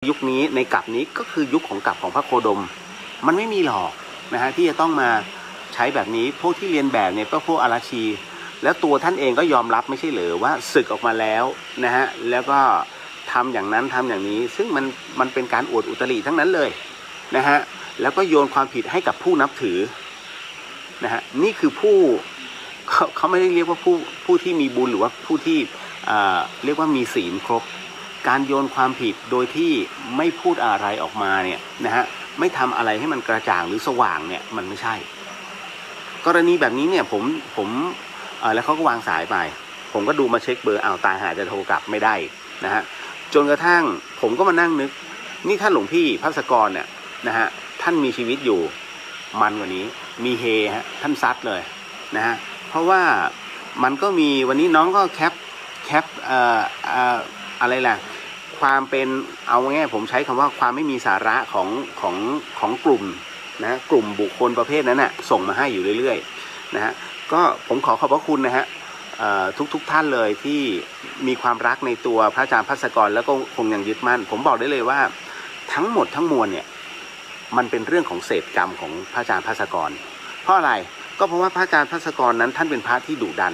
ยุคนี้ในกลับนี้ก็คือยุคของกลับของพระโคดมมันไม่มีหรอกนะฮะที่จะต้องมาใช้แบบนี้พวกที่เรียนแบบเนี่ยก็พวกอาราชีแล้วตัวท่านเองก็ยอมรับไม่ใช่เหรอว่าศึกออกมาแล้วนะฮะแล้วก็ทำอย่างนั้นทำอย่างนี้ซึ่งมันเป็นการอวดอุตริทั้งนั้นเลยนะฮะแล้วก็โยนความผิดให้กับผู้นับถือนะฮะนี่คือผู้เขาไม่ได้เรียกว่าผู้ที่มีบุญหรือว่าผู้ที่เรียกว่ามีศีลครบการโยนความผิดโดยที่ไม่พูดอะไรออกมาเนี่ยนะฮะไม่ทำอะไรให้มันกระจ่างหรือสว่างเนี่ยมันไม่ใช่กรณีแบบนี้เนี่ยผมแล้วเขาก็วางสายไปผมก็ดูมาเช็คเบอร์ตายหาจะโทรกลับไม่ได้นะฮะจนกระทั่งผมก็มานั่งนึกนี่ท่านหลวงพี่ภัสกรเนี่ยนะฮะท่านมีชีวิตอยู่มันกว่านี้มีเฮฮะท่านซัดเลยนะฮะเพราะว่ามันก็มีวันนี้น้องก็แคปอะไรล่ะความเป็นเอาง่ายผมใช้คำว่าความไม่มีสาระของกลุ่มนะกลุ่มบุคคลประเภทนั้นน่ะส่งมาให้อยู่เรื่อยๆนะฮะก็ผมขอบพระคุณนะฮะทุกท่านเลยที่มีความรักในตัวพระอาจารย์ภัสกรแล้วก็คงยังยึดมั่นผมบอกได้เลยว่าทั้งหมดทั้งมวลเนี่ยมันเป็นเรื่องของเศษกรรมของพระอาจารย์ภัสกรเพราะอะไรก็เพราะว่าพระอาจารย์ภัสกรนั้นท่านเป็นพระที่ดุดัน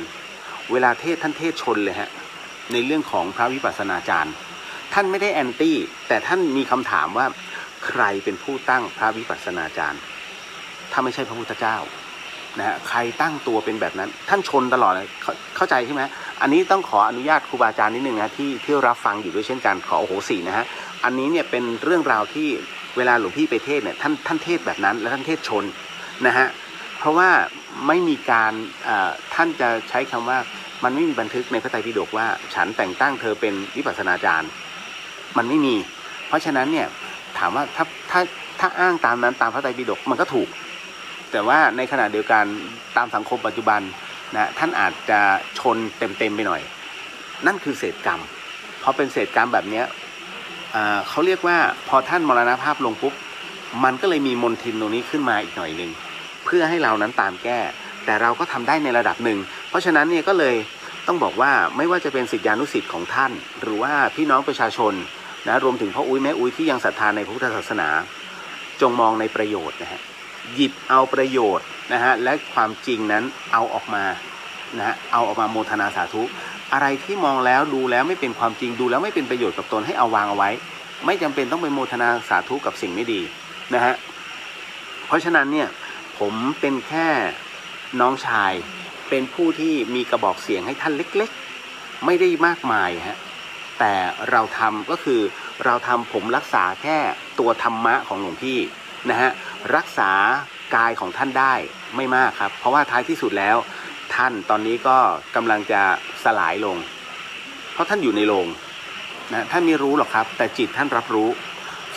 เวลาเทศท่านเทศชนเลยฮะในเรื่องของพระวิปัสสนาจารย์ท่านไม่ได้แอนตี้แต่ท่านมีคำถามว่าใครเป็นผู้ตั้งพระวิปัสสนาจารย์ถ้าไม่ใช่พระพุทธเจ้านะฮะใครตั้งตัวเป็นแบบนั้นท่านชนตลอดเลยเข้าใจใช่ไหมอันนี้ต้องขออนุญาตครูบาอาจารย์นิดนึงนะที่รับฟังอยู่ด้วยเช่นกันขอโอโหสินะฮะอันนี้เนี่ยเป็นเรื่องราวที่เวลาหลวงพี่ไปเทศเนี่ยท่านเทศแบบนั้นและท่านเทศชนนะฮะเพราะว่าไม่มีการท่านจะใช้คำว่ามันไม่มีบันทึกในพระไตรปิฎกว่าฉันแต่งตั้งเธอเป็นวิปัสสนาจารย์มันไม่มีเพราะฉะนั้นเนี่ยถามว่าถ้าอ้างตามนั้นตามพระไตรปิฎกมันก็ถูกแต่ว่าในขณะเดียวกันตามสังคมปัจจุบันนะท่านอาจจะชนเต็มไปหน่อยนั่นคือเศษกรรมพอเป็นเศษกรรมแบบนี้เขาเรียกว่าพอท่านมรณภาพลงปุ๊บมันก็เลยมีมลทินตรงนี้ขึ้นมาอีกหน่อยนึงเพื่อให้เรานั้นตามแก้แต่เราก็ทำได้ในระดับหนึ่งเพราะฉะนั้นเนี่ยก็เลยต้องบอกว่าไม่ว่าจะเป็นศิษยานุศิษย์ของท่านหรือว่าพี่น้องประชาชนนะรวมถึงพ่ออุ้ยแม่อุ้ยที่ยังศรัทธาในพุทธศาสนาจงมองในประโยชน์นะฮะหยิบเอาประโยชน์นะฮะและความจริงนั้นเอาออกมานะฮะเอาออกมาโมทนาสาธุอะไรที่มองแล้วดูแล้วไม่เป็นความจริงดูแล้วไม่เป็นประโยชน์กับตนให้เอาวางเอาไว้ไม่จำเป็นต้องไปโมทนาสาธุกับสิ่งไม่ดีนะฮะเพราะฉะนั้นเนี่ยผมเป็นแค่น้องชายเป็นผู้ที่มีกระบอกเสียงให้ท่านเล็กๆไม่ได้มากมายฮะแต่เราทำก็คือเราทำผมรักษาแค่ตัวธรรมะของหลวงพี่นะฮะรักษากายของท่านได้ไม่มากครับเพราะว่าท้ายที่สุดแล้วท่านตอนนี้ก็กำลังจะสลายลงเพราะท่านอยู่ในโลงนะท่านไม่รู้หรอกครับแต่จิตท่านรับรู้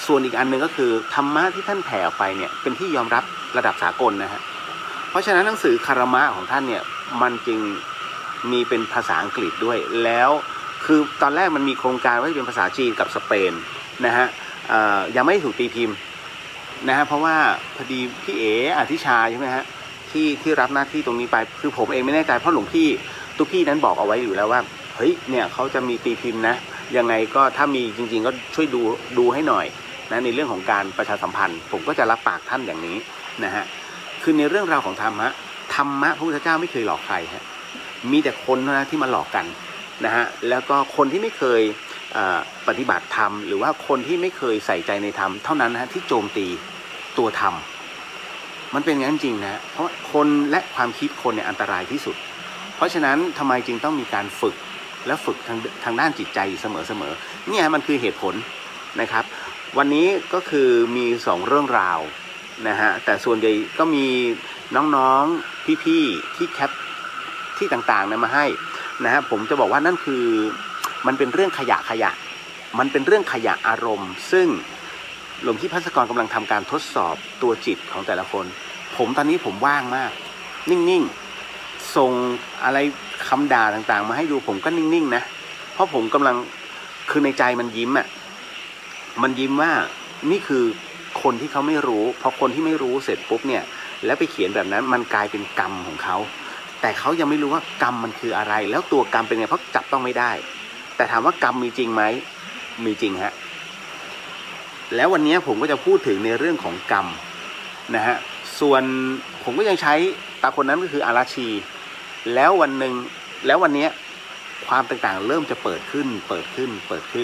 ส่วนอีกอันหนึ่งก็คือธรรมะที่ท่านแผ่ออกไปเนี่ยเป็นที่ยอมรับระดับสากลนะฮะเพราะฉะนั้นหนังสือคารมะของท่านเนี่ยมันจึงมีเป็นภาษาอังกฤษด้วยแล้วคือตอนแรกมันมีโครงการว่าจะเป็นภาษาจีนกับสเปนนะฮะยังไม่ถูกตีพิมพ์นะฮะเพราะว่าพอดีพี่เอ๋อธิชาใช่ไหมฮะที่รับหน้าที่ตรงนี้ไปคือผมเองไม่แน่ใจเพราะหลวงพี่ทุกพี่นั้นบอกเอาไว้อยู่แล้วว่าเฮ้ยเนี่ยเขาจะมีตีพิมพ์นะยังไงก็ถ้ามีจริงๆก็ช่วยดูให้หน่อยนะในเรื่องของการประชาสัมพันธ์ผมก็จะรับปากท่านอย่างนี้นะฮะคือในเรื่องราวของธรรมะพระพุทธเจ้าไม่เคยหลอกใครฮะมีแต่คนนะที่มาหลอกกันนะฮะแล้วก็คนที่ไม่เคยปฏิบัติธรรมหรือว่าคนที่ไม่เคยใส่ใจในธรรมเท่านั้นนะฮะที่โจมตีตัวธรรมมันเป็นงั้นจริงนะเพราะคนและความคิดคนเนี่ยอันตรายที่สุดเพราะฉะนั้นทำไมจึงต้องมีการฝึกและฝึกทางด้านจิตใจเสมอเนี่ยมันคือเหตุผลนะครับวันนี้ก็คือมี2เรื่องราวนะฮะแต่ส่วนใหญ่ก็มีน้องๆพี่ๆที่แคปที่ต่างๆนะมาให้นะฮะผมจะบอกว่านั่นคือมันเป็นเรื่องขยะมันเป็นเรื่องขยะอารมณ์ซึ่งหลวงพี่ภัสกรกำลังทำการทดสอบตัวจิตของแต่ละคนผมตอนนี้ผมว่างมากนิ่งๆส่งอะไรคำด่าต่างๆมาให้ดูผมก็นิ่งๆนะเพราะผมกำลังคือในใจมันยิ้มอ่ะมันยิ้มว่านี่คือคนที่เขาไม่รู้พอคนที่ไม่รู้เสร็จปุ๊บเนี่ยแล้วไปเขียนแบบนั้นมันกลายเป็นกรรมของเขาแต่เขายังไม่รู้ว่ากรรมมันคืออะไรแล้วตัวกรรมเป็นไงเพราะจับต้องไม่ได้แต่ถามว่ากรรมมีจริงไหมมีจริงฮะ แล้ววันนี้ผมก็จะพูดถึงในเรื่องของกรรมนะฮะส่วนผมก็ยังใช้ตาคนนั้นก็คืออาราชีแล้ววันนี้ความต่างๆเริ่มจะเปิดขึ้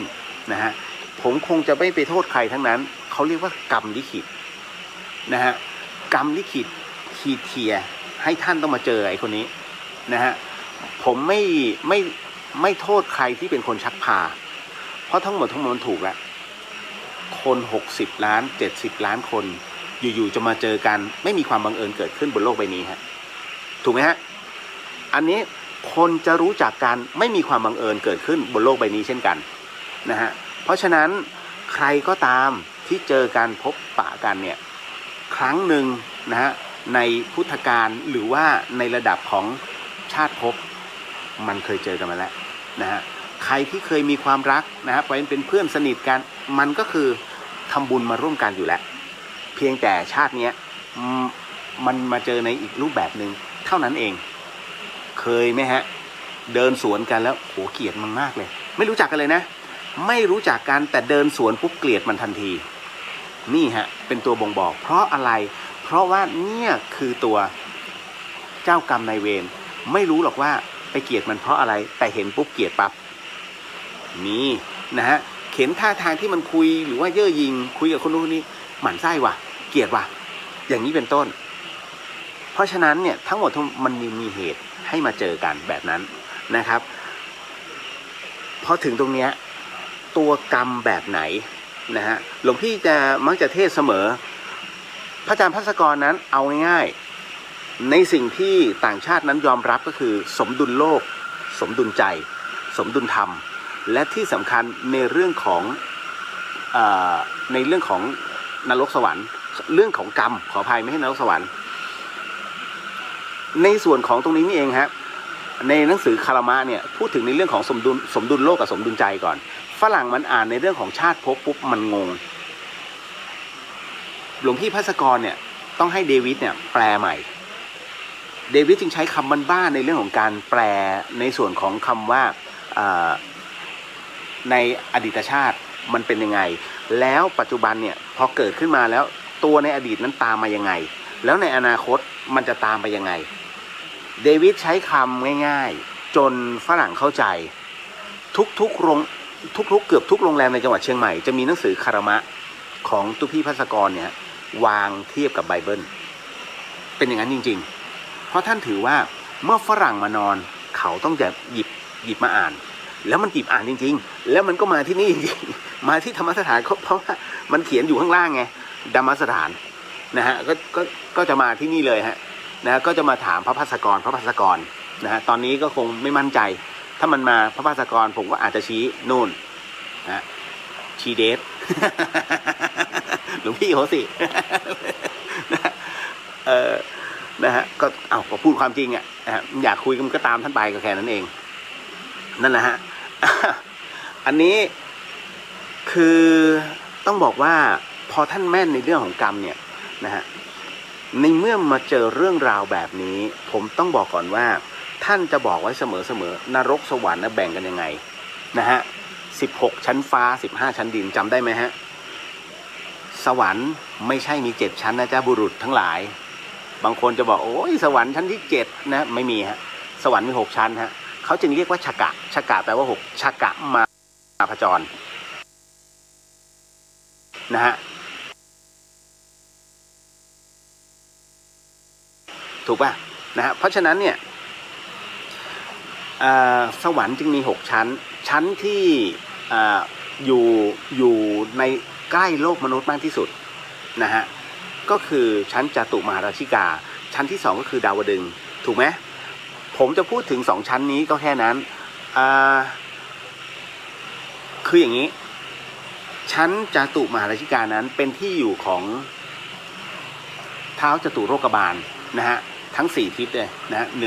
นนะฮะผมคงจะไม่ไปโทษใครทั้งนั้นเขาเรียกว่ากรรมลิขิตนะฮะกรรมลิขิตขีดเขียให้ท่านต้องมาเจอไอ้คนนี้นะฮะผมไม่โทษใครที่เป็นคนชักพาเพราะทั้งหมดมันถูกแล้วคน60 ล้าน70 ล้านคนอยู่ๆจะมาเจอกันไม่มีความบังเอิญเกิดขึ้นบนโลกใบนี้ฮะถูกไหมฮะอันนี้คนจะรู้จักกันไม่มีความบังเอิญเกิดขึ้นบนโลกใบนี้เช่นกันนะฮะเพราะฉะนั้นใครก็ตามที่เจอกันพบปะกันเนี่ยครั้งหนึ่งนะฮะในพุทธกาลหรือว่าในระดับของชาติภพมันเคยเจอกันมาแล้วนะฮะใครที่เคยมีความรักนะฮะเป็นเพื่อนสนิทกันมันก็คือทำบุญมาร่วมกันอยู่แล้วเพียงแต่ชาตินี้มันมาเจอในอีกรูปแบบหนึ่งเท่านั้นเองเคยไหมฮะเดินสวนกันแล้วโหเกลียดมันมากเลยไม่รู้จักกันเลยนะไม่รู้จักกันแต่เดินสวนปุ๊บเกลียดมันทันทีนี่ฮะเป็นตัวบ่งบอกเพราะอะไรเพราะว่าเนี่ยคือตัวเจ้ากรรมนายเวรไม่รู้หรอกว่าไปเกลียดมันเพราะอะไรแต่เห็นปุ๊บเกลียดปั๊บมีนะฮะเข็นท่าทางที่มันคุยหรือว่าเย่อหยิ่งคุยกับคนนู้นคนนี้หมั่นไส้ว่ะเกลียดว่ะอย่างนี้เป็นต้นเพราะฉะนั้นเนี่ยทั้งหมดมันมีเหตุให้มาเจอกันแบบนั้นนะครับพอถึงตรงเนี้ยตัวกรรมแบบไหนนะฮะหลวงพี่จะมักจะเทศเสมอพระอาจารย์ภัสกรนั้นเอาง่ายๆในสิ่งที่ต่างชาตินั้นยอมรับก็คือสมดุลโลกสมดุลใจสมดุลธรรมและที่สำคัญในเรื่องของนรกสวรรค์เรื่องของกรรมขออภัยไม่ให้นรกสวรรค์ในส่วนของตรงนี้นี่เองฮะในหนังสือคารมะเนี่ยพูดถึงในเรื่องของสมดุลโลกกับสมดุลใจก่อนฝรั่งมันอ่านในเรื่องของชาติภพปุ๊บมันงงหลวงพี่ภัสกรเนี่ยต้องให้เดวิดเนี่ยแปลใหม่เดวิดจึงใช้คำบ้านๆในเรื่องของการแปลในส่วนของคำว่าในอดีตชาติมันเป็นยังไงแล้วปัจจุบันเนี่ยพอเกิดขึ้นมาแล้วตัวในอดีตนั้นตามมายังไงแล้วในอนาคตมันจะตามไปยังไงเดวิดใช้คำง่ายๆจนฝรั่งเข้าใจทุกเกือบทุกโรงแรมในจังหวัดเชียงใหม่จะมีหนังสือคารมะของตุพี่ภัสกรเนี่ยวางเทียบกับไบเบิลเป็นอย่างนั้นจริงๆเพราะท่านถือว่าเมื่อฝรั่งมานอนเขาต้องจะหยิบมาอ่านแล้วมันหยิบอ่านจริงๆแล้วมันก็มาที่นี่จริงๆมาที่ธรรมสถานเพราะว่ามันเขียนอยู่ข้างล่างไงธรรมสถานนะฮะก็จะมาที่นี่เลยฮะนะก็จะมาถามพระภัสกรนะฮะตอนนี้ก็คงไม่มั่นใจถ้ามันมาพระภัสกรผมก็อาจจะชี้นู่นนะชี้เดท หลวงพี่โหสิ นะฮะก็พูดความจริงอ่ะอยากคุยก็ตามท่านไปก็แค่นั้นเองนั่นแหละฮะ อันนี้คือต้องบอกว่าพอท่านแม่นในเรื่องของกรรมเนี่ยนะฮะในเมื่อมาเจอเรื่องราวแบบนี้ผมต้องบอกก่อนว่าท่านจะบอกไว้เสมอนรกสวรรค์แบ่งกันยังไงนะฮะ16ชั้นฟ้า15ชั้นดินจำได้ไหมฮะสวรรค์ไม่ใช่มี7ชั้นนะจ๊ะบุรุษทั้งหลายบางคนจะบอกโอ้ยสวรรค์ชั้นที่7นะไม่มีฮะสวรรค์มี6ชั้นฮะเขาจึงเรียกว่าชกะแปลว่า6ชกะมาพจรนะฮะถูกป่ะนะฮะเพราะฉะนั้นเนี่ยสวรรค์จึงมี6ชั้นที่อยู่ในใกล้โลกมนุษย์มากที่สุดนะฮะก็คือชั้นจตุมหาราชิกาชั้นที่2ก็คือดาวดึงส์ถูกไหมผมจะพูดถึง2ชั้นนี้ก็แค่นั้นคืออย่างนี้ชั้นจตุมหาราชิกานั้นเป็นที่อยู่ของท้าวจตุโลกบาลนะฮะทั้ง4ทิศเลยนะเห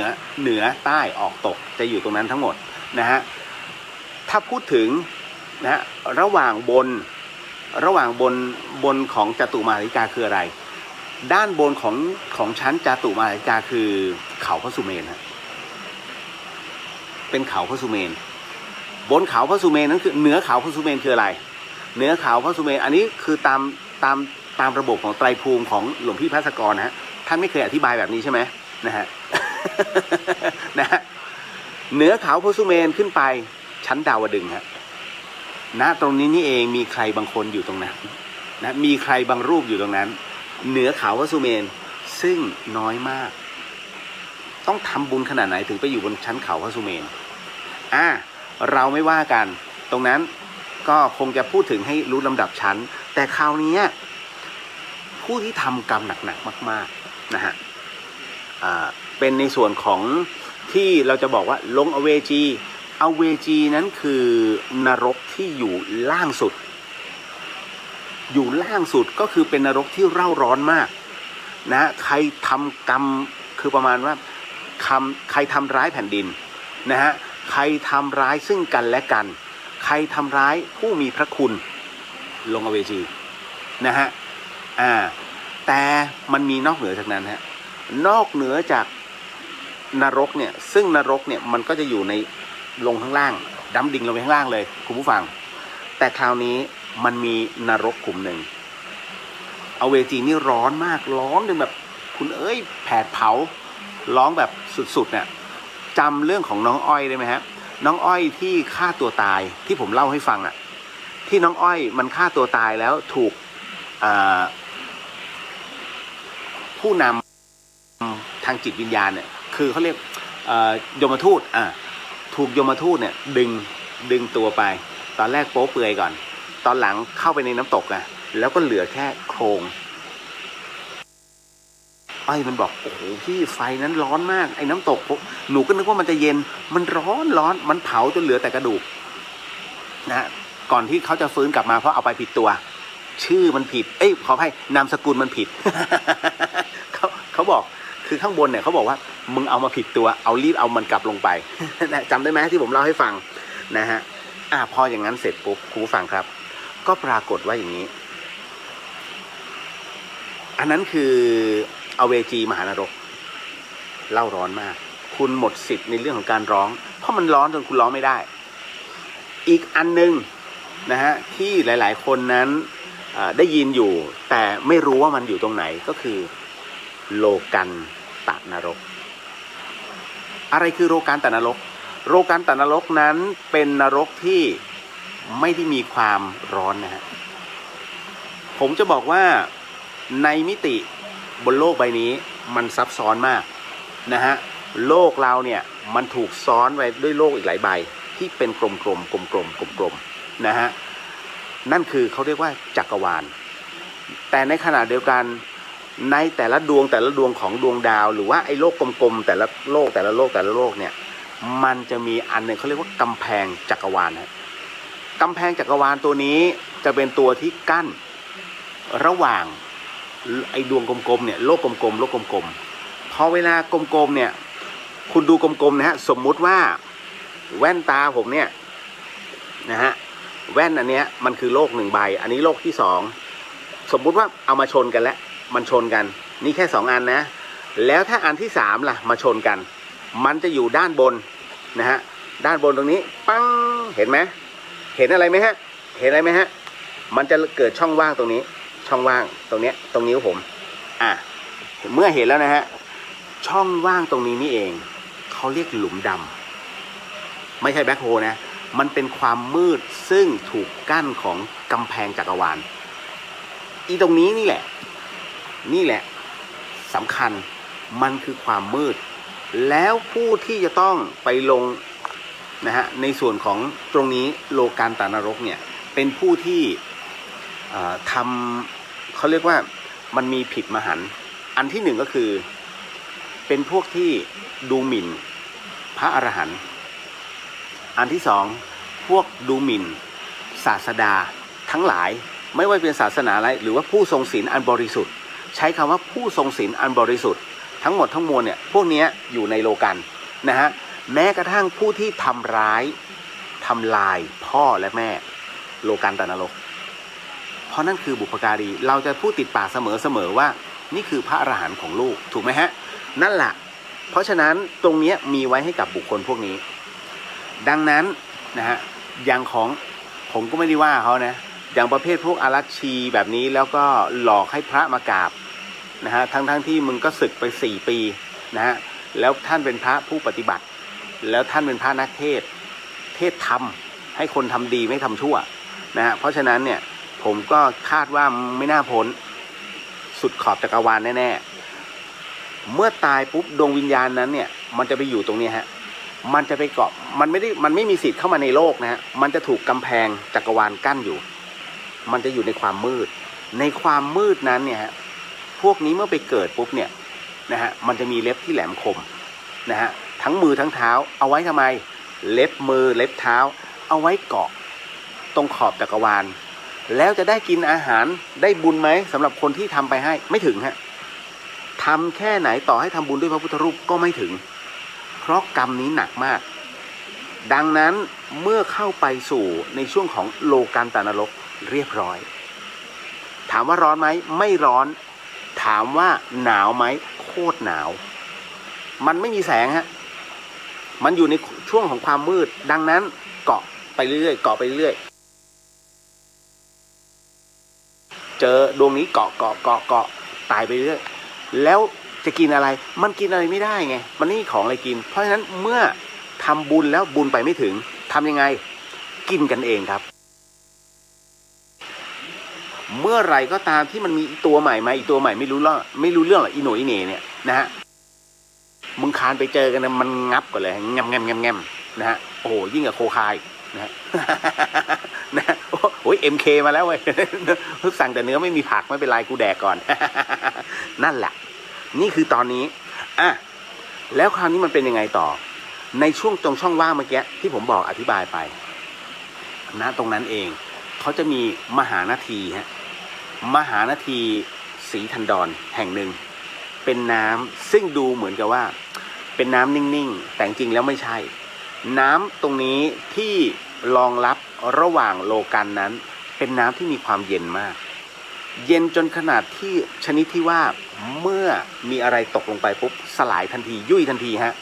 นือใต้ออกตกจะอยู่ตรงนั้นทั้งหมดนะฮะถ้าพูดถึงนะฮะระหว่างบนของจตุมหาราชิกาคืออะไรด้านบนของชั้นจตุมหาราชิกาคือเขาพระสุเมรุฮะเป็นเขาพระสุเมรุบนเขาพระสุเมรุนั้นคือเหนือเขาพระสุเมรุคืออะไร เหนือเขาพระสุเมรุอันนี้คือตามระบบของไตรภูมิของหลวงพี่ภัสกรนะฮะท่านไม่เคยอธิบายแบบนี้ใช่ไหมนะฮะ นะฮะเหนือเขาพระสุเมรุขึ้นไปชั้นดาวดึงส์ฮะณตรงนี้นี่เองมีใครบางคนอยู่ตรงนั้นนะมีใครบางรูปอยู่ตรงนั้นเหนือเขาพระสุเมรุซึ่งน้อยมากต้องทำบุญขนาดไหนถึงไปอยู่บนชั้นเขาพระสุเมรุเราไม่ว่ากันตรงนั้นก็คงจะพูดถึงให้รู้ลำดับชั้นแต่คราวนี้ผู้ที่ทำกรรมหนักๆมากๆนะฮะเป็นในส่วนของที่เราจะบอกว่าลงอเวจีนั้นคือนรกที่อยู่ล่างสุดก็คือเป็นนรกที่เร่าร้อนมากนะใครทำกรรมคือประมาณว่าใครทำร้ายแผ่นดินนะฮะใครทำร้ายซึ่งกันและกันใครทำร้ายผู้มีพระคุณลงอเวจีนะฮะแต่มันมีนอกเหนือจากนั้นฮะนอกเหนือจากนรกเนี่ยซึ่งนรกเนี่ยมันก็จะอยู่ในลงข้างล่างดำดิ่งลงไปข้างล่างเลยคุณผู้ฟังแต่คราวนี้มันมีนรกกลุ่มหนึ่งอเวจีนี่ร้อนมากร้อนจนแบบคุณเอ้ยแผดเผาร้องแบบสุดๆเนี่ยจำเรื่องของน้องอ้อยได้ไหมฮะน้องอ้อยที่ฆ่าตัวตายที่ผมเล่าให้ฟังที่น้องอ้อยมันฆ่าตัวตายแล้วถูกผู้นำทางจิตวิญญาณเนี่ยคือเขาเรียกยมทูตถูกยมทูตเนี่ยดึงตัวไปตอนแรกโป๊เปลือยก่อนตอนหลังเข้าไปในน้ำตกแล้วก็เหลือแค่โครงอ้อยมันบอกโอ้โหพี่ไฟนั้นร้อนมากไอ้น้ำตกหนูก็นึกว่ามันจะเย็นมันร้อนมันเผาจนเหลือแต่กระดูกนะก่อนที่เขาจะฟื้นกลับมาเพราะเอาไปผิดตัวชื่อมันผิดขออภัยนามสกุลมันผิด เขาบอกคือข้างบนเนี่ยเขาบอกว่ามึงเอามาผิดตัวรีบเอามันกลับลงไป จำได้ไหมที่ผมเล่าให้ฟังนะฮะพออย่างนั้นเสร็จปุ๊บคุณผู้ฟังครับก็ปรากฏว่าอย่างนี้อันนั้นคืออเวจีมหานรกเล่าร้อนมากคุณหมดสิทธิ์ในเรื่องของการร้องเพราะมันร้อนจนคุณร้องไม่ได้อีกอันนึงนะฮะที่หลายๆคนนั้นได้ยินอยู่แต่ไม่รู้ว่ามันอยู่ตรงไหนก็คือโลกันตนรกอะไรคือโลกันตนรกโลกันตนรกนั้นเป็นนรกที่ไม่ได้มีความร้อนนะฮะผมจะบอกว่าในมิติบนโลกใบนี้มันซับซ้อนมากนะฮะโลกเราเนี่ยมันถูกซ้อนไว้ด้วยโลกอีกหลายใบที่เป็นกลมๆนะฮะนั่นคือเขาเรียกว่าจักรวาลแต่ในขณะเดียวกันในแต่ละดวงของดวงดาวหรือว่าไอ้โลกกลมๆแต่ละโลกเนี่ยมันจะมีอันหนึ่งเขาเรียกว่ากำแพงจักรวาลนะกำแพงจักรวาลตัวนี้จะเป็นตัวที่กั้นระหว่างไอ้ดวงกลมๆเนี่ยโลกกลมพอเวลากลมๆเนี่ยคุณดูกลมๆนะฮะสมมุติว่าแว่นตาผมเนี่ยนะฮะแว่นอันเนี้ยมันคือโลก1ใบอันนี้โลกที่2สมมุติว่าเอามาชนกันแล้วมันชนกันนี่แค่2อันนะแล้วถ้าอันที่3ล่ะมาชนกันมันจะอยู่ด้านบนนะฮะด้านบนตรงนี้ปังเห็นไหมเห็นอะไรไหมฮะมันจะเกิดช่องว่างตรงนี้ช่องว่างตรงเนี้ยตรงนิ้วผมเมื่อเห็นแล้วนะฮะช่องว่างตรงนี้นี่เองเขาเรียกหลุมดำไม่ใช่แบ็คโฮนะมันเป็นความมืดซึ่งถูกกั้นของกำแพงจักรวาลตรงนี้นี่แหละสำคัญมันคือความมืดแล้วผู้ที่จะต้องไปลงนะฮะในส่วนของตรงนี้โลกันตนรกเนี่ยเป็นผู้ที่ทำเขาเรียกว่ามันมีผิดมหันต์อันที่1ก็คือเป็นพวกที่ดูหมิ่นพระอรหันต์อันที่2พวกดูหมิ่นศาสดาทั้งหลายไม่ว่าเป็นศาสนาอะไรหรือว่าผู้ทรงศีลอันบริสุทธิ์ใช้คำว่าผู้ทรงศีลอันบริสุทธิ์ทั้งหมดทั้งมวลเนี่ยพวกนี้อยู่ในโลกันนะฮะแม้กระทั่งผู้ที่ทำร้ายทำลายพ่อและแม่โลกันตนรกเพราะนั่นคือบุพการีเราจะพูดติดปากเสมอว่านี่คือพระอรหันต์ของลูกถูกไหมฮะนั่นแหละเพราะฉะนั้นตรงนี้มีไว้ให้กับบุคคลพวกนี้ดังนั้นนะฮะอย่างของผมก็ไม่ได้ว่าเขานะ อย่างประเภทพวกอารัชชีแบบนี้แล้วก็หลอกให้พระมากราบนะฮะทั้งที่มึงก็ศึกไป4 ปีนะฮะแล้วท่านเป็นพระผู้ปฏิบัติแล้วท่านเป็นพระนักเทศธรรมให้คนทำดีไม่ทำชั่วนะฮะเพราะฉะนั้นเนี่ยผมก็คาดว่าไม่น่าพ้นสุดขอบจักรวาลแน่ๆเมื่อตายปุ๊บดวงวิญญาณนั้นเนี่ยมันจะไปอยู่ตรงนี้ฮะมันจะไปเกาะมันไม่มีสิทธิ์เข้ามาในโลกนะฮะมันจะถูกกำแพงจักรวาลกั้นอยู่มันจะอยู่ในความมืดในความมืดนั้นเนี่ยฮะพวกนี้เมื่อไปเกิดปุ๊บเนี่ยนะฮะมันจะมีเล็บที่แหลมคมนะฮะทั้งมือทั้งเท้าเอาไว้ทำไมเล็บมือเล็บเท้าเอาไว้เกาะตรงขอบจักรวาลแล้วจะได้กินอาหารได้บุญไหมสำหรับคนที่ทำไปให้ไม่ถึงฮะทำแค่ไหนต่อให้ทำบุญด้วยพระพุทธรูปก็ไม่ถึงเพราะกรรมนี้หนักมากดังนั้นเมื่อเข้าไปสู่ในช่วงของโลกันตนรกเรียบร้อยถามว่าร้อนไหมไม่ร้อนถามว่าหนาวไหมโคตรหนาวมันไม่มีแสงฮะมันอยู่ในช่วงของความมืดดังนั้นเกาะไปเรื่อยเกาะไปเรื่อยเจอดวงนี้เกาะตายไปเรื่อยแล้วจะกินอะไรมันกินอะไรไม่ได้ไงมันไม่มีของอะไรกินเพราะฉะนั้นเมื่อทำบุญแล้วบุญไปไม่ถึงทำยังไงกินกันเองครับเมื่อไหร่ก็ตามที่มันมีตัวใหม่มาอีกตัวใหม่ไม่รู้เรื่องหรอกอีโหน่อีเหน่เนี่ยนะฮะมึงคานไปเจอกันนะมันงับก่อนเลยแงมนะฮะโอ้โหยิ่งกับโคคายนะฮะนะโอ้ย MK มาแล้วเว้ยสั่งแต่เนื้อไม่มีผักไม่เป็นไรกูแดกก่อนนั่นแหละนี่คือตอนนี้แล้วคราวนี้มันเป็นยังไงต่อในช่วงตรงช่องว่างเมื่อกี้ที่ผมบอกอธิบายไปนะตรงนั้นเองเขาจะมีมหานาทีฮะมหานาทีศรีทันดรแห่งหนึ่งเป็นน้ำซึ่งดูเหมือนกับว่าเป็นน้ำนิ่งๆแต่จริงแล้วไม่ใช่น้ำตรงนี้ที่รองรับระหว่างโลกันนั้นเป็นน้ำที่มีความเย็นมากเย็นจนขนาดที่ชนิดที่ว่าเมื่อมีอะไรตกลงไปปุ๊บสลายทันทียุ่ยทันทีฮะ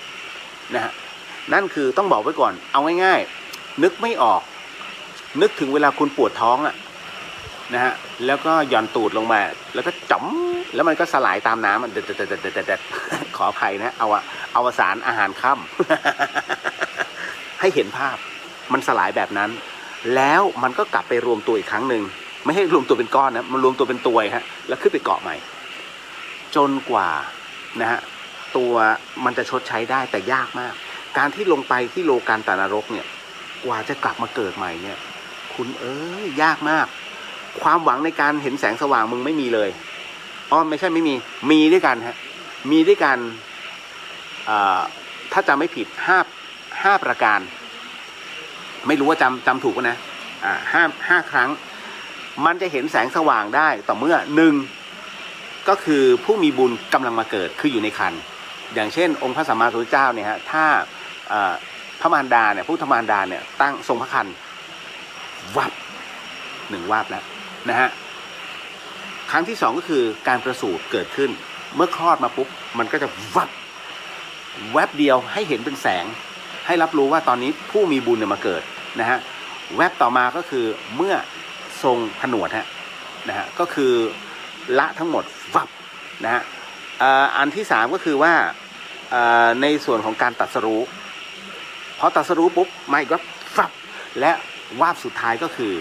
นะฮะนั่นคือต้องบอกไว้ก่อนเอาง่ายๆนึกไม่ออกนึกถึงเวลาคุณปวดท้องนะฮะแล้วก็หย่อนตูดลงมาแล้วก็จ๋อมแล้วมันก็สลายตามน้ำเด็ดขออภัยนะเอาสารอาหารค่ำให้เห็นภาพมันสลายแบบนั้นแล้วมันก็กลับไปรวมตัวอีกครั้งหนึ่งไม่ให้รวมตัวเป็นก้อนนะมันรวมตัวเป็นตัวฮะแล้วขึ้นไปเกาะใหม่จนกว่านะฮะตัวมันจะชดใช้ได้แต่ยากมากการที่ลงไปที่โลกันตนรกเนี่ยกว่าจะกลับมาเกิดใหม่เนี่ยคุณยากมากความหวังในการเห็นแสงสว่างมึงไม่มีเลยไม่ใช่ไม่มีด้วยกันฮะมีด้วยกันถ้าจำไม่ผิดห้าประการไม่รู้ว่าจำถูกป่ะนะห้าครั้งมันจะเห็นแสงสว่างได้ต่อเมื่อหนึ่งก็คือผู้มีบุญกำลังมาเกิดคืออยู่ในครรภ์อย่างเช่นองค์พระสัมมาสัมพุทธเจ้าเนี่ยฮะถ้าพระมารดาเนี่ยผู้ธรรมารดาเนี่ยตั้งทรงพระครรภ์วับ1 วาบแล้วนะฮะครั้งที่2ก็คือการประสูติเกิดขึ้นเมื่อคลอดมาปุ๊บมันก็จะวับแวบเดียวให้เห็นเป็นแสงให้รับรู้ว่าตอนนี้ผู้มีบุญเนี่ยมาเกิดนะฮะแวบต่อมาก็คือเมื่อทรงผนวดนะฮะก็คือละทั้งหมดวับนะฮะอันที่3ก็คือว่าในส่วนของการตรัสรู้พอตรัสรู้ปุ๊บมาอีกวับและวาบสุดท้ายก็คือ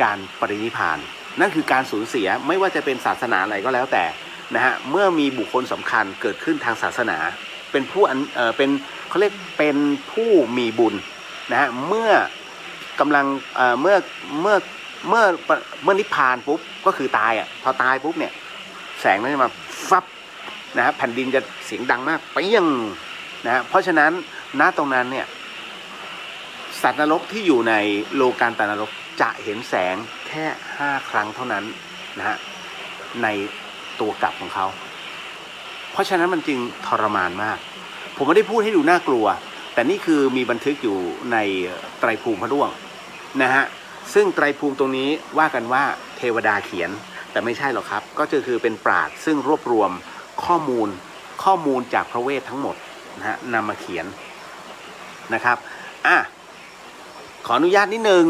การปรินิพพานนั่นคือการสูญเสียไม่ว่าจะเป็นศาสนาอะไรก็แล้วแต่นะฮะเมื่อมีบุคคลสำคัญเกิดขึ้นทางศาสนาเป็นผู้เป็นเขาเรียกเป็นผู้มีบุญนะฮะเมื่อกำลังเมื่อนิพพานปุ๊บก็คือตายพอตายปุ๊บเนี่ยแสงนั้นจะมาฟับนะฮะแผ่นดินจะเสียงดังมากเปี้ยงนะฮะเพราะฉะนั้นณตรงนั้นเนี่ยสัตว์นรกที่อยู่ในโลกันตนรกจะเห็นแสงแค่5 ครั้งเท่านั้นนะฮะในตัวกลับของเขาเพราะฉะนั้นมันจึงทรมานมากผมไม่ได้พูดให้ดูน่ากลัวแต่นี่คือมีบันทึกอยู่ในไตรภูมิพระร่วงนะฮะซึ่งไตรภูมิตรงนี้ว่ากันว่าเทวดาเขียนแต่ไม่ใช่หรอกครับก็คือเป็นปราชญ์ซึ่งรวบรวมข้อมูลจากพระเวททั้งหมดนะฮะนำมาเขียนนะครับขออนุญาตนิดนึง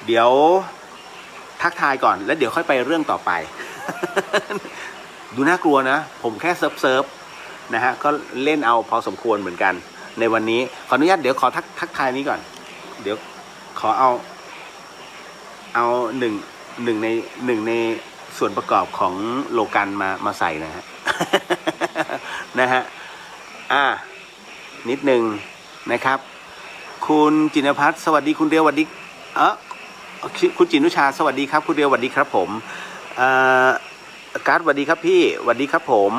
เดี๋ยว ทักทายก่อนแล้วเดี๋ยวค่อยไปเรื่องต่อไป ดูน่ากลัวนะผมแค่เซิร์ฟนะฮะก็เล่นเอาพอสมควรเหมือนกันในวันนี้ขออนุญาตเดี๋ยวขอทักทายนี้ก่อนเดี๋ยวขอเอาหนึ่งในส่วนประกอบของโลกันมาใส่นะฮะ นะฮะนิดหนึ่งนะครับคุณจินภัทรสวัสดีคุณเดียวสวัสดีคุณจินุชาสวัสดีครับคุณเดียวสวัสดีครับผมการ์ดสวัสดีครับพี่สวัสดีครับผม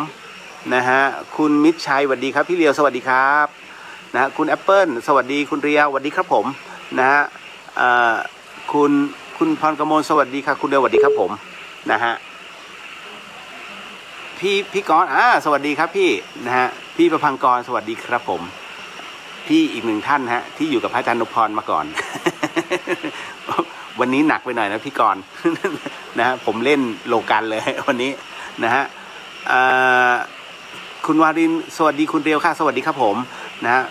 นะฮะคุณมิตรชัยสวัสดีครับพี่เรียวสวัสดีครับนะฮะคุณแอปเปิลสวัสดีคุณเรียวสวัสดีครับผมนะฮะคุณพรกมลสวัสดีครับคุณเดียวสวัสดีครับผมนะฮะพี่กรณ์สวัสดีครับพี่นะฮะพี่ประพังกรสวัสดีครับผมพี่อีกหนึ่งท่านฮะที่อยู่กับพระอาจารย์นพพรมาก่อน วันนี้หนักไปหน่อยนะพี่กรณ์ นะฮะผมเล่นโลกันเลยวันนี้นะฮะคุณวารินสวัสดีคุณเรียวค่ะสวัสดีครับผมนะฮะ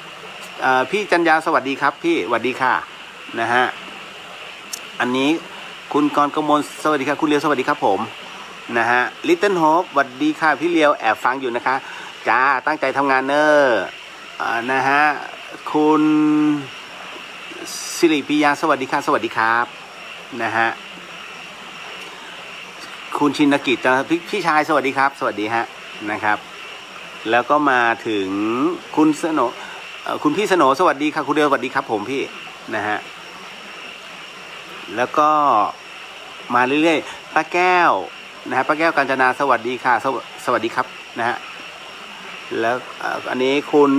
พี่จัญญาสวัสดีครับพี่สวัสดีค่ะนะฮะอันนี้คุณกรกมลสวัสดีครับคุณเรียวสวัสดีครับผมนะฮะลิตเติ้ลโฮปสวัสดีค่ะพี่เรียวแอบฟังอยู่นะคะจ้าตั้งใจทำงานเนอะนะฮะคุณสิริปิยาสวัสดีค่ะสวัสดีครับนะฮะคุณชินกิจพี่ชายสวัสดีครับสวัสดีฮะนะครับแล้วก็มาถึงคุณสโนคุณพี่สโนสวัสดีค่ะคุณเดียวสวัสดีครับผมพี่นะฮะแล้วก็มาเรื่อยๆป้าแก้วนะฮะป้าแก้วกาญจนาสวัสดีค่ะสวัสดีครับนะฮะแล้วอันนี้คุณ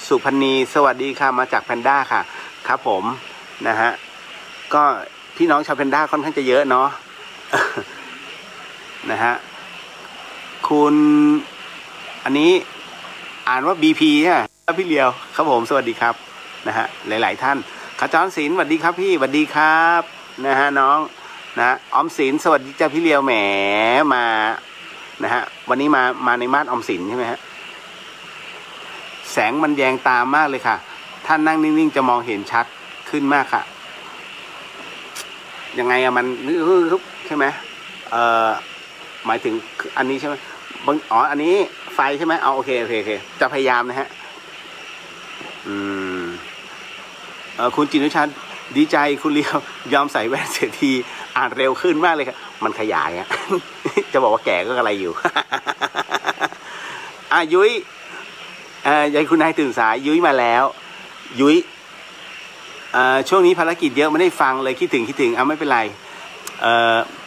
สุพรรณีสวัสดีค่ะมาจากแพนด้าค่ะครับผมนะฮะก็พี่น้องชาวแพนด้าค่อนข้างจะเยอะเนาะ นะฮะคุณอันนี้อ่านว่า BP ใช่ไหมครับพี่เลียวครับผมสวัสดีครับนะฮะหลายๆท่านขจรศิลป์สวัสดีครับพี่สวัสดีครับนะฮะน้องนะออมสินสวัสดีจ้าพี่เลียวแหมมานะฮะวันนี้มาในมาดออมสินใช่ไหมฮะแสงมันแยงตามากเลยค่ะท่านนั่งนิ่งๆจะมองเห็นชัดขึ้นมากค่ะยังไงอะมันใช่ไหมหมายถึงอันนี้ใช่ไหมอันนี้ไฟใช่ไหมโอเคจะพยายามนะฮะคุณจินุชาดีใจคุณเลียวยอมใส่แว่นเสียทีอ่านเร็วขึ้นมากเลยครับมันขยายอะ จะบอกว่าแก่ก็อะไรอยู่ ยุ้ยยายคุณนายตื่นสายยุ้ยมาแล้วยุ้ยช่วงนี้ภารกิจเยอะไม่ได้ฟังเลยคิดถึงไม่เป็นไร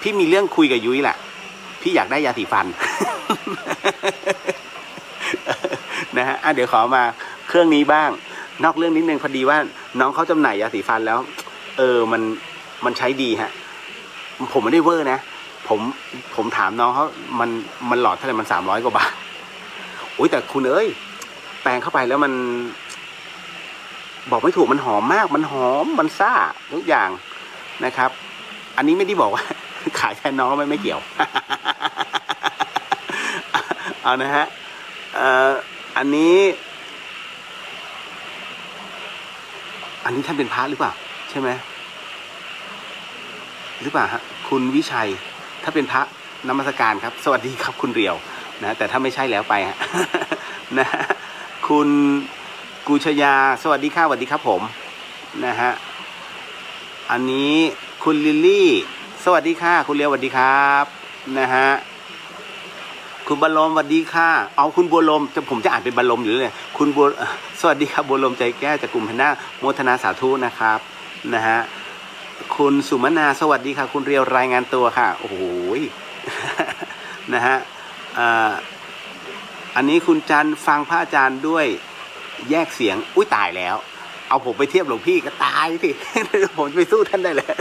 พี่มีเรื่องคุยกับยุ้ยแหละพี่อยากได้ยาสีฟัน นะฮะเดี๋ยวขอมาเครื่องนี้บ้างนอกเรื่องนิดนึงพอดีว่าน้องเขาจำหน่ายยาสีฟันแล้วมันใช้ดีฮะผมไม่ได้เวอร์นะผมถามน้องเขามันหลอดเท่าไหร่มัน300 กว่าบาทโอ้ยแต่คุณแปรงเข้าไปแล้วมันบอกไม่ถูกมันหอมมากมันหอมมันซ่าทุกอย่างนะครับอันนี้ไม่ได้บอกว่า ขายแทนน้องไม่เกี่ยว เอานะฮะอันนี้ท่านเป็นพระหรือเปล่าใช่ไหมหรือเปล่าฮะคุณวิชัยถ้าเป็นพระนมัสการครับสวัสดีครับคุณเรียวนะแต่ถ้าไม่ใช่แล้วไปฮะ นะคุณกุชยาสวัสดีค่ะสวัสดีครับผมนะฮะอันนี้คุณลิลลี่สวัสดีค่ะคุณเรียวสวัสดีครับนะฮะคุณบัลลมสวัสดีค่ะเอาคุณบัวลมผมจะอ่านเป็นบัลลมอยู่เลยคุณบัวสวัสดีครับบัวลมใจแก้วจากกลุ่มแพนด้าโมทนาสาธุนะครับนะฮะคุณสุมนาสวัสดีค่ะคุณเรียวรายงานตัวค่ะโอ้โห นะฮะอันนี้คุณจันฟังพระอาจารย์ด้วยแยกเสียงอุ้ยตายแล้วเอาผมไปเทียบหลวงพี่ก็ตายสิ ผมจะไปสู้ท่านได้เลย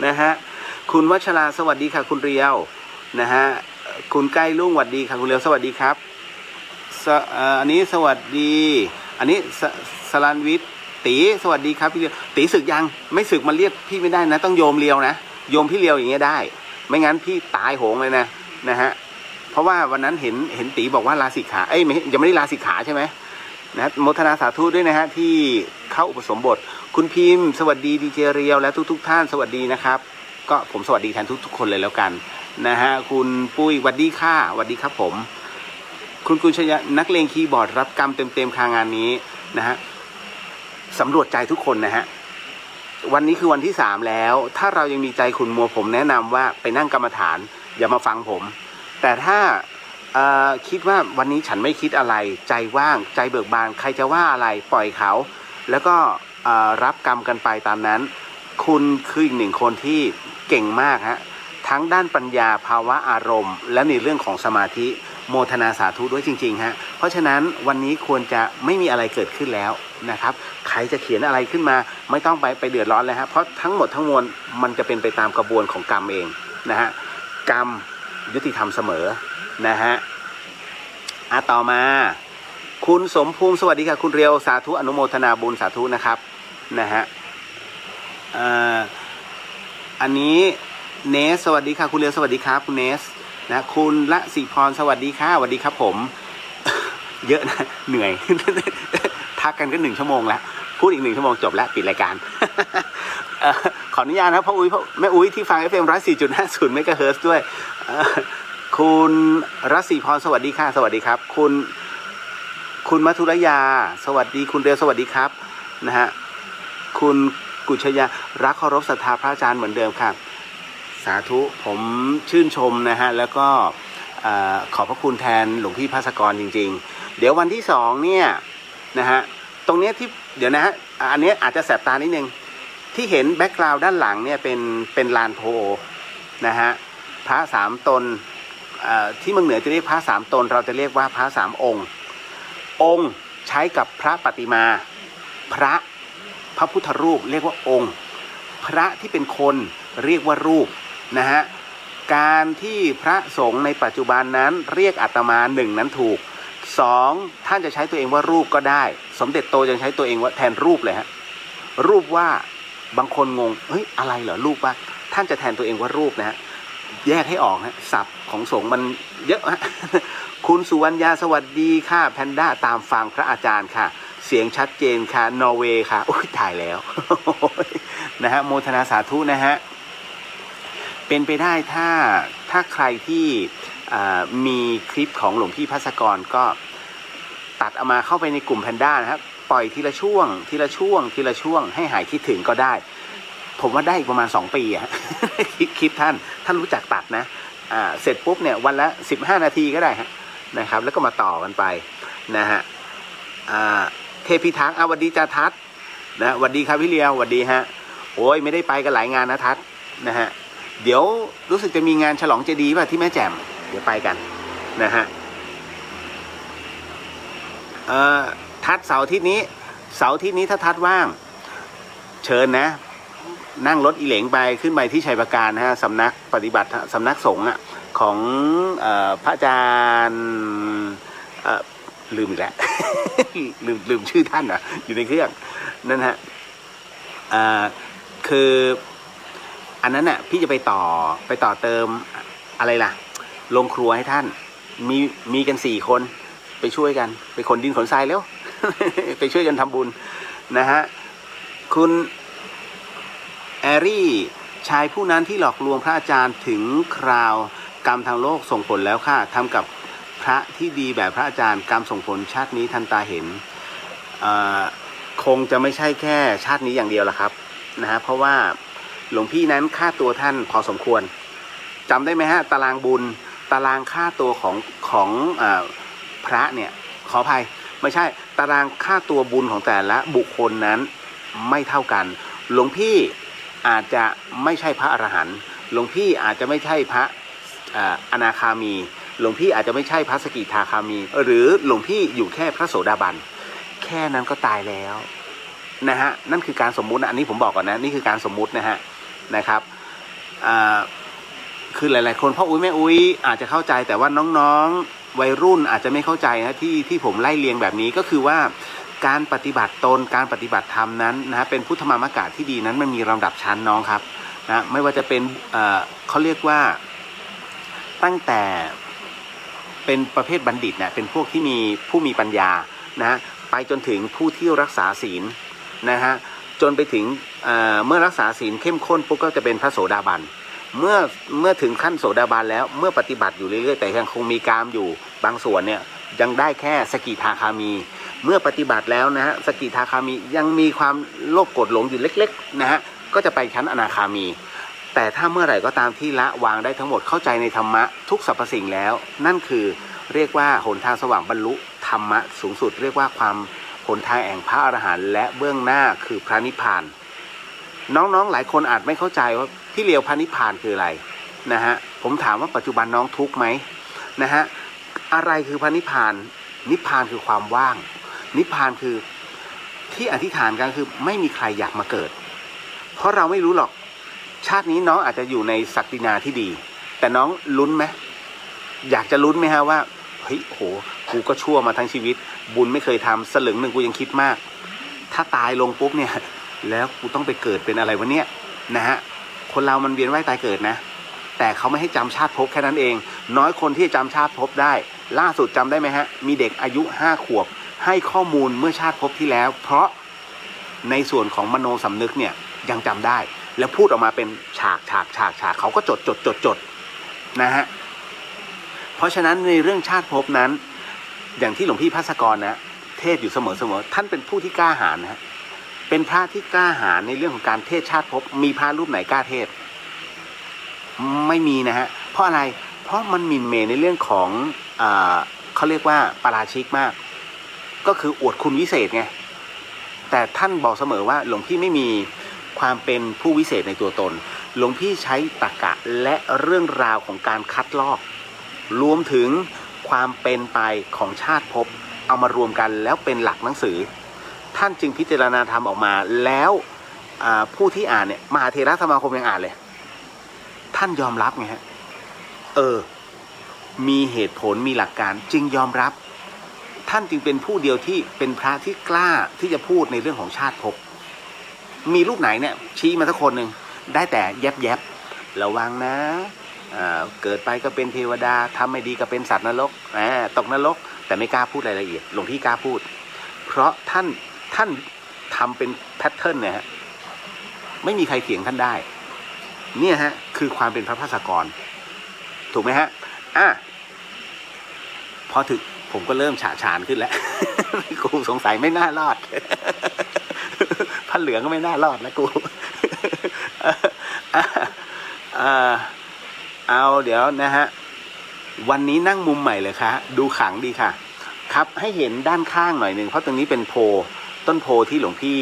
นะฮะคุณวัชราสวัสดีค่ะคุณเรียวนะฮะคุณใกล้ลุ่งสวัสดีค่ะคุณเรียวสวัสดีครับอันนี้สวัสดีอันนี้สรันวิทย์ตีสวัสดีครับพี่เรียวตีศึกยังไม่ศึกมาเรียกพี่ไม่ได้นะต้องโยมเรียวนะโยมพี่เรียวอย่างเงี้ยได้ไม่งั้นพี่ตายโหงเลยนะฮะเพราะว่าวันนั้นเห็นตีบอกว่าลาสิกขายังไม่ได้ลาสิกขาใช่ไหมนะโมทนาสาธุด้วยนะฮะที่เข้าอุปสมบทคุณพิมพ์สวัสดีดีเจเรียวและทุกท่านสวัสดีนะครับ ก็ผมสวัสดีแทนทุกคนเลยแล้วกันนะฮะคุณปุ้ยสวัสดีค่ะสวัสดีครับผมคุณกุลชยะนักเลงคีย์บอร์ดรับกรรมเต็มๆคางานนี้นะฮะสำรวจใจทุกคนนะฮะวันนี้คือวันที่3แล้วถ้าเรายังมีใจขุ่นมัวผมแนะนำว่าไปนั่งกรรมฐานอย่ามาฟังผมแต่ถ้าคิดว่าวันนี้ฉันไม่คิดอะไรใจว่างใจเบิกบานใครจะว่าอะไรปล่อยเขาแล้วก็รับกรรมกันไปตามนั้นคุณคืออีกหนึ่งคนที่เก่งมากฮะทั้งด้านปัญญาภาวะอารมณ์และในเรื่องของสมาธิโมทนาสาธุด้วยจริงๆฮะเพราะฉะนั้นวันนี้ควรจะไม่มีอะไรเกิดขึ้นแล้วนะครับใครจะเขียนอะไรขึ้นมาไม่ต้องไปเดือดร้อนเลยฮะเพราะทั้งหมดทั้งมวลมันจะเป็นไปตามกระบวนของกรรมเองนะฮะกรรมยุติธรรมเสมอนะฮะต่อมาคุณสมภูมิสวัสดีค่ะคุณเรียวสาธุอนุโมทนาบุญสาธุนะครับนะฮะอันนี้เนสสวัสดีค่ะคุณเรียวสวัสดีครับคุณเนสนะคุณละศิพรสวัสดีค่ะสวัสดีครับผมเยอะนะเหนื่อย ทักกันก็1 ชั่วโมงแล้วพูดอีก1 ชั่วโมงจบแล้วปิดรายการ ขออนุญาตนะพ่ออุ้ยแม่อุ้ยที่ฟัง FM 104.50 เมกะเฮิรตซ์ด้วยคุณรัศสีพรสวัสดีค่ะสวัสดีครับคุณมัทุรยาสวัสดีคุณเรียวสวัสดีครับนะฮะคุณกุชยารักเคารพศรัทธาพระอาจารย์เหมือนเดิมครับสาธุผมชื่นชมนะฮะแล้วก็ขอบพระคุณแทนหลวงพี่ภาสกรจริงๆเดี๋ยววันที่2เนี่ยนะฮะตรงนี้ที่เดี๋ยวนะฮะอันนี้อาจจะแสบตานิดนึงที่เห็นแบ็กกราวด์ด้านหลังเนี่ยเป็นลานโพนะฮะพระ3 ตนที่เมืองเหนือจะเรียกพระ3 ตนเราจะเรียกว่าพระ3 องค์ใช้กับพระปฏิมาพระพุทธรูปเรียกว่าองค์พระที่เป็นคนเรียกว่ารูปนะฮะการที่พระสงฆ์ในปัจจุบันนั้นเรียกอาตมา1นั้นถูก2ท่านจะใช้ตัวเองว่ารูปก็ได้สมเด็จโตยังใช้ตัวเองว่าแทนรูปเลยฮะรูปว่าบางคนงงเฮ้ยอะไรเหรอรูปว่าท่านจะแทนตัวเองว่ารูปนะฮะแยกให้ออกฮะศัพท์ของสงฆ์มันเยอะฮะคุณสุวรรณยาสวัสดีค่ะแพนด้าตามฟังพระอาจารย์ค่ะเสียงชัดเจนค่ะนอร์เวย์ค่ะโอ้ยถ่ายแล้วนะฮะโมทนาสาธุนะฮะเป็นไปได้ถ้าใครที่มีคลิปของหลวงพี่ภาสกรก็ตัดเอามาเข้าไปในกลุ่มแพนด้านะครับปล่อยทีละช่วงให้หายคิดถึงก็ได้ผมว่าได้อีกประมาณ2 ปีอะคลิปท่านรู้จักตัดนะเสร็จปุ๊บเนี่ยวันละ15 นาทีก็ได้ฮะนะครับแล้วก็มาต่อกันไปนะฮะเทพิทักษ์สวัสดีจ่าทัศน์นะสวัสดีครับพี่เลียวสวัสดีฮะโอ้ยไม่ได้ไปกันหลายงานนะทัศน์นะฮะเดี๋ยวรู้สึกจะมีงานฉลองเจดีย์ป่ะที่แม่แจ่มเดี๋ยวไปกันนะฮะทัศน์เสาร์อาทิตย์นี้ถ้าทัศน์ว่างเชิญนะนั่งรถอีเหลงไปขึ้นไปที่ชัยประการนะฮะสำนักปฏิบัติสำนักสงฆ์ของพระอาจารย์ลืมอีกแล้ว ลืมชื่อท่านอยู่ในเครื่องนั่นฮะคืออันนั้นน่ะพี่จะไปต่อเติมอะไรล่ะลงครัวให้ท่านมีกัน4 คนไปช่วยกันไปขนดินขนทรายแล้ว ไปช่วยกันทำบุญนะฮะคุณแอรี่ชายผู้นั้นที่หลอกลวงพระอาจารย์ถึงคราวกรรมทางโลกส่งผลแล้วค่ะทำกับพระที่ดีแบบพระอาจารย์กรรมส่งผลชาตินี้ทันตาเห็นคงจะไม่ใช่แค่ชาตินี้อย่างเดียวละครับนะฮะเพราะว่าหลวงพี่นั้นค่าตัวท่านพอสมควรจำได้ไหมฮะตารางบุญตารางค่าตัวของพระเนี่ยขออภัยไม่ใช่ตารางค่าตัวบุญของแต่ละบุคคลนั้นไม่เท่ากันหลวงพี่อาจจะไม่ใช่พระอรหันต์หลวงพี่อาจจะไม่ใช่พระอนาคามีหลวงพี่อาจจะไม่ใช่พระสกิทาคามีหรือหลวงพี่อยู่แค่พระโสดาบันแค่นั้นก็ตายแล้วนะฮะนั่นคือการสมมุติอันนี้ผมบอกก่อนนะนี่คือการสมมุตินะครับคือหลายๆคนพ่ออุ้ยแม่อุ้ยอาจจะเข้าใจแต่ว่าน้องๆวัยรุ่นอาจจะไม่เข้าใจนะที่ผมไล่เรียงแบบนี้ก็คือว่าการปฏิบัติตนการปฏิบัติธรรมนั้นนะเป็นพุทธมามกะที่ดีนั้นมันมีลำดับชั้นน้องครับนะไม่ว่าจะเป็นเขาเรียกว่าตั้งแต่เป็นประเภทบัณฑิตนะเป็นพวกที่มีผู้มีปัญญานะไปจนถึงผู้ที่รักษาศีลนะฮะ จนไปถึงเมื่อรักษาศีลเข้มข้นปุ๊บก็จะเป็นพระโสดาบันเมื่อถึงขั้นโสดาบันแล้วเมื่อปฏิบัติอยู่เรื่อยๆแต่ยังคงมีกามอยู่บางส่วนเนี่ยยังได้แค่สกิทาคามีเมื่อปฏิบัติแล้วนะฮะสกิทาคามียังมีความโลภโกรธหลงอยู่เล็กๆนะฮะก็จะไปชั้นอนาคามีแต่ถ้าเมื่อไหร่ก็ตามที่ละวางได้ทั้งหมดเข้าใจในธรรมะทุกสรรพสิ่งแล้วนั่นคือเรียกว่าหนทางสว่างบรรลุธรรมะสูงสุดเรียกว่าความหนทางแห่งพระอรหันต์และเบื้องหน้าคือพระนิพพานน้องๆหลายคนอาจไม่เข้าใจว่าพี่เลียวพระนิพพานคืออะไรนะฮะผมถามว่าปัจจุบันน้องทุกข์ไหมนะฮะอะไรคือพระนิพพานนิพพานคือความว่างนิพพานคือที่อธิษฐานกันคือไม่มีใครอยากมาเกิดเพราะเราไม่รู้หรอกชาตินี้น้องอาจจะอยู่ในศักดินาที่ดีแต่น้องลุ้นไหมอยากจะลุ้นไหมฮะว่าเฮ้ยโหกูก็ชั่วมาทั้งชีวิตบุญไม่เคยทำสลึงหนึ่งกูยังคิดมากถ้าตายลงปุ๊บเนี่ยแล้วกูต้องไปเกิดเป็นอะไรวะเนี่ยนะฮะคนเรามันเวียนว่ายตายเกิดนะแต่เขาไม่ให้จำชาติภพแค่นั้นเองน้อยคนที่จะจำชาติภพได้ล่าสุดจำได้ไหมฮะมีเด็กอายุ5 ขวบให้ข้อมูลเมื่อชาติภพที่แล้วเพราะในส่วนของมโนสำนึกเนี่ยยังจำได้แล้วพูดออกมาเป็นฉากเขาก็จดนะฮะเพราะฉะนั้นในเรื่องชาติภพนั้นอย่างที่หลวงพี่ภัสกรนะเทศอยู่เสมอท่านเป็นผู้ที่กล้าหาญนะฮะเป็นพระที่กล้าหาญในเรื่องของการเทศชาติภพมีพระรูปไหนกล้าเทศไม่มีนะฮะเพราะอะไรเพราะมันหมิ่นเหม่ในเรื่องของเขาเรียกว่าปาราชิกมากก็คืออวดคุณวิเศษไงแต่ท่านบอกเสมอว่าหลวงพี่ไม่มีความเป็นผู้วิเศษในตัวตนหลวงพี่ใช้ตรรกะและเรื่องราวของการคัดลอกรวมถึงความเป็นไปของชาติภพเอามารวมกันแล้วเป็นหลักหนังสือท่านจึงพิจารณาธรรมออกมาแล้วผู้ที่อ่านเนี่ยมหาเถรสมาคมยังอ่านเลยท่านยอมรับไงฮะมีเหตุผลมีหลักการจึงยอมรับท่านจึงเป็นผู้เดียวที่เป็นพระที่กล้าที่จะพูดในเรื่องของชาติภพมีรูปไหนเนี่ยชี้มาสักคนหนึ่งได้แต่แยบระวังนะเกิดไปก็เป็นเทวดาทำไม่ดีก็เป็นสัตว์นรกตกนรกแต่ไม่กล้าพูดรายละเอียดหลวงพี่กล้าพูดเพราะท่านทำเป็นแพทเทิร์นเนี่ยฮะไม่มีใครเถียงท่านได้เนี่ยฮะคือความเป็นพระภัสกรถูกไหมฮะพอถึงผมก็เริ่มฉะฉานขึ้นแล้ว กูสงสัยไม่น่ารอด ผ้าเหลืองก็ไม่น่ารอดแล้วกู เอาเดี๋ยวนะฮะวันนี้นั่งมุมใหม่เลยค่ะดูขลังดีค่ะครับให้เห็นด้านข้างหน่อยหนึ่งเพราะตรงนี้เป็นโพต้นโพที่หลวงพี่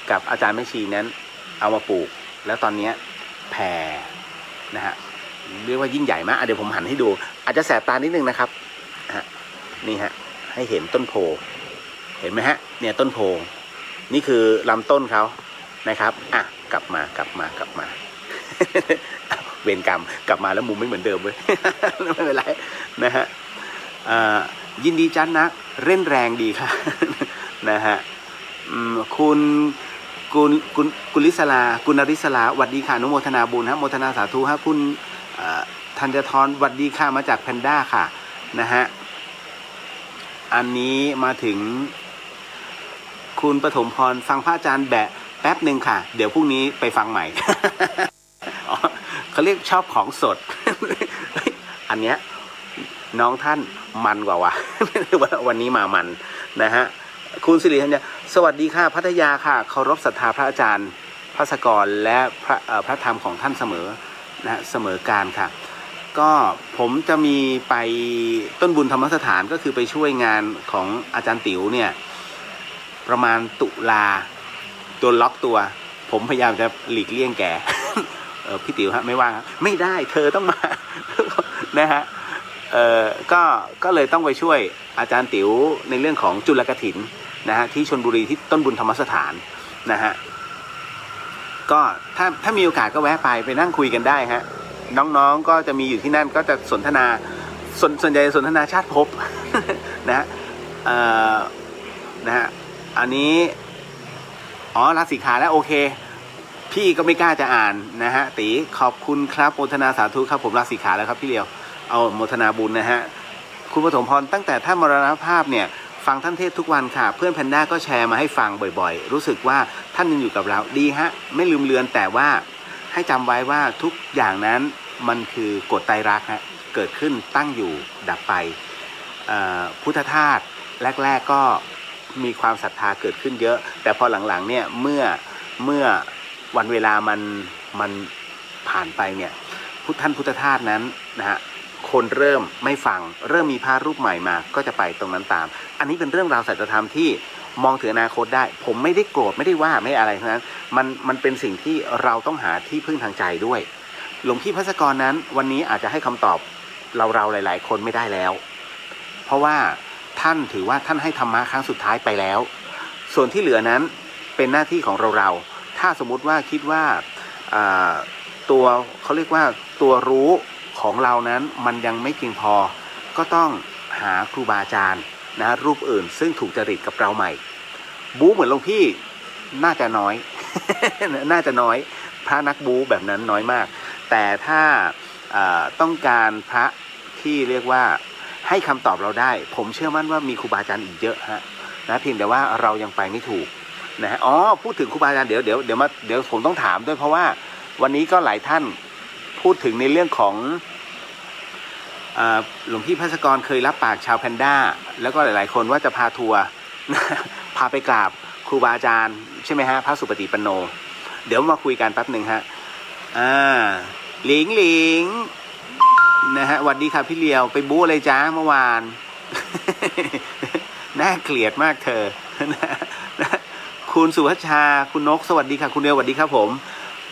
กับอาจารย์แม่ชีนั้นเอามาปลูกแล้วตอนนี้แผ่นะฮะเรียกว่ายิ่งใหญ่มากเดี๋ยวผมหันให้ดูอาจจะแสบตานิดนึงนะครับนี่ฮะให้เห็นต้นโพเห็นไหมฮะเนี่ยต้นโพนี่คือลำต้นเขานะครับกลับมาเวรกรรมกลับมาแล้วมุมไม่เหมือนเดิมเว้ย ไม่เป็นไรนะฮะยินดีจันนักเร่นแรงดีค่ะ นะฮะคุณลิศลาคุณนริศลาหวัดดีค่ะนุโมทนาบุญฮะโมทนาสาธุฮะคุณธัญทรหวัดดีค่ะมาจากแพนด้าค่ะนะฮะอันนี้มาถึงคุณปฐมพรฟังพระอาจารย์แป๊บหนึ่งค่ะเดี๋ยวพรุ่งนี้ไปฟังใหม่ เขาเรียกชอบของสด อันเนี้ยน้องท่านมันกว่าวะ วันนี้มามันนะฮะคุณสิริธัญญาสวัสดีค่ะพัทยาค่ะเคารพศรัทธาพระอาจารย์ภัสกรและพระธรรมของท่านเสมอนะเสมอการค่ะก็ผมจะมีไปต้นบุญธรรมสถานก็คือไปช่วยงานของอาจารย์ติ๋วเนี่ยประมาณตุลาตัวล็อกตัวผมพยายามจะหลีกเลี่ยงแก พี่ติ๋วฮะไม่ว่างไม่ได้เธอต้องมา นะฮะก็เลยต้องไปช่วยอาจารย์ติ๋วในเรื่องของจุลกฐินนะฮะที่ชลบุรีที่ต้นบุญธรรมสถานนะฮะก็ถ้ามีโอกาสก็แวะไปนั่งคุยกันได้ฮะน้องๆก็จะมีอยู่ที่นั่นก็จะสนทนาส่วนใหญ่สนทนาชาติภพ นะฮะนะฮะอันนี้ลาสิกขาแล้วโอเคพี่ก็ไม่กล้าจะอ่านนะฮะตีขอบคุณครับโมทนาสาธุครับผมลาสิกขาแล้วครับพี่เลียวเอาโมทนาบุญนะฮะคุณปฐมพรตั้งแต่ท่านมรณภาพเนี่ย ฟังท่านเทศทุกวันค่ะเพื่อนแพนด้าก็แชร์มาให้ฟังบ่อยๆรู้สึกว่าท่านยังอยู่กับเราดีฮะไม่ลืมเลือนแต่ว่าให้จำไว้ว่าทุกอย่างนั้นมันคือกฎไตรลักษณ์ฮะเกิดขึ้นตั้งอยู่ดับไปพุทธทาสแรกๆก็มีความศรัทธาเกิดขึ้นเยอะแต่พอหลังๆเนี่ยเมื่อวันเวลามันผ่านไปเนี่ยท่านพุทธทาสนั้นนะฮะคนเริ่มไม่ฟังเริ่มมีพระรูปใหม่มาก็จะไปตรงนั้นตามอันนี้เป็นเรื่องราวสัจธรรมที่มองถึงอนาคตได้ผมไม่ได้โกรธไม่ได้ว่าไม่อะไรทั้งนั้นมันเป็นสิ่งที่เราต้องหาที่พึ่งทางใจด้วยหลวงพี่ภัสกรนั้นวันนี้อาจจะให้คำตอบเราหลายๆคนไม่ได้แล้วเพราะว่าท่านถือว่าท่านให้ธรรมะครั้งสุดท้ายไปแล้วส่วนที่เหลือนั้นเป็นหน้าที่ของเราถ้าสมมุติว่าคิดว่าตัวเขาเรียกว่าตัวรู้ของเรานั้นมันยังไม่เพียงพอก็ต้องหาครูบาอาจารย์นะรูปอื่นซึ่งถูกจริตกับเราใหม่บู๊เหมือนหลวงพี่น่าจะน้อย น่าจะน้อยพระนักบู๊แบบนั้นน้อยมากแต่ถ้าต้องการพระที่เรียกว่าให้คำตอบเราได้ผมเชื่อมั่นว่ามีครูบาอาจารย์อีกเยอะฮะนะเพียงแต่ว่าเรายังไปไม่ถูกนะฮะพูดถึงครูบาอาจารย์เดี๋ยวผมต้องถามด้วยเพราะว่าวันนี้ก็หลายท่านพูดถึงในเรื่องของหลวงพี่ภัสกรเคยรับปากชาวแพนด้าแล้วก็หลายๆคนว่าจะพาทัวร์ พาไปกราบครูบาอาจารย์ใช่ไหมฮะพระสุปฏิปันโนเดี๋ยวมาคุยกันแป๊บหนึ่งฮะหลิงนะฮะสวัสดีค่ะพี่เลียวไปบู๊อะไรจ้าเมื่อวาน น่าเกลียดมากเธอ คุณสุวัชชาคุณนกสวัสดีค่ะคุณเรียวสวัสดีครับผม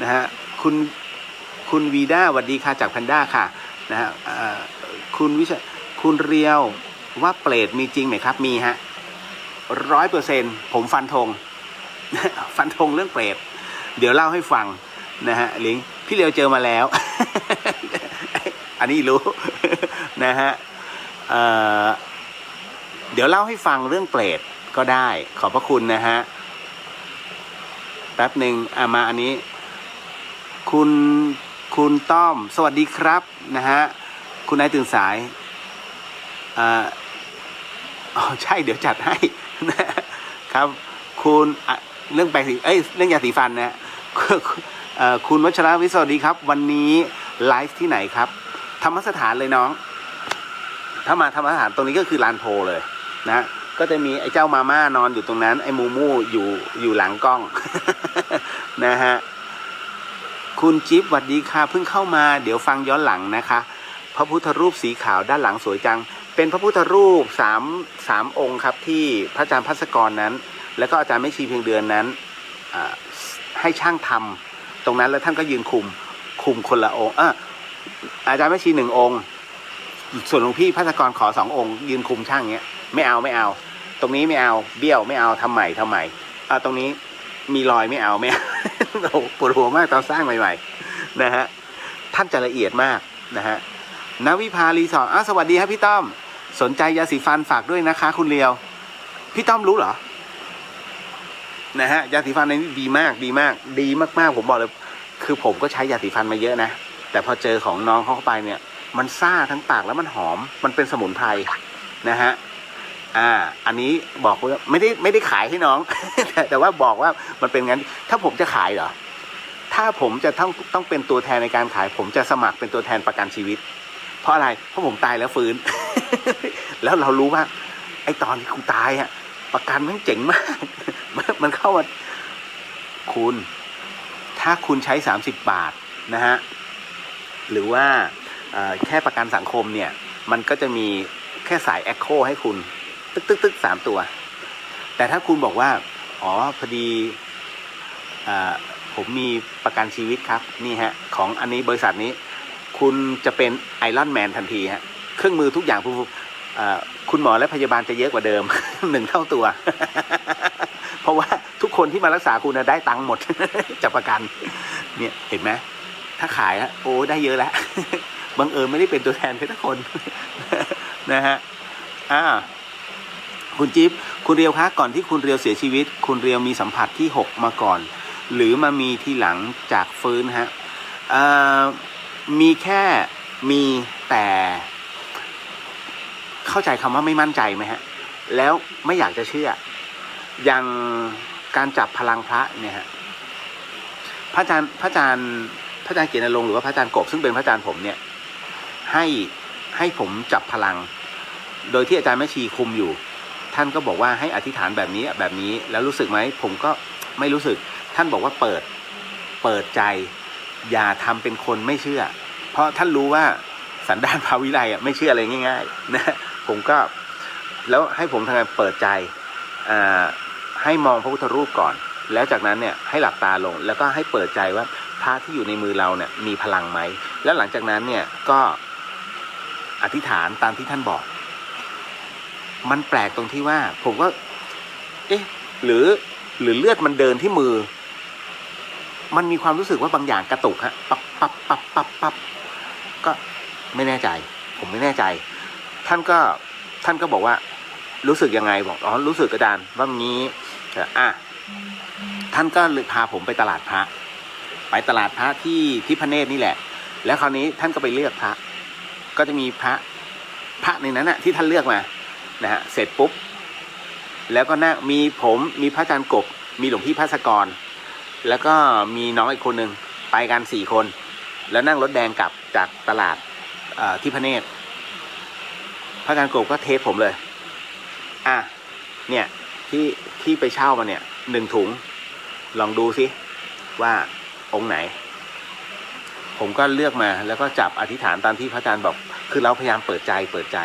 นะฮะคุณวีด้าสวัสดีค่ะจากแพนด้าค่ะนะฮะคุณเรียวว่าเปรตมีจริงไหมครับมีฮะ100%ผมฟันธง ฟันธงเรื่องเปรตเดี๋ยวเล่าให้ฟังนะฮะลิงพี่เรียวเจอมาแล้ว อันนี้รู้ นะฮะเดี๋ยวเล่าให้ฟังเรื่องเปรตก็ได้ขอบพระคุณนะฮะแป๊บหนึ่งมาอันนี้คุณต้อมสวัสดีครับนะฮะคุณนายตื่นสายใช่เดี๋ยวจัดให้นะครับคุณเรื่องแปรงสีเรื่องยาสีฟันนะคุณวัชรวิศสวัสดีครับวันนี้ไลฟ์ที่ไหนครับธรรมสถานเลยน้องถ้ามาธรรมสถานตรงนี้ก็คือลานโพเลยนะก็จะมีไอ้เจ้ามาม่านอนอยู่ตรงนั้นไอ้มูมูอยู่หลังกล้อง นะฮะคุณจิ๊บสวัสดีค่ะเพิ่งเข้ามาเดี๋ยวฟังย้อนหลังนะคะพระพุทธรูปสีขาวด้านหลังสวยจังเป็นพระพุทธรูป3องค์ครับที่พระอาจารย์ภัสกรนั้นแล้วก็อาจารย์แม่ชีเพียงเดือนนั้นให้ช่างทำตรงนั้นแล้วท่านก็ยืนคุมคนละองค์อาจารย์แม่ชี1 องค์ส่วนหลวงพี่ภัสกรขอ2 องค์ยืนคุมช่างเงี้ยไม่เอาตรงนี้ไม่เอาเบี้ยวไม่เอาทำใหม่ตรงนี้มีรอยไม่เอา ปวดหัวมากตอนสร้างใหม่ๆนะฮะท่านจะละเอียดมากนะฮะณวิภารีสอร์ทสวัสดีครับพี่ต้อมสนใจยาสีฟันฝากด้วยนะคะคุณเลียวพี่ต้อมรู้เหรอนะฮะยาสีฟันในนี้ดีมากผมบอกเลยคือผมก็ใช้ยาสีฟันมาเยอะนะแต่พอเจอของน้องเข้าไปเนี่ยมันซ่าทั้งปากแล้วมันหอมมันเป็นสมุนไพรนะฮะอันนี้บอกว่าไม่ได้ขายให้น้อง แต่ว่าบอกว่ามันเป็นงั้นถ้าผมจะขายเหรอถ้าผมจะต้องเป็นตัวแทนในการขายผมจะสมัครเป็นตัวแทนประกันชีวิตเพราะอะไรเพราะผมตายแล้วฟื้น แล้วเรารู้ว่าไอ้ตอนที่คุณตายประกันมันเจ๋งมาก มันเข้ามาคุณถ้าคุณใช้30 บาทนะฮะหรือว่าแค่ประกันสังคมเนี่ยมันก็จะมีแค่สายแอคโคให้คุณตึก3 ตัวแต่ถ้าคุณบอกว่าพอดีผมมีประกันชีวิตครับนี่ฮะของอันนี้บริษัทนี้คุณจะเป็นไอรอนแมนทันทีฮะเครื่องมือทุกอย่างคุณหมอและพยาบาลจะเยอะกว่าเดิม 1 เท่าตัว เพราะว่าทุกคนที่มารักษาคุณได้ตังค์หมด จากประกันเนี่ยเห็นไหมถ้าขายได้เยอะแล้ว บังเอิญไม่ได้เป็นตัวแทนทุกคน นะฮะคุณจิ๊บคุณเรียวคะก่อนที่คุณเรียวเสียชีวิตคุณเรียวมีสัมผัสที่6มาก่อนหรือมามีทีหลังจากฟื้นฮะมีแค่แต่เข้าใจคำว่าไม่มั่นใจไหมฮะ แล้วไม่อยากจะเชื่ออย่างการจับพลังพระเนี่ยฮะพระอาจารย์เกียรติณรงค์หรือว่าพระอาจารย์กบซึ่งเป็นพระอาจารย์ผมเนี่ยให้ผมจับพลังโดยที่อาจารย์แม่ชีคุมอยู่ท่านก็บอกว่าให้อธิษฐานแบบนี้แล้วรู้สึกไหมผมก็ไม่รู้สึกท่านบอกว่าเปิดใจอย่าทำเป็นคนไม่เชื่อเพราะท่านรู้ว่าสันดานภาวิไลไม่เชื่ออะไรง่ายๆนะผมก็แล้วให้ผมทำงานเปิดใจให้มองพระพุทธรูปก่อนแล้วจากนั้นเนี่ยให้หลับตาลงแล้วก็ให้เปิดใจว่าพระที่อยู่ในมือเราเนี่ยมีพลังไหมแล้วหลังจากนั้นเนี่ยก็อธิษฐานตามที่ท่านบอกมันแปลกตรงที่ว่าผมก็หรือเลือดมันเดินที่มือมันมีความรู้สึกว่าบางอย่างกระตุกฮะปั๊บก็ไม่แน่ใจผมไม่แน่ใจท่านก็บอกว่ารู้สึกยังไงบอกรู้สึกอาจารย์ว่างี้ท่านก็เลยพาผมไปตลาดพระที่พระเนตรนี่แหละแล้วคราวนี้ท่านก็ไปเลือกพระก็จะมีพระในนั้นนะที่ท่านเลือกมานะฮะเสร็จปุ๊บแล้วก็มีพระอาจารย์กบมีหลวงพี่ภัสกรแล้วก็มีน้องอีกคนหนึ่งไปกัน4 คนแล้วนั่งรถแดงกลับจากตลาดที่พระเนตรพระอาจารย์กบก็เทสผมเลยเนี่ยที่ไปเช่ามาเนี่ย1 ถุงลองดูสิว่าองค์ไหนผมก็เลือกมาแล้วก็จับอธิษฐานตามที่พระอาจารย์บอกคือเราพยายามเปิดใจ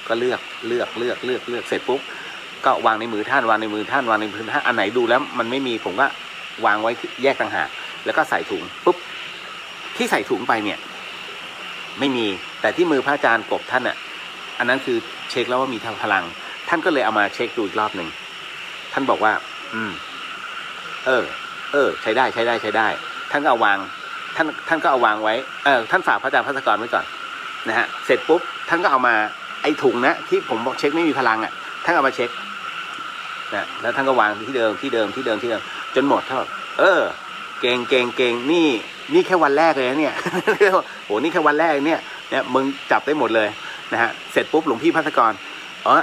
ก็เลือกเสร็จปุ๊บก็วางในมือท่านอันไหนดูแล้วมันไม่มีผมก็วางไว้แยกต่างหากแล้วก็ใส่ถุงปุ๊บที่ใส่ถุงไปเนี่ยไม่มีแต่ที่มือพระอาจารย์กบท่านอันนั้นคือเช็คแล้วว่ามีพลังท่านก็เลยเอามาเช็คดูอีกรอบหนึ่งท่านบอกว่าใช้ได้ท่านก็เอาวางท่านก็เอาวางไว้ท่านฝากพระอาจารย์ภัสกรไว้ก่อนนะฮะเสร็จปุ๊บท่านก็เอามาไอ้ถุงนะที่ผมบอกเช็คไม่มีพลังท่านเอามาเช็คนะแล้วท่านก็วางที่เดิมจนหมดเท่าเก่งนี่แค่วันแรกเลยนะเนี่ยโหนี่แค่วันแรกเนี่ยมึงจับได้หมดเลยนะฮะเสร็จปุ๊บหลวงพี่ภัสกร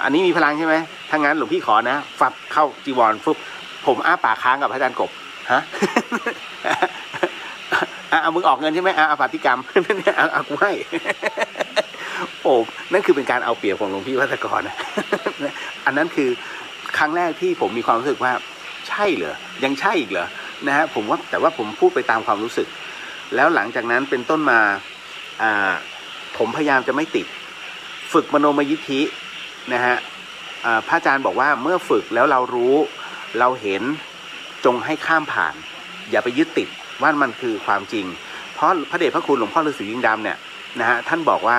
อันนี้มีพลังใช่ไหมถ้างั้นหลวงพี่ขอนะฟับเข้าจีวรฟุบผมอ้าปากค้างกับพระอาจารย์กบฮะเอามึงออกเงินใช่ไหมเอาปฏิกรรมเนี่ยเอากูให้โอ้นั่นคือเป็นการเอาเปรียบของหลวงพี่ภัสกรนะอันนั้นคือครั้งแรกที่ผมมีความรู้สึกว่าใช่เหรอยังใช่อีกเหรอนะฮะผมว่าแต่ว่าผมพูดไปตามความรู้สึกแล้วหลังจากนั้นเป็นต้นมาผมพยายามจะไม่ติดฝึกมโนมยิทธินะฮะพระอาจารย์บอกว่าเมื่อฝึกแล้วเรารู้เราเห็นจงให้ข้ามผ่านอย่าไปยึดติดว่ามันคือความจริงเพราะพระเดชพระคุณหลวงพ่อฤาษียิ่งดำเนี่ยนะฮะท่านบอกว่า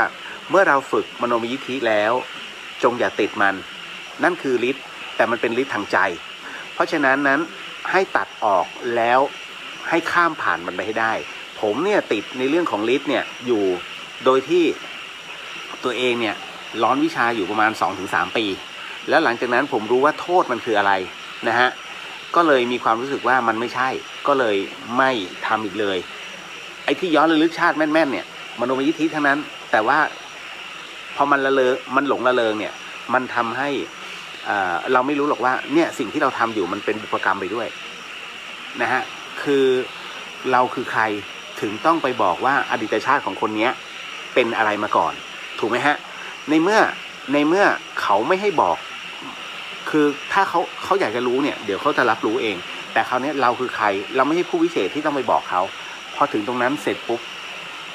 เมื่อเราฝึกมโนมยิทธิแล้วจงอย่าติดมันนั่นคือฤทธิ์แต่มันเป็นฤทธิ์ทางใจเพราะฉะนั้นให้ตัดออกแล้วให้ข้ามผ่านมันไปให้ได้ผมเนี่ยติดในเรื่องของฤทธิ์เนี่ยอยู่โดยที่ตัวเองเนี่ยร้อนวิชาอยู่ประมาณ 2-3 ปีแล้วหลังจากนั้นผมรู้ว่าโทษมันคืออะไรนะฮะก็เลยมีความรู้สึกว่ามันไม่ใช่ก็เลยไม่ทำอีกเลยไอ้ที่ย้อนระลึกชาติแม่นๆเนี่ยมโนมยิทธิทั้งนั้นแต่ว่าพอมันหลงละเลงเนี่ยมันทำให้เราไม่รู้หรอกว่าเนี่ยสิ่งที่เราทำอยู่มันเป็นบุพกรรมไปด้วยนะฮะคือเราคือใครถึงต้องไปบอกว่าอดีตชาติของคนนี้เป็นอะไรมาก่อนถูกไหมฮะในเมื่อเขาไม่ให้บอกคือถ้าเขาอยากจะรู้เนี่ยเดี๋ยวเขาจะรับรู้เองแต่คราวนี้เราคือใครเราไม่ใช่ผู้วิเศษที่ต้องไปบอกเขาพอถึงตรงนั้นเสร็จปุ๊บ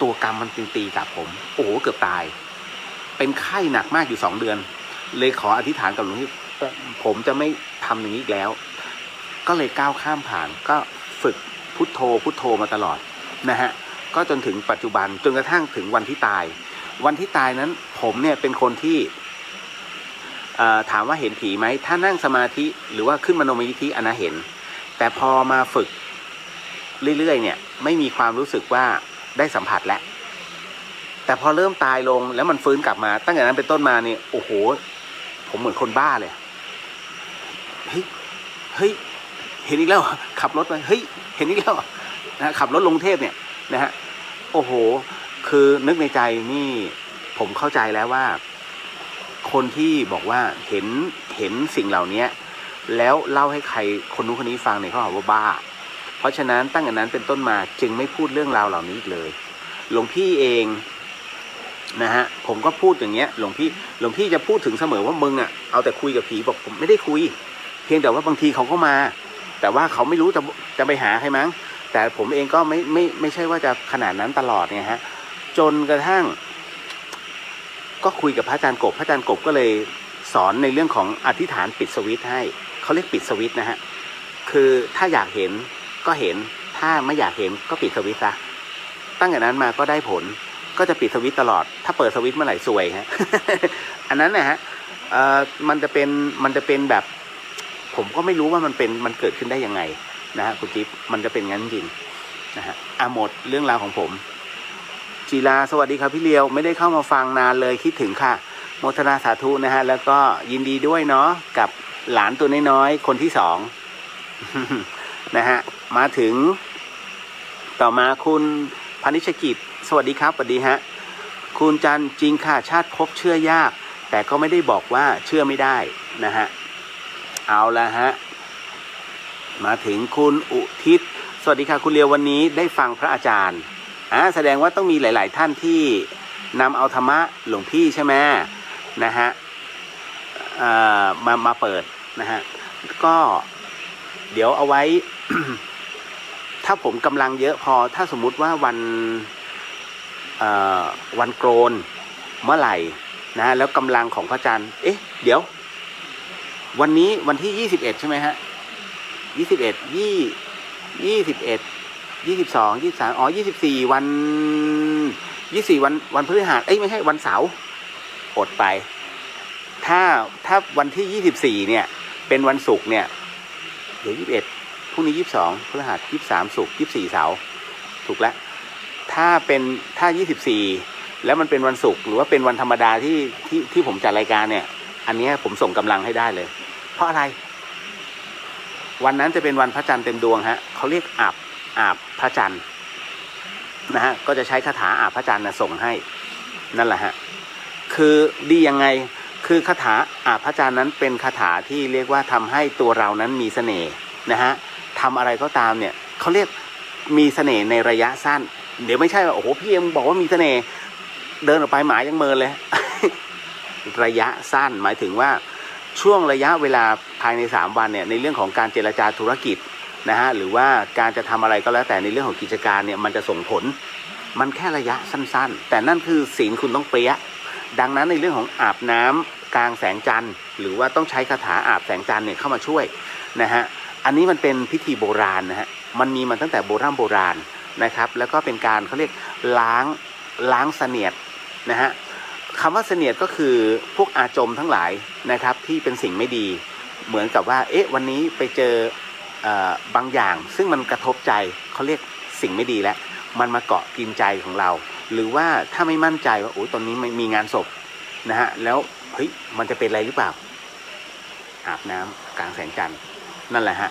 ตัวกรรมมันตีกับผมโอ้โหเกือบตายเป็นไข้หนักมากอยู่2 เดือนเลยขออธิษฐานกับหลวงพี่ผมจะไม่ทำอย่างนี้อีกแล้วก็เลยก้าวข้ามผ่านก็ฝึกพุทโธมาตลอดนะฮะก็จนถึงปัจจุบันจนกระทั่งถึงวันที่ตายนั้นผมเนี่ยเป็นคนที่ถามว่าเห็นผีไหมถ้านั่งสมาธิหรือว่าขึ้นมโนมยิทธิอันนั้นเห็นแต่พอมาฝึกเรื่อยๆเนี่ยไม่มีความรู้สึกว่าได้สัมผัสแล้วแต่พอเริ่มตายลงแล้วมันฟื้นกลับมาตั้งแต่นั้นเป็นต้นมาเนี่ยโอ้โหผมเหมือนคนบ้าเลยเฮ้ยเห็นอีกแล้วขับรถไปเฮ้ยเห็นอีกแล้วนะขับรถลงเทพเนี่ยนะฮะโอ้โหคือนึกในใจนี่ผมเข้าใจแล้วว่า คนที่บอกว่าเห็นสิ่งเหล่านี้แล้วเล่าให้ใครคนนู้นคนนี้ฟังเนี่ยเขาหาว่าบ้าเพราะฉะนั้นตั้งแต่นั้นเป็นต้นมาจึงไม่พูดเรื่องราวเหล่านี้อีกเลยหลวงพี่เองนะฮะผมก็พูดอย่างเงี้ยหลวงพี่จะพูดถึงเสมอว่ามึงอ่ะเอาแต่คุยกับผีบอกผมไม่ได้คุยเพียงแต่ว่าบางทีเขาก็มาแต่ว่าเขาไม่รู้จะไปหาใครมั้งแต่ผมเองก็ไม่ใช่ว่าจะขนาดนั้นตลอดเนี่ยฮะจนกระทั่งก็คุยกับพระอาจารย์กบก็เลยสอนในเรื่องของอธิษฐานปิดสวิตช์ให้เขาเรียกปิดสวิตช์นะฮะคือถ้าอยากเห็นก็เห็นถ้าไม่อยากเห็นก็ปิดสวิตช์ซะตั้งแต่นั้นมาก็ได้ผลก็จะปิดสวิตช์ตลอดถ้าเปิดสวิตช์เมื่อไหร่ซวยฮะ อันนั้นนะฮะมันจะเป็นแบบผมก็ไม่รู้ว่ามันเกิดขึ้นได้ยังไงนะฮะคุณจิ๊บมันจะเป็นงั้นจริงนะฮะหมดเรื่องราวของผมจีราสวัสดีครับพี่เลียวไม่ได้เข้ามาฟังนานเลยคิดถึงค่ะโมทนาสาธุนะฮะแล้วก็ยินดีด้วยเนาะกับหลานตัวน้อยๆคนที่2 นะฮะมาถึงต่อมาคุณพนิชกิจสวัสดีครับสวัสดีฮะคุณจันจริงค่ะชาติภพเชื่อยากแต่ก็ไม่ได้บอกว่าเชื่อไม่ได้นะฮะเอาละฮะมาถึงคุณอุทิศสวัสดีค่ะคุณเลียววันนี้ได้ฟังพระอาจารย์แสดงว่าต้องมีหลายๆท่านที่นำเอาธรรมะหลวงพี่ใช่ไหมนะฮะมาเปิดนะฮะก็เดี๋ยวเอาไว้ ถ้าผมกำลังเยอะพอถ้าสมมุติว่าวันโกนเมื่อไหร่นะแล้วกำลังของพระอาจารย์เดี๋ยววันนี้วันที่21ใช่ไหมฮะ24วันพฤหัสไม่ใช่วันเสาร์อดไปถ้าวันที่24เนี่ยเป็นวันศุกร์เนี่ยเดี๋ยว21พรุ่งนี้22พฤหัส23ศุกร์24เสาร์ถูกแล้วถ้า24แล้วมันเป็นวันศุกร์หรือว่าเป็นวันธรรมดาที่ผมจัดรายการเนี่ยอันนี้ผมส่งกำลังให้ได้เลยเพราะอะไรวันนั้นจะเป็นวันพระจันทร์เต็มดวงฮะเขาเรียกอาบพระจันทร์นะฮะก็จะใช้คาถาอาบพระจันทร์ส่งให้นั่นแหละฮะคือดียังไงคือคาถาอาบพระจันทร์นั้นเป็นคาถาที่เรียกว่าทำให้ตัวเรานั้นมีเสน่ห์นะฮะทำอะไรก็ตามเนี่ยเขาเรียกมีเสน่ห์ในระยะสั้นเดี๋ยวไม่ใช่ว่าโอ้โหพี่เอ็มบอกว่ามีเสน่ห์เดินออกไปหมายังเมินเลย ระยะสั้นหมายถึงว่าช่วงระยะเวลาภายใน3วันเนี่ยในเรื่องของการเจรจาธุรกิจนะฮะหรือว่าการจะทำอะไรก็แล้วแต่ในเรื่องของกิจการเนี่ยมันจะส่งผลมันแค่ระยะสั้นๆแต่นั่นคือศีลคุณต้องเป๊ะดังนั้นในเรื่องของอาบน้ำกลางแสงจันทร์หรือว่าต้องใช้คาถาอาบแสงจันทร์เนี่ยเข้ามาช่วยนะฮะอันนี้มันเป็นพิธีโบราณนะฮะมันมีมาตั้งแต่โบราณนะครับแล้วก็เป็นการเขาเรียกล้างเสนียดนะฮะคำว่าเสนียดก็คือพวกอาจมทั้งหลายนะครับที่เป็นสิ่งไม่ดีเหมือนกับว่าวันนี้ไปเจอบางอย่างซึ่งมันกระทบใจเขาเรียกสิ่งไม่ดีแล้วมันมาเกาะกินใจของเราหรือว่าถ้าไม่มั่นใจว่าตอนนี้ไม่มีงานศพนะฮะแล้วมันจะเป็นอะไรหรือเปล่าอาบน้ำกลางแสงจันทร์นั่นแหละฮะ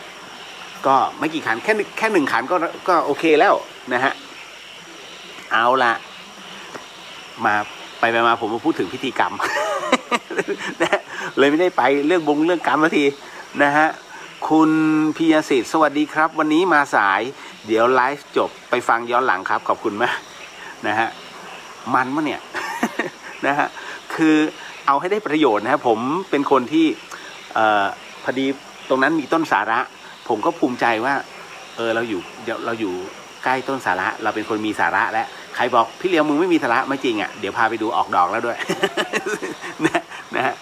ก็ไม่กี่ขันแค่1ขันก็โอเคแล้วนะฮะเอาละไปมาผมมาพูดถึงพิธีกรรม นะเลยไม่ได้ไปเรื่องกรรมทีนะฮะคุณพิยสิทธิ์สวัสดีครับวันนี้มาสายเดี๋ยวไลฟ์จบไปฟังย้อนหลังครับขอบคุณมากนะฮะมันวะเนี่ย นะฮะคือเอาให้ได้ประโยชน์นะครับผมเป็นคนที่พอดีตรงนั้นมีต้นสาระผมก็ภูมิใจว่าเราอยู่ใกล้ต้นสาระเราเป็นคนมีสาระและใครบอกพี่เลี้ยวมึงไม่มีสาระไม่จริงอ่ะเดี๋ยวพาไปดูออกดอกแล้วด้วย นะฮะ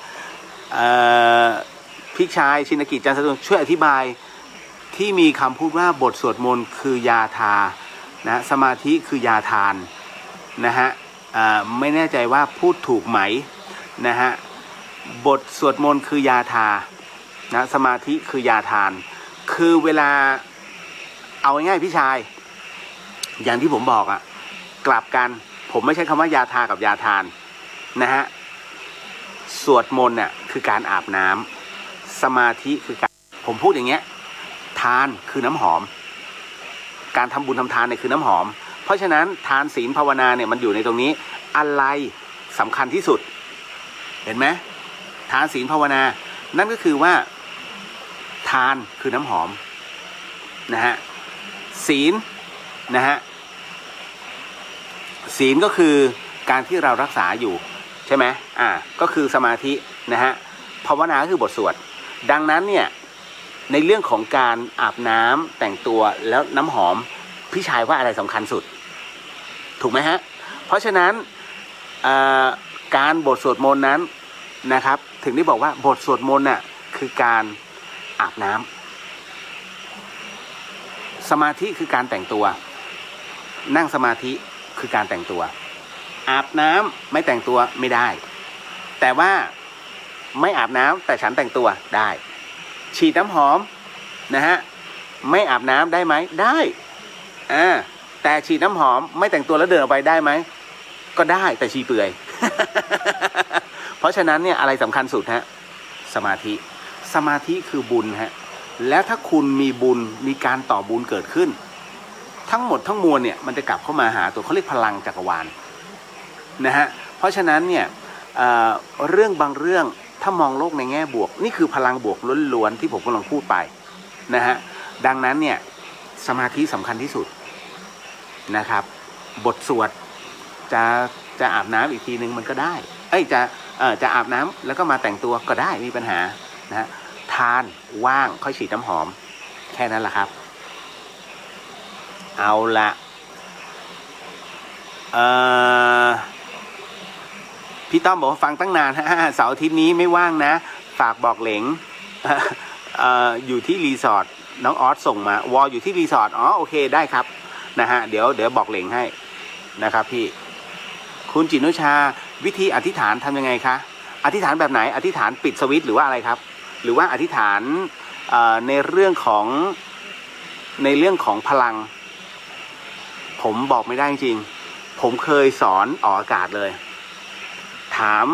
พี่ชายชินกิจจันทร์สกุลช่วยอธิบายที่มีคำพูดว่าบทสวดมนต์คือยาทานะสมาธิคือยาทานนะฮะไม่แน่ใจว่าพูดถูกไหมนะฮะบทสวดมนต์คือยาทานะสมาธิคือยาทานคือเวลาเอาง่ายๆพี่ชายอย่างที่ผมบอกอ่ะกลับกันผมไม่ใช่คำว่ายาทากับยาทานนะฮะสวดมนต์น่ะคือการอาบน้ำสมาธิคือการผมพูดอย่างเงี้ยทานคือน้ำหอมการทำบุญทำทานเนี่ยคือน้ำหอมเพราะฉะนั้นทานศีลภาวนาเนี่ยมันอยู่ในตรงนี้อะไรสำคัญที่สุดเห็นไหม ทานศีลภาวนา นั่นก็คือว่าทานคือน้ำหอมนะฮะศีลนะฮะศีลก็คือการที่เรารักษาอยู่ใช่ไหมก็คือสมาธินะฮะภาวนาคือบทสวดดังนั้นเนี่ยในเรื่องของการอาบน้ำแต่งตัวแล้วน้ำหอมพี่ชายว่าอะไรสำคัญสุดถูกไหมฮะเพราะฉะนั้นการบทสวดมนต์นั้นนะครับถึงได้บอกว่าบทสวดมนต์น่ะคือการอาบน้ำสมาธิคือการแต่งตัวนั่งสมาธิคือการแต่งตัวอาบน้ำไม่แต่งตัวไม่ได้แต่ว่าไม่อาบน้ำแต่ฉันแต่งตัวได้ฉีดน้ำหอมนะฮะไม่อาบน้ำได้ไหมได้แต่ฉีดน้ำหอมไม่แต่งตัวแล้วเดินออกไปได้ไหมก็ได้แต่ชีเปลือย เพราะฉะนั้นเนี่ยอะไรสำคัญสุดฮะสมาธิคือบุญฮะแล้วถ้าคุณมีบุญมีการต่อบุญเกิดขึ้นทั้งหมดทั้งมวลเนี่ยมันจะกลับเข้ามาหาตัวเขาเรียกพลังจักรวาลนะฮะเพราะฉะนั้นเนี่ยเรื่องบางเรื่องถ้ามองโลกในแง่บวกนี่คือพลังบวกล้วนๆที่ผมกำลังพูดไปนะฮะดังนั้นเนี่ยสมาธิสำคัญที่สุดนะครับบทสวดจะอาบน้ำอีกทีนึงมันก็ได้จะอาบน้ำแล้วก็มาแต่งตัวก็ได้มีปัญหานะทานว่างค่อยฉีดน้ำหอมแค่นั้นแหละครับเอาละพี่ต้อมบอกว่าฟังตั้งนานเสาร์อาทิตย์นี้ไม่ว่างนะฝากบอกเหลงอยู่ที่รีสอร์ทน้องออสส่งมาวออยู่ที่รีสอร์ทโอเคได้ครับนะฮะเดี๋ยวบอกเหลงให้นะครับพี่คุณจินุชาวิธีอธิษฐานทำยังไงคะอธิษฐานแบบไหนอธิษฐานปิดสวิตช์หรือว่าอะไรครับหรือว่าอธิษฐานในเรื่องของพลังผมบอกไม่ได้จริงผมเคยสอนออกอากาศเลยถาม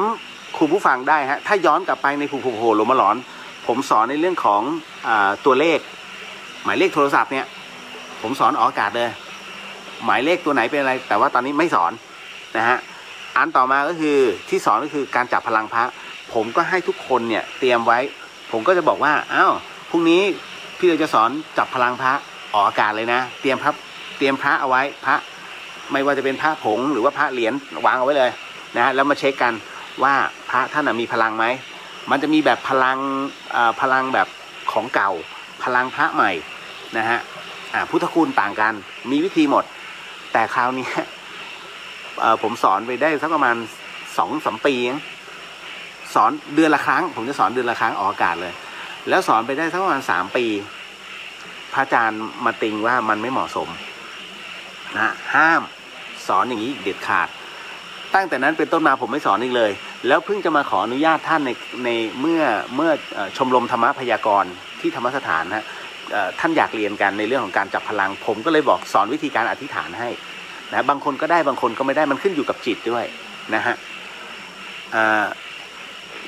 คุณผู้ฟังได้ฮะถ้าย้อนกลับไปในภูโหลมาหลอนผมสอนในเรื่องของตัวเลขหมายเลขโทรศัพท์เนี่ยผมสอนออกอากาศเลยหมายเลขตัวไหนเป็นอะไรแต่ว่าตอนนี้ไม่สอนนะฮะอันต่อมาก็คือที่สอนก็คือการจับพลังพระผมก็ให้ทุกคนเนี่ยเตรียมไว้ผมก็จะบอกว่าพรุ่งนี้พี่เราจะสอนจับพลังพระออกอากาศเลยนะเตรียมพระเอาไว้พระไม่ว่าจะเป็นพระผงหรือว่าพระเหรียญวางเอาไว้เลยนะแล้วมาเช็คกันว่าพระท่านมีพลังไหมมันจะมีแบบพลังแบบของเก่าพลังพระใหม่นะฮะพุทธคุณต่างกันมีวิธีหมดแต่คราวนี้ผมสอนไปได้สักประมาณ 2-3 ปีสอนเดือนละครั้งผมจะสอนเดือนละครั้งออกอากาศเลยแล้วสอนไปได้สักประมาณ3 ปีพระอาจารย์มาติงว่ามันไม่เหมาะสมนะห้ามสอนอย่างนี้เด็ดขาดตั้งแต่นั้นเป็นต้นมาผมไม่สอนอีกเลยแล้วเพิ่งจะมาขออนุญาตท่านในเมื่อชมรมธรรมพยากรณ์ที่ธรรมสถานฮะท่านอยากเรียนกันในเรื่องของการจับพลังผมก็เลยบอกสอนวิธีการอธิษฐานให้นะบางคนก็ได้บางคนก็ไม่ได้มันขึ้นอยู่กับจิตด้วยนะฮะ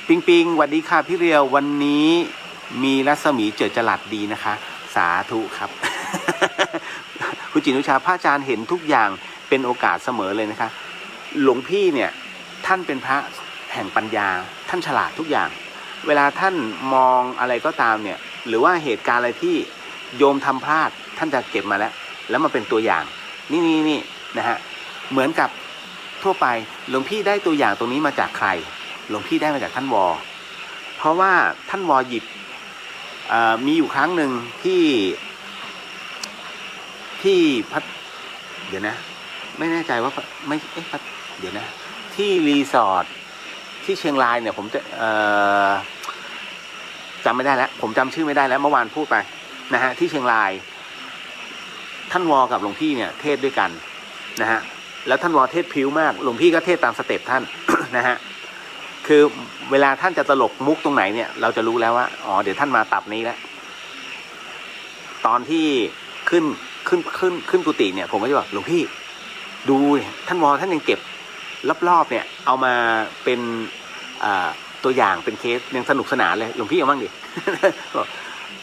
ปิงสวัสดีค่ะพี่เรียววันนี้มีรัศมีเจิดจรัสดีนะคะสาธุครับ คุณจินุชาพระอาจารย์เห็นทุกอย่างเป็นโอกาสเสมอเลยนะคะหลวงพี่เนี่ยท่านเป็นพระแห่งปัญญาท่านฉลาดทุกอย่างเวลาท่านมองอะไรก็ตามเนี่ยหรือว่าเหตุการณ์อะไรที่โยมทำพลาดท่านจะเก็บมาแล้วมาเป็นตัวอย่างนี่นะฮะเหมือนกับทั่วไปหลวงพี่ได้ตัวอย่างตรงนี้มาจากใครหลวงพี่ได้มาจากท่านวอเพราะว่าท่านวอหยิบมีอยู่ครั้งหนึ่งที่พัดเดี๋ยวนะไม่แน่ใจว่าไม่เดี๋ยวนะที่รีสอร์ทที่เชียงรายเนี่ยผมจะจำไม่ได้แล้วผมจำชื่อไม่ได้แล้วเมื่อวานพูดไปนะฮะที่เชียงรายท่านวอกับหลวงพี่เนี่ยเทศด้วยกันนะฮะแล้วท่านวอเทศพริ้วมากหลวงพี่ก็เทศตามสเต็ปท่าน นะฮะคือเวลาท่านจะตลกมุกตรงไหนเนี่ยเราจะรู้แล้วว่าเดี๋ยวท่านมาตับนี้แล้วตอนที่ขึ้นกุฏิเนี่ยผมก็จะบอกหลวงพี่ดูท่านวอท่านยังเก็บรอบๆเนี่ยเอามาเป็นตัวอย่างเป็นเคสยังสนุกสนานเลยหลวงพี่เอาบ้างดิ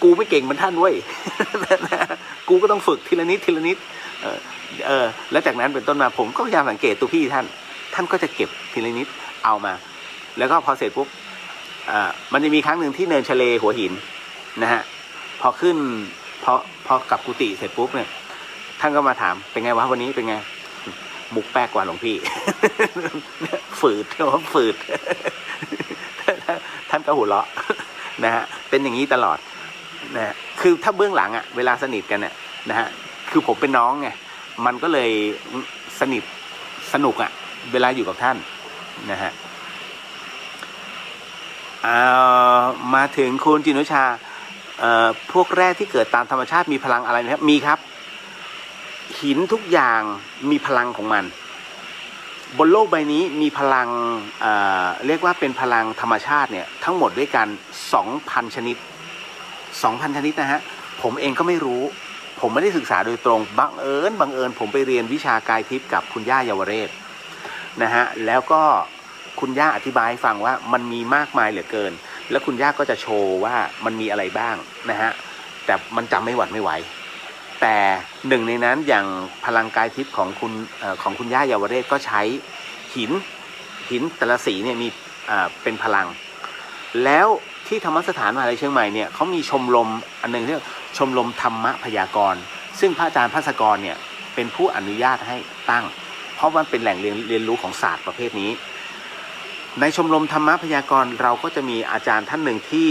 กูไม่เก่งเหมือนท่านเว้ย กูก็ต้องฝึกทีละนิดแล้วจากนั้นเป็นต้นมาผมก็พยายามสังเกตตัวพี่ท่านก็จะเก็บทีละนิดเอามาแล้วก็พอเสร็จปุ๊บ มันจะมีครั้งหนึ่งที่เนินชะเลหัวหินนะฮะพอขึ้นพอกลับกุฏิเสร็จปุ๊บเนี่ยท่านก็มาถามเป็นไงวะวันนี้เป็นไงมุกแป๊กกว่าหลวงพี่ ฝืดว่าฝืด ท่านก็หัวเราะนะฮะเป็นอย่างนี้ตลอดนะฮะคือถ้าเบื้องหลังเวลาสนิทกันนะฮะคือผมเป็นน้องไงมันก็เลยสนิทสนุกเวลาอยู่กับท่านนะฮะมาถึงคุณจินุชาพวกแร่ที่เกิดตามธรรมชาติมีพลังอะไรไหมครับมีครับหินทุกอย่างมีพลังของมันบนโลกใบนี้มีพลังเรียกว่าเป็นพลังธรรมชาติเนี่ยทั้งหมดด้วยกัน 2,000 ชนิด 2,000 ชนิดนะฮะผมเองก็ไม่รู้ผมไม่ได้ศึกษาโดยตรงบังเอิญผมไปเรียนวิชากายทิพย์กับคุณย่าเยาวเรศนะฮะแล้วก็คุณย่าอธิบายให้ฟังว่ามันมีมากมายเหลือเกินแล้วคุณย่าก็จะโชว์ว่ามันมีอะไรบ้างนะฮะแต่มันจำไม่หวัดไม่ไหวแต่หนึ่งในนั้นอย่างพลังกายทิพย์ของคุณย่าเยาวเรศก็ใช้หินแต่ละสีเนี่ยมีเป็นพลังแล้วที่ธรรมสถานมหาวิทยาลัยเชียงใหม่เนี่ยเขามีชมรมอันนึงที่ชมรมธรรมพยากรณ์ซึ่งพระอาจารย์ภาสกรเนี่ยเป็นผู้อนุญาตให้ตั้งเพราะมันเป็นแหล่งเรียนรู้ของศาสตร์ประเภทนี้ในชมรมธรรมพยากรณ์เราก็จะมีอาจารย์ท่านหนึ่งที่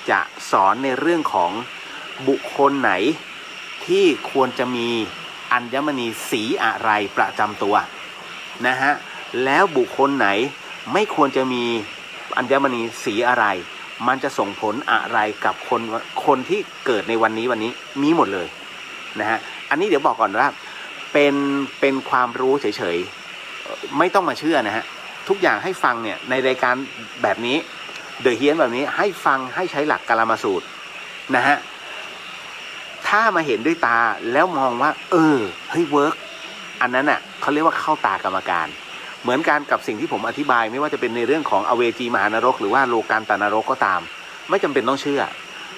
จะสอนในเรื่องของบุคคลไหนที่ควรจะมีอัญมณีสีอะไรประจำตัวนะฮะแล้วบุคคลไหนไม่ควรจะมีอัญมณีสีอะไรมันจะส่งผลอะไรกับคนที่เกิดในวันนี้มีหมดเลยนะฮะอันนี้เดี๋ยวบอกก่อนว่าเป็นความรู้เฉยๆไม่ต้องมาเชื่อนะฮะทุกอย่างให้ฟังเนี่ยในรายการแบบนี้เดอะเฮียนแบบนี้ให้ฟังให้ใช้หลักกาลามสูตรนะฮะถ้ามาเห็นด้วยตาแล้วมองว่าเฮ้ยเวิร์กอันนั้นเขาเรียกว่าเข้าตากรรมการเหมือนกันกับสิ่งที่ผมอธิบายไม่ว่าจะเป็นในเรื่องของอเวจีมหานรกหรือว่าโลกาตานรกก็ตามไม่จำเป็นต้องเชื่อ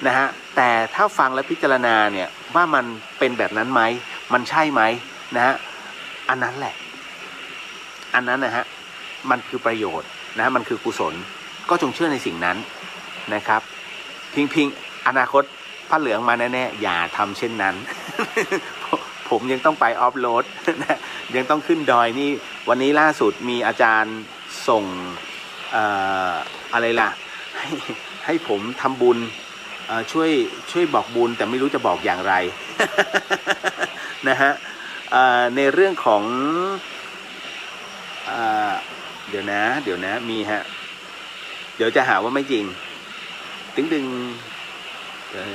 นะฮะแต่ถ้าฟังและพิจารณาเนี่ยว่ามันเป็นแบบนั้นไหมมันใช่ไหมนะฮะอันนั้นแหละอันนั้นนะฮะมันคือประโยชน์นะฮะมันคือกุศลก็จงเชื่อในสิ่งนั้นนะครับพิงอนาคตผ้าเหลืองมาแน่ๆอย่าทำเช่นนั้น ผมยังต้องไปออฟโรดนะยังต้องขึ้นดอยนี่วันนี้ล่าสุดมีอาจารย์ส่งอะไรล่ะให้ผมทำบุญช่วยบอกบุญแต่ไม่รู้จะบอกอย่างไร นะฮะในเรื่องของเดี๋ยวนะมีฮะเดี๋ยวจะหาว่าไม่จริงดึงเดี๋ยว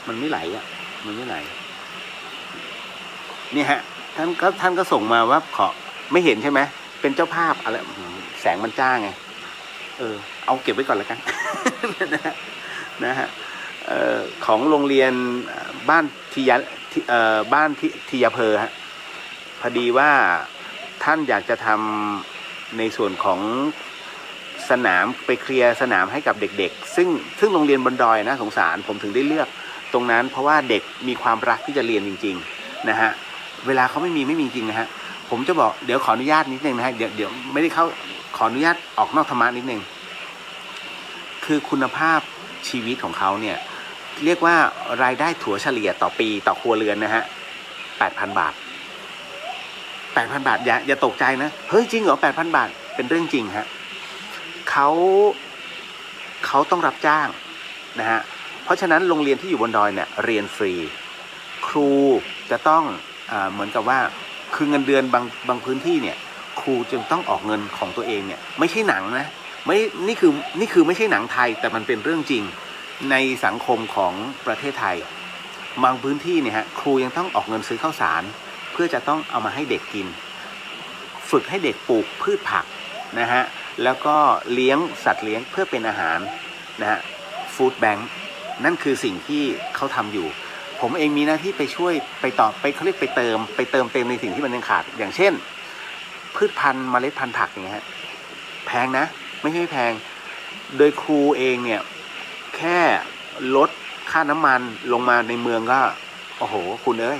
มันไม่ไหลมันไม่ไหลนี่ฮะท่านก็ส่งมาว่าขอไม่เห็นใช่ไหมเป็นเจ้าภาพอะไรแสงมันจ้าไงเอาเก็บไว้ก่อนแล้วกัน นะฮะของโรงเรียนบ้านทียาเพอฮะพอดีว่าท่านอยากจะทำในส่วนของสนามไปเคลียร์สนามให้กับเด็กๆซึ่งโรงเรียนบนดอยนะสงสารผมถึงได้เลือกตรงนั้นเพราะว่าเด็กมีความรักที่จะเรียนจริงๆนะฮะเวลาเขาไม่มีจริงนะฮะผมจะบอกเดี๋ยวขออนุญาตนิดนึงนะฮะเดี๋ยวไม่ได้เข้าขออนุญาตออกนอกธรรมะนิดนึงคือคุณภาพชีวิตของเขาเนี่ยเรียกว่ารายได้ถัวเฉลี่ยต่อปีต่อครัวเรือนนะฮะ 8,000 บาท 8,000 บาทอย่าตกใจนะเฮ้ยจริงเหรอ 8,000 บาทเป็นเรื่องจริงฮะเขาต้องรับจ้างนะฮะเพราะฉะนั้นโรงเรียนที่อยู่บนดอยเนี่ยเรียนฟรีครูจะต้องเหมือนกับว่าคือเงินเดือนบางพื้นที่เนี่ยครูจึงต้องออกเงินของตัวเองเนี่ยไม่ใช่หนังนะนี่คือไม่ใช่หนังไทยแต่มันเป็นเรื่องจริงในสังคมของประเทศไทยบางพื้นที่เนี่ยฮะครูยังต้องออกเงินซื้อข้าวสารเพื่อจะต้องเอามาให้เด็กกินฝึกให้เด็กปลูกพืชผักนะฮะแล้วก็เลี้ยงสัตว์เลี้ยงเพื่อเป็นอาหารนะฮะฟู้ดแบงค์นั่นคือสิ่งที่เขาทำอยู่ผมเองมีหน้าที่ไปช่วยไปต่อไปเขาเรียกไปเติมเต็มในสิ่งที่มันยังขาดอย่างเช่นพืชพันธุ์เมล็ดพันธุ์ผักอย่างเงี้ยแพงนะไม่ใช่แพงโดยครูเองเนี่ยแค่ลดค่าน้ำมันลงมาในเมืองก็โอ้โหคุณเอ้ย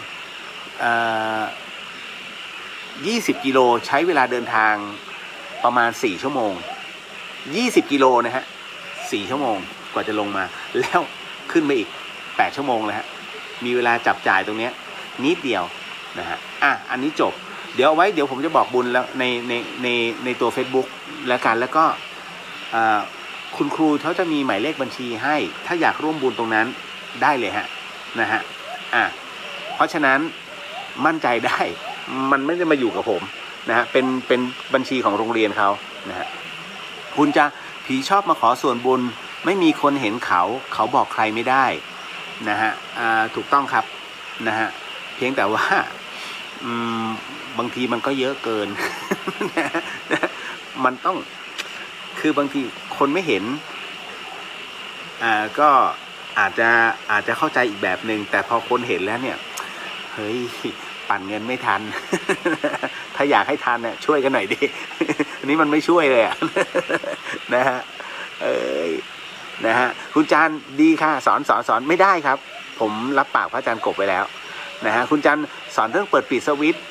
20 กิโลใช้เวลาเดินทางประมาณ4 ชั่วโมง 20 กิโลนะฮะ4 ชั่วโมงกว่าจะลงมาแล้วขึ้นไปอีก8 ชั่วโมงเลยฮะมีเวลาจับจ่ายตรงเนี้ยนิดเดียวนะฮะอันนี้จบเดี๋ยวผมจะบอกบุญแล้วในตัว Facebook แล้วกันแล้วก็คุณครูเขาจะมีหมายเลขบัญชีให้ถ้าอยากร่วมบุญตรงนั้นได้เลยฮะนะฮะเพราะฉะนั้นมั่นใจได้มันไม่ได้มาอยู่กับผมนะฮะเป็นบัญชีของโรงเรียนเขานะฮะคุณจะผีชอบมาขอส่วนบุญไม่มีคนเห็นเขาบอกใครไม่ได้นะฮะถูกต้องครับนะฮะเพียงแต่ว่าบางทีมันก็เยอะเกิน มันต้องคือบางทีคนไม่เห็นก็อาจจะเข้าใจอีกแบบหนึ่งแต่พอคนเห็นแล้วเนี่ยเฮ้ยปั่นเงินไม่ทัน ถ้าอยากให้ทันเนี่ยช่วยกันหน่อยดิ อันนี้มันไม่ช่วยเลยนะฮะนะฮะคุณจานดีค่ะสอนไม่ได้ครับผมรับปากพระอาจารย์กบไปแล้วนะฮะคุณจันสอนเรื่องเปิดปิดสวิตช์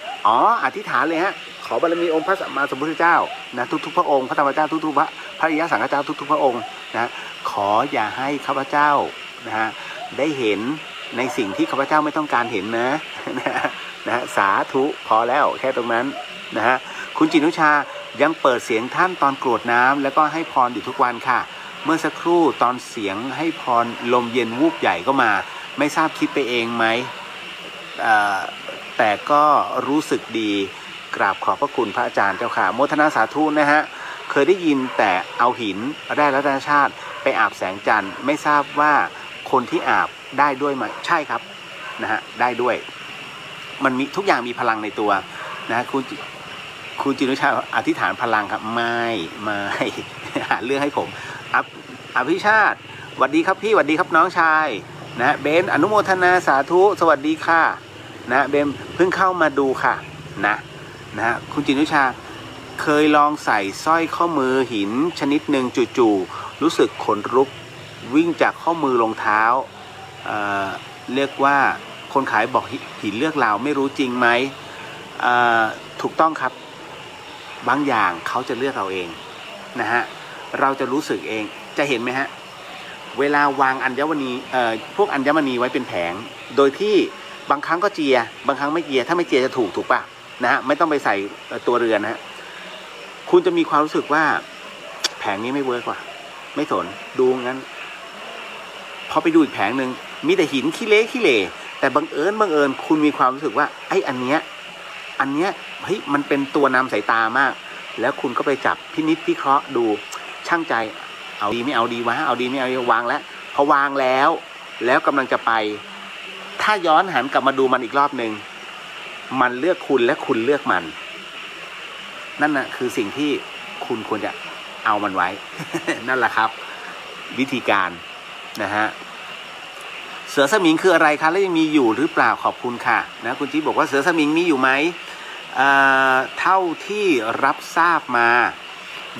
อธิษฐานเลยฮะขอบารมีองค์พระสัมมาสัมพุทธเจ้านะทุกๆพระองค์พระธรรมเจ้าทุกๆพระอริยสังฆเจ้าทุกๆพระองค์นะขออย่าให้ข้าพเจ้านะฮะได้เห็นในสิ่งที่ข้าพเจ้าไม่ต้องการเห็นนะสาธุพอแล้วแค่ตรงนั้นนะฮะคุณจินุชายังเปิดเสียงท่านตอนกรวดน้ำแล้วก็ให้พรอยู่ทุกวันค่ะเมื่อสักครู่ตอนเสียงให้พรลมเย็นวูบใหญ่ก็มาไม่ทราบคิดไปเองไหมแต่ก็รู้สึกดีกราบขอบพระคุณพระอาจารย์เจ้าค่ะโมทนาสาธุนะฮะเคยได้ยินแต่เอาหินแร่รัตนชาติไปอาบแสงจันทร์ไม่ทราบว่าคนที่อาบได้ด้วยไหมใช่ครับนะฮะได้ด้วยมันมีทุกอย่างมีพลังในตัวนะคุณจินุชาอธิษฐานพลังครับไม่หาเรื่องให้ผมอภิชาติสวัสดีครับพี่สวัสดีครับน้องชายนะเบนอนุโมทนาสาธุสวัสดีค่ะนะเบนเพิ่งเข้ามาดูค่ะนะคุณจินุชาเคยลองใส่สร้อยข้อมือหินชนิดหนึ่งจู่ๆรู้สึกขนลุกวิ่งจากข้อมือลงเท้าเรียกว่าคนขายบอกหินเลือกเราไม่รู้จริงไหมถูกต้องครับบางอย่างเขาจะเลือกเราเองนะฮะเราจะรู้สึกเองจะเห็นไหมฮะเวลาวางอัญมณีพวกอัญมณีไว้เป็นแผงโดยที่บางครั้งก็เจียบางครั้งไม่เจียถ้าไม่เจียจะถูกป่ะนะฮะไม่ต้องไปใส่ตัวเรือนนะฮะคุณจะมีความรู้สึกว่าแผงนี้ไม่เวิร์กว่ะไม่สนดูงั้นพอไปดูอีกแผงหนึ่งมีแต่หินขี้เละแต่บังเอิญคุณมีความรู้สึกว่าไอ้อันเนี้ยเฮ้ยมันเป็นตัวนำสายตามากแล้วคุณก็ไปจับพินิจพิเคราะห์ดูช่างใจเอาดีไม่เอาดีวะเอาดีไม่เอาดีวางแล้วพอวางแล้วกำลังจะไปถ้าย้อนหันกลับมาดูมันอีกรอบหนึ่งมันเลือกคุณและคุณเลือกมันนั่นน่ะคือสิ่งที่คุณควรจะเอามันไว้ นั่นแหละครับวิธีการนะฮะเสือสมิงคืออะไรคะแล้วยังมีอยู่หรือเปล่าขอบคุณค่ะนะคุณจิ๊บบอกว่าเสือสมิงมีอยู่ไหมเท่าที่รับทราบมา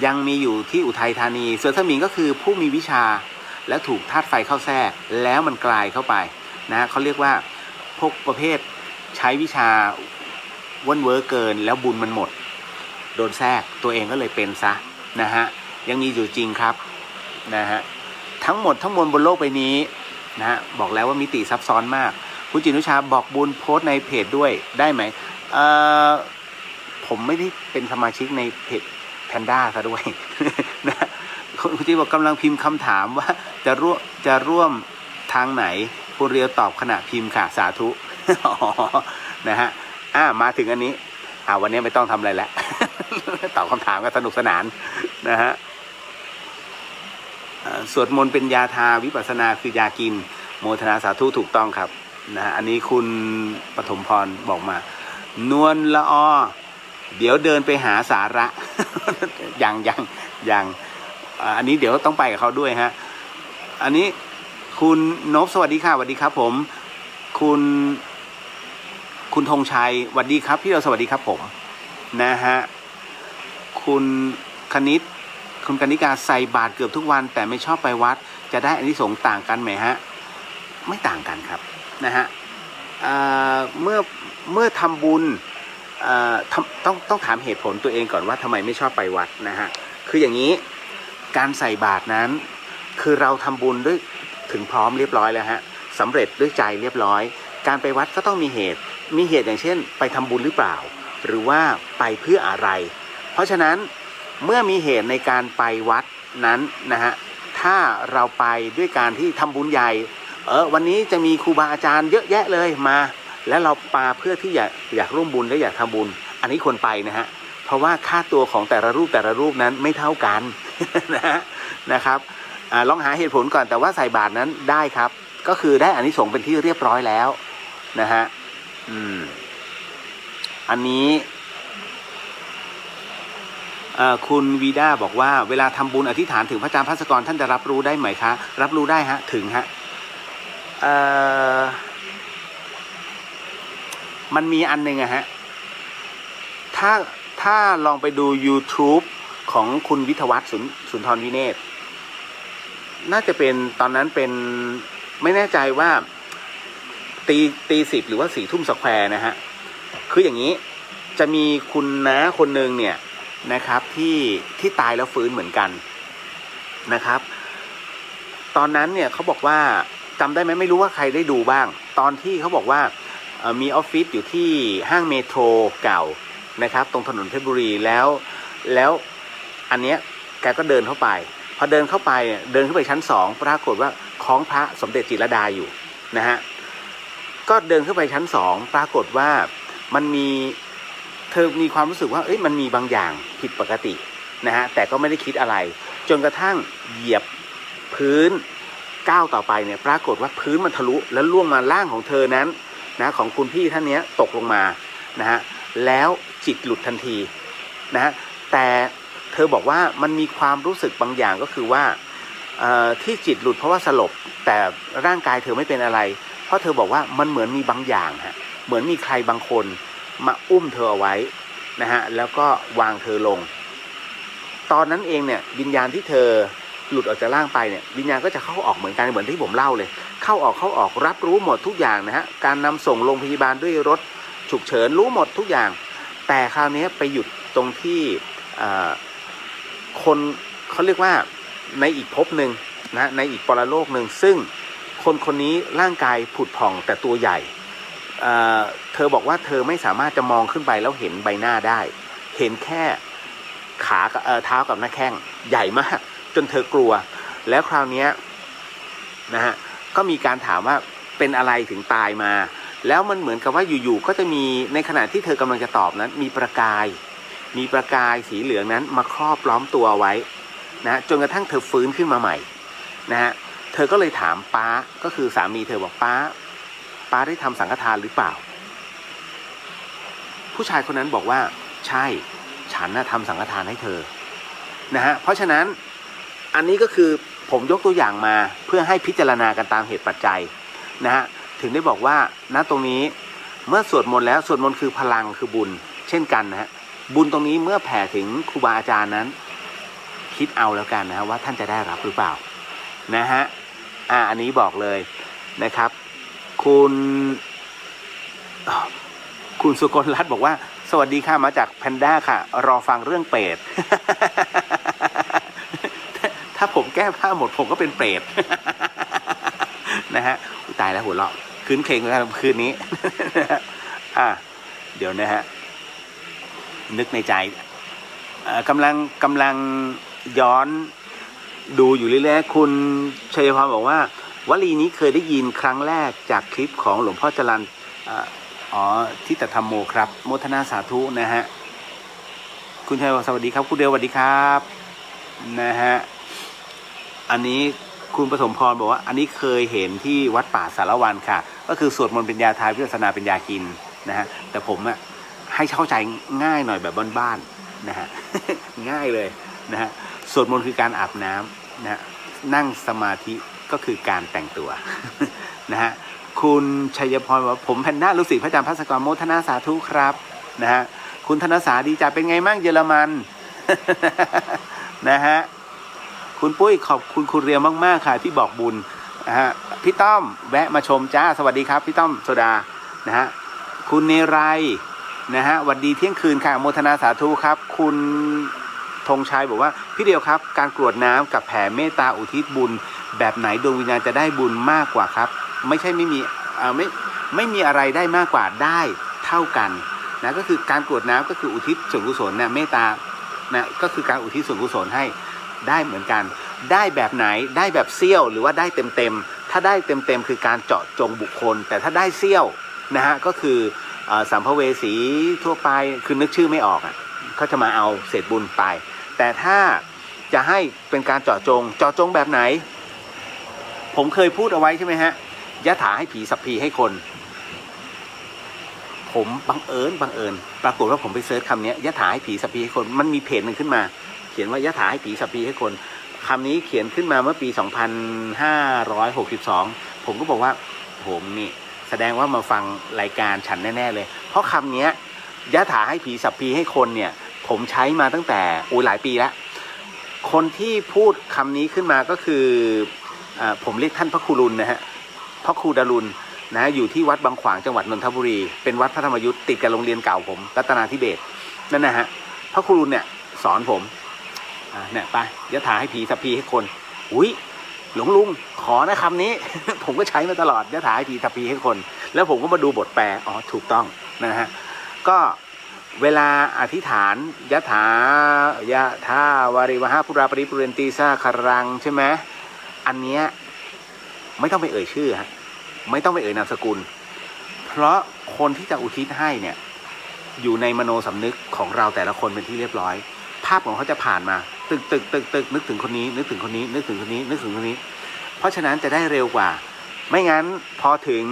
ยังมีอยู่ที่อุทัยธานีเสือสมิงก็คือผู้มีวิชาและถูกธาตุไฟเข้าแทรกแล้วมันกลายเข้าไปนะเขาเรียกว่าพวกประเภทใช้วิชาวันเวอร์เกินแล้วบุญมันหมดโดนแทรกตัวเองก็เลยเป็นซะนะฮะยังมีอยู่จริงครับนะฮะทั้งหมดทั้งมวลบนโลกใบนี้นะฮะบอกแล้วว่ามิติซับซ้อนมากคุณจินุชาบอกบุญโพสต์ในเพจด้วยได้ไหมผมไม่ได้เป็นสมาชิกในเพจแพนด้าซะด้วย นะคุณจิบอกกำลังพิมพ์คำถามว่าจะร่วมทางไหนคุณเรียวตอบขณะพิมพ์ค่ะสาธุ นะฮะมาถึงอันนี้วันนี้ไม่ต้องทำอะไรแล้ว ตอบคำถามก็สนุกสนานนะฮะสวดมนต์เป็นยาทาวิปัสสนาคือยากินโมทนาสาธุถูกต้องครับนะฮะอันนี้คุณปฐมพรบอกมานวลละอเดี๋ยวเดินไปหาสาระ อย่างอันนี้เดี๋ยวต้องไปกับเขาด้วยฮะอันนี้คุณนพสวัสดีค่ะสวัสดีครับผมคุณธงชัยสวัสดีครับพี่เราสวัสดีครับผมนะฮะคุณคณิกาใส่บาตรเกือบทุกวันแต่ไม่ชอบไปวัดจะได้อานิสงส์ต่างกันไหมฮะไม่ต่างกันครับนะฮะเมื่อทำบุญต้องถามเหตุผลตัวเองก่อนว่าทำไมไม่ชอบไปวัดนะฮะคืออย่างนี้ การใส่บาตรนั้นคือเราทำบุญด้วยถึงพร้อมเรียบร้อยแล้วฮะสำเร็จด้วยใจเรียบร้อยการไปวัดก็ต้องมีเหตุอย่างเช่นไปทำบุญหรือเปล่าหรือว่าไปเพื่ออะไรเพราะฉะนั้นเมื่อมีเหตุในการไปวัดนั้นนะฮะถ้าเราไปด้วยการที่ทำบุญใหญ่วันนี้จะมีครูบาอาจารย์เยอะแยะเลยมาแล้วเราปาเพื่อที่อยากร่วมบุญและอยากทำบุญอันนี้ควรไปนะฮะเพราะว่าค่าตัวของแต่ละรูปนั้นไม่เท่ากัน นะครับลองหาเหตุผลก่อนแต่ว่าใส่บาตรนั้นได้ครับก็คือได้อานิสงส์เป็นที่เรียบร้อยแล้วนะฮะอันนี้คุณวีด้าบอกว่าเวลาทำบุญอธิษฐานถึงพระอาจารย์ภัสกรท่านจะรับรู้ได้ไหมคะรับรู้ได้ฮะถึงฮะมันมีอันหนึ่งอะฮะถ้าลองไปดู YouTube ของคุณวิทยวัฒน์สุนทรวิเนศน่าจะเป็นตอนนั้นเป็นไม่แน่ใจว่าตี10หรือว่า4 ทุ่มสแควร์นะฮะคืออย่างนี้จะมีคุณน้าคนหนึ่งเนี่ยนะครับที่ตายแล้วฟื้นเหมือนกันนะครับตอนนั้นเนี่ยเขาบอกว่าจำได้ไหมไม่รู้ว่าใครได้ดูบ้างตอนที่เขาบอกว่ามีออฟฟิศอยู่ที่ห้างเมโทรเก่านะครับตรงถนนเพชรบุรีแล้วอันเนี้ยแกก็เดินเข้าไปพอเดินเข้าไปเดินขึ้นไปชั้น2ปรากฏว่าคล้องพระสมเด็จจิตรลดาอยู่นะฮะก็เดินขึ้นไปชั้น2ปรากฏว่ามันมีเธอมีความรู้สึกว่ามันมีบางอย่างผิดปกตินะฮะแต่ก็ไม่ได้คิดอะไรจนกระทั่งเหยียบพื้นก้าวต่อไปเนี่ยปรากฏว่าพื้นมันทะลุแล้วล่วงมาล่างของเธอนั้นนะของคุณพี่ท่านนี้ตกลงมานะฮะแล้วจิตหลุดทันทีนะฮะแต่เธอบอกว่ามันมีความรู้สึกบางอย่างก็คือว่าที่จิตหลุดเพราะว่าสลบแต่ร่างกายเธอไม่เป็นอะไรเพราะเธอบอกว่ามันเหมือนมีบางอย่างฮะเหมือนมีใครบางคนมาอุ้มเธอเอาไว้นะฮะแล้วก็วางเธอลงตอนนั้นเองเนี่ยวิญญาณที่เธอหลุดออกจากร่างไปเนี่ยวิญญาณก็จะเข้าออกเหมือนกันเหมือนที่ผมเล่าเลยเข้าออกรับรู้หมดทุกอย่างนะฮะการนำส่งโรงพยาบาลด้วยรถฉุกเฉินรู้หมดทุกอย่างแต่คราวนี้ไปหยุดตรงที่คนเขาเรียกว่าในอีกภพหนึ่งนะในอีกปรโลกหนึ่งซึ่งคนนี้ร่างกายผุดผ่องแต่ตัวใหญ่เธอบอกว่าเธอไม่สามารถจะมองขึ้นไปแล้วเห็นใบหน้าได้เห็นแค่ขาเท้ากับหน้าแข้งใหญ่มากจนเธอกลัวแล้วคราวนี้นะฮะก็มีการถามว่าเป็นอะไรถึงตายมาแล้วมันเหมือนกับว่าอยู่ๆก็จะมีในขณะที่เธอกำลังจะตอบนั้นมีประกายสีเหลืองนั้นมาครอบล้อมตัวไว้นะจนกระทั่งเธอฟื้นขึ้นมาใหม่นะฮะเธอก็เลยถามป้าก็คือสามีเธอบอกป้าได้ทำสังฆทานหรือเปล่าผู้ชายคนนั้นบอกว่าใช่ฉันน่ะทำสังฆทานให้เธอนะฮะเพราะฉะนั้นอันนี้ก็คือผมยกตัวอย่างมาเพื่อให้พิจารณากันตามเหตุปัจจัยนะฮะถึงได้บอกว่าณตรงนี้เมื่อสวดมนต์แล้วสวดมนต์คือพลังคือบุญเช่นกันนะฮะบุญตรงนี้เมื่อแผ่ถึงครูบาอาจารย์นั้นคิดเอาแล้วกันนะฮะว่าท่านจะได้รับหรือเปล่านะฮะอันนี้บอกเลยนะครับคุณสุกลรัตน์บอกว่าสวัสดีค่ะมาจากแพนด้าค่ะรอฟังเรื่องเปรต ถ้าผมแก้ผ้าหมดผมก็เป็นเปรต นะฮะตายแล้วหัวเราะคืนเพลงแล้วคืนนี้ เดี๋ยวนะฮะนึกในใจกำลังย้อนดูอยู่เรื่อยๆคุณชัยพรบอกว่าวลีนี้เคยได้ยินครั้งแรกจากคลิปของหลวงพ่อจรัญทิฏฐธรรมโมครับโมทนาสาธุนะฮะคุณชัยสวัสดีครับคุณเดลสวัสดีครับนะฮะอันนี้คุณปฐมพรบอกว่าอันนี้เคยเห็นที่วัดป่าสารวันค่ะก็คือสวดมนต์เป็นยาทายวิปัสสนาเป็นยากินนะฮะแต่ผมให้เข้าใจง่ายหน่อยแบบบ้านๆนะฮะ ง่ายเลยนะฮะสวดมนต์คือการอาบน้ำนะนั่งสมาธิก็คือการแต่งตัว นะฮะคุณชัยพรบอกผมแพนด้าลูกศิษย์พระอาจารย์ภัสกรโมทนาสาธุครับนะฮะคุณธนสาดีใจเป็นไงมั่งเยอรมัน นะฮะคุณปุ้ยขอบคุณคุณเรียวมากๆค่ะที่บอกบุญนะฮะพี่ต้อมแวะมาชมจ้าสวัสดีครับพี่ต้อมโซดานะฮะคุณเนรัยนะฮะวันดีเที่ยงคืนค่ะโมทนาสาธุครับคุณ ธงชัยบอกว่าพี่เดียวครับการกรวดน้ำกับแผ่เมตตาอุทิศบุญแบบไหนดวงวิญญาณจะได้บุญมากกว่าครับไม่ใช่ไม่มีไม่มีอะไรได้มากกว่าได้เท่ากันนะก็คือการกรวดน้ำก็คืออุทิศส่วนกุศลนะเมตตานะก็คือการอุทิศส่วนกุศลให้ได้เหมือนกันได้แบบไหนได้แบบเสี้ยวหรือว่าได้เต็มถ้าได้เต็มคือการเจาะจงบุคคลแต่ถ้าได้เสี้ยวนะฮะก็คือสัมภเวสีทั่วไปคือนึกชื่อไม่ออกเขาจะมาเอาเศษบุญไปแต่ถ้าจะให้เป็นการเจาะจงแบบไหนผมเคยพูดเอาไว้ใช่ไหมฮะยะถาให้ผีสัพพีให้คนผมบังเอิญปรากฏว่าผมไปเซิร์ชคำนี้ยะถาให้ผีสัพพีให้คนมันมีเพจหนึ่งขึ้นมาเขียนว่ายะถาให้ผีสัพพีให้คนคำนี้เขียนขึ้นมาเมื่อปี2562ผมก็บอกว่าผมนี่แสดงว่ามาฟังรายการฉันแน่ๆเลยเพราะคำนี้ยะถาให้ผีสัพพีให้คนเนี่ยผมใช้มาตั้งแต่หลายปีแล้วคนที่พูดคำนี้ขึ้นมาก็คือผมเรียกท่านพระครูรุณนะฮะพระครูดารุณนะอยู่ที่วัดบางขวางจังหวัดนนทบุรีเป็นวัดพระธรรมยุทธ์ติดกับโรงเรียนเก่าผมรัตนาธิเบศรนั่นนะฮะพระครูรุณเนี่ยสอนผมเนี่ยไปยะถาให้ผีสัพพีให้คนอุ้ยหลวงลุงขอนะคำนี้ ผมก็ใช้มาตลอดยะถาให้ผีสัพพีให้คนแล้วผมก็มาดูบทแปลอ๋อถูกต้องนะฮะก็เวลาอธิษฐานยะถาวาริวหาปุราปริปุเรนตีสาคารังใช่ไหมอันเนี้ยไม่ต้องไปเอ่ยชื่อฮะไม่ต้องไปเอ่ยนามสกุลเพราะคนที่จะอุทิศให้เนี่ยอยู่ในมโนสำนึกของเราแต่ละคนเป็นที่เรียบร้อยภาพของเขาจะผ่านมาตึกนึกถึงคนนี้นึกถึงคนนี้นึกถึงคนนี้นึกถึงคนนี้เพราะฉะนั้นจะได้เร็วกว่าไม่งั้นพอถึง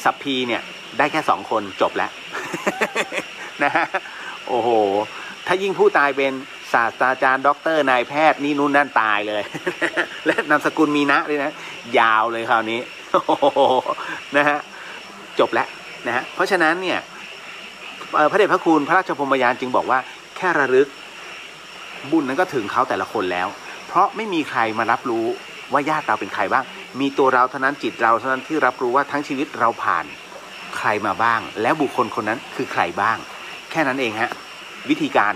สัพพีเนี่ยได้แค่2 คนจบแล้ว นะฮะโอ้โหถ้ายิ่งผู้ตายเป็นศาสตราจารย์ด็อกเตอร์นายแพทย์นี่นู่นนั่นตายเลย และนามสกุลมีนะด้วยนะยาวเลยคราวนี้ โอ้โหนะฮะจบแล้วนะฮะเพราะฉะนั้นเนี่ยพระเดชพระคุณพระราชพรหมยานจึงบอกว่าแค่ระลึกบุญนั้นก็ถึงเขาแต่ละคนแล้วเพราะไม่มีใครมารับรู้ว่าญาติเราเป็นใครบ้างมีตัวเราเท่านั้นจิตเราเท่านั้นที่รับรู้ว่าทั้งชีวิตเราผ่านใครมาบ้างแล้วบุคคลคนนั้นคือใครบ้างแค่นั้นเองฮะวิธีการ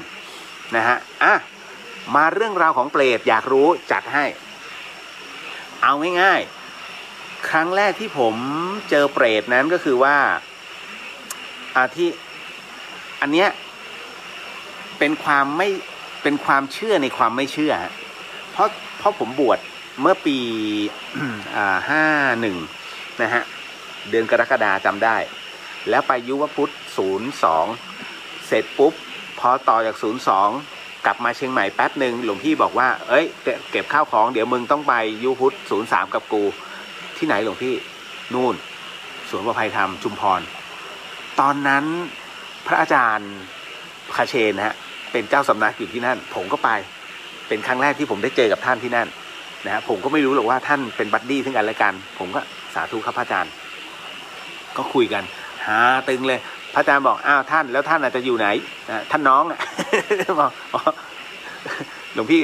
นะฮะมาเรื่องราวของเปรตอยากรู้จัดให้เอาง่ายๆครั้งแรกที่ผมเจอเปรตนั้นก็คือว่าที่อันเนี้ยเป็นความเชื่อในความไม่เชื่อเพราะผมบวชเมื่อปี51นะฮะเดือนกรกฎาคมจำได้แล้วไปยุวพุทธ02เสร็จปุ๊บพอต่อจาก02กลับมาเชียงใหม่แป๊บหนึ่งหลวงพี่บอกว่าเอ้ยเก็บข้าวของเดี๋ยวมึงต้องไปยุวพุทธ03กับกูที่ไหนหลวงพี่นู่นสวนประภัยธรรมชุมพรตอนนั้นพระอาจารย์คเชนฮะเป็นเจ้าสำนักอยู่ที่นั่นผมก็ไปเป็นครั้งแรกที่ผมได้เจอกับท่านที่นั่นนะฮะผมก็ไม่รู้หรอกว่าท่านเป็นบัดดี้ซึ่งกันและกันผมก็สาธุครับพระอาจารย์ก็คุยกันหาตึงเลยพระอาจารย์บอกอ้าวท่านแล้วท่านอาจจะอยู่ไหนท่านน้องอ่ะ บอกหลวงพี่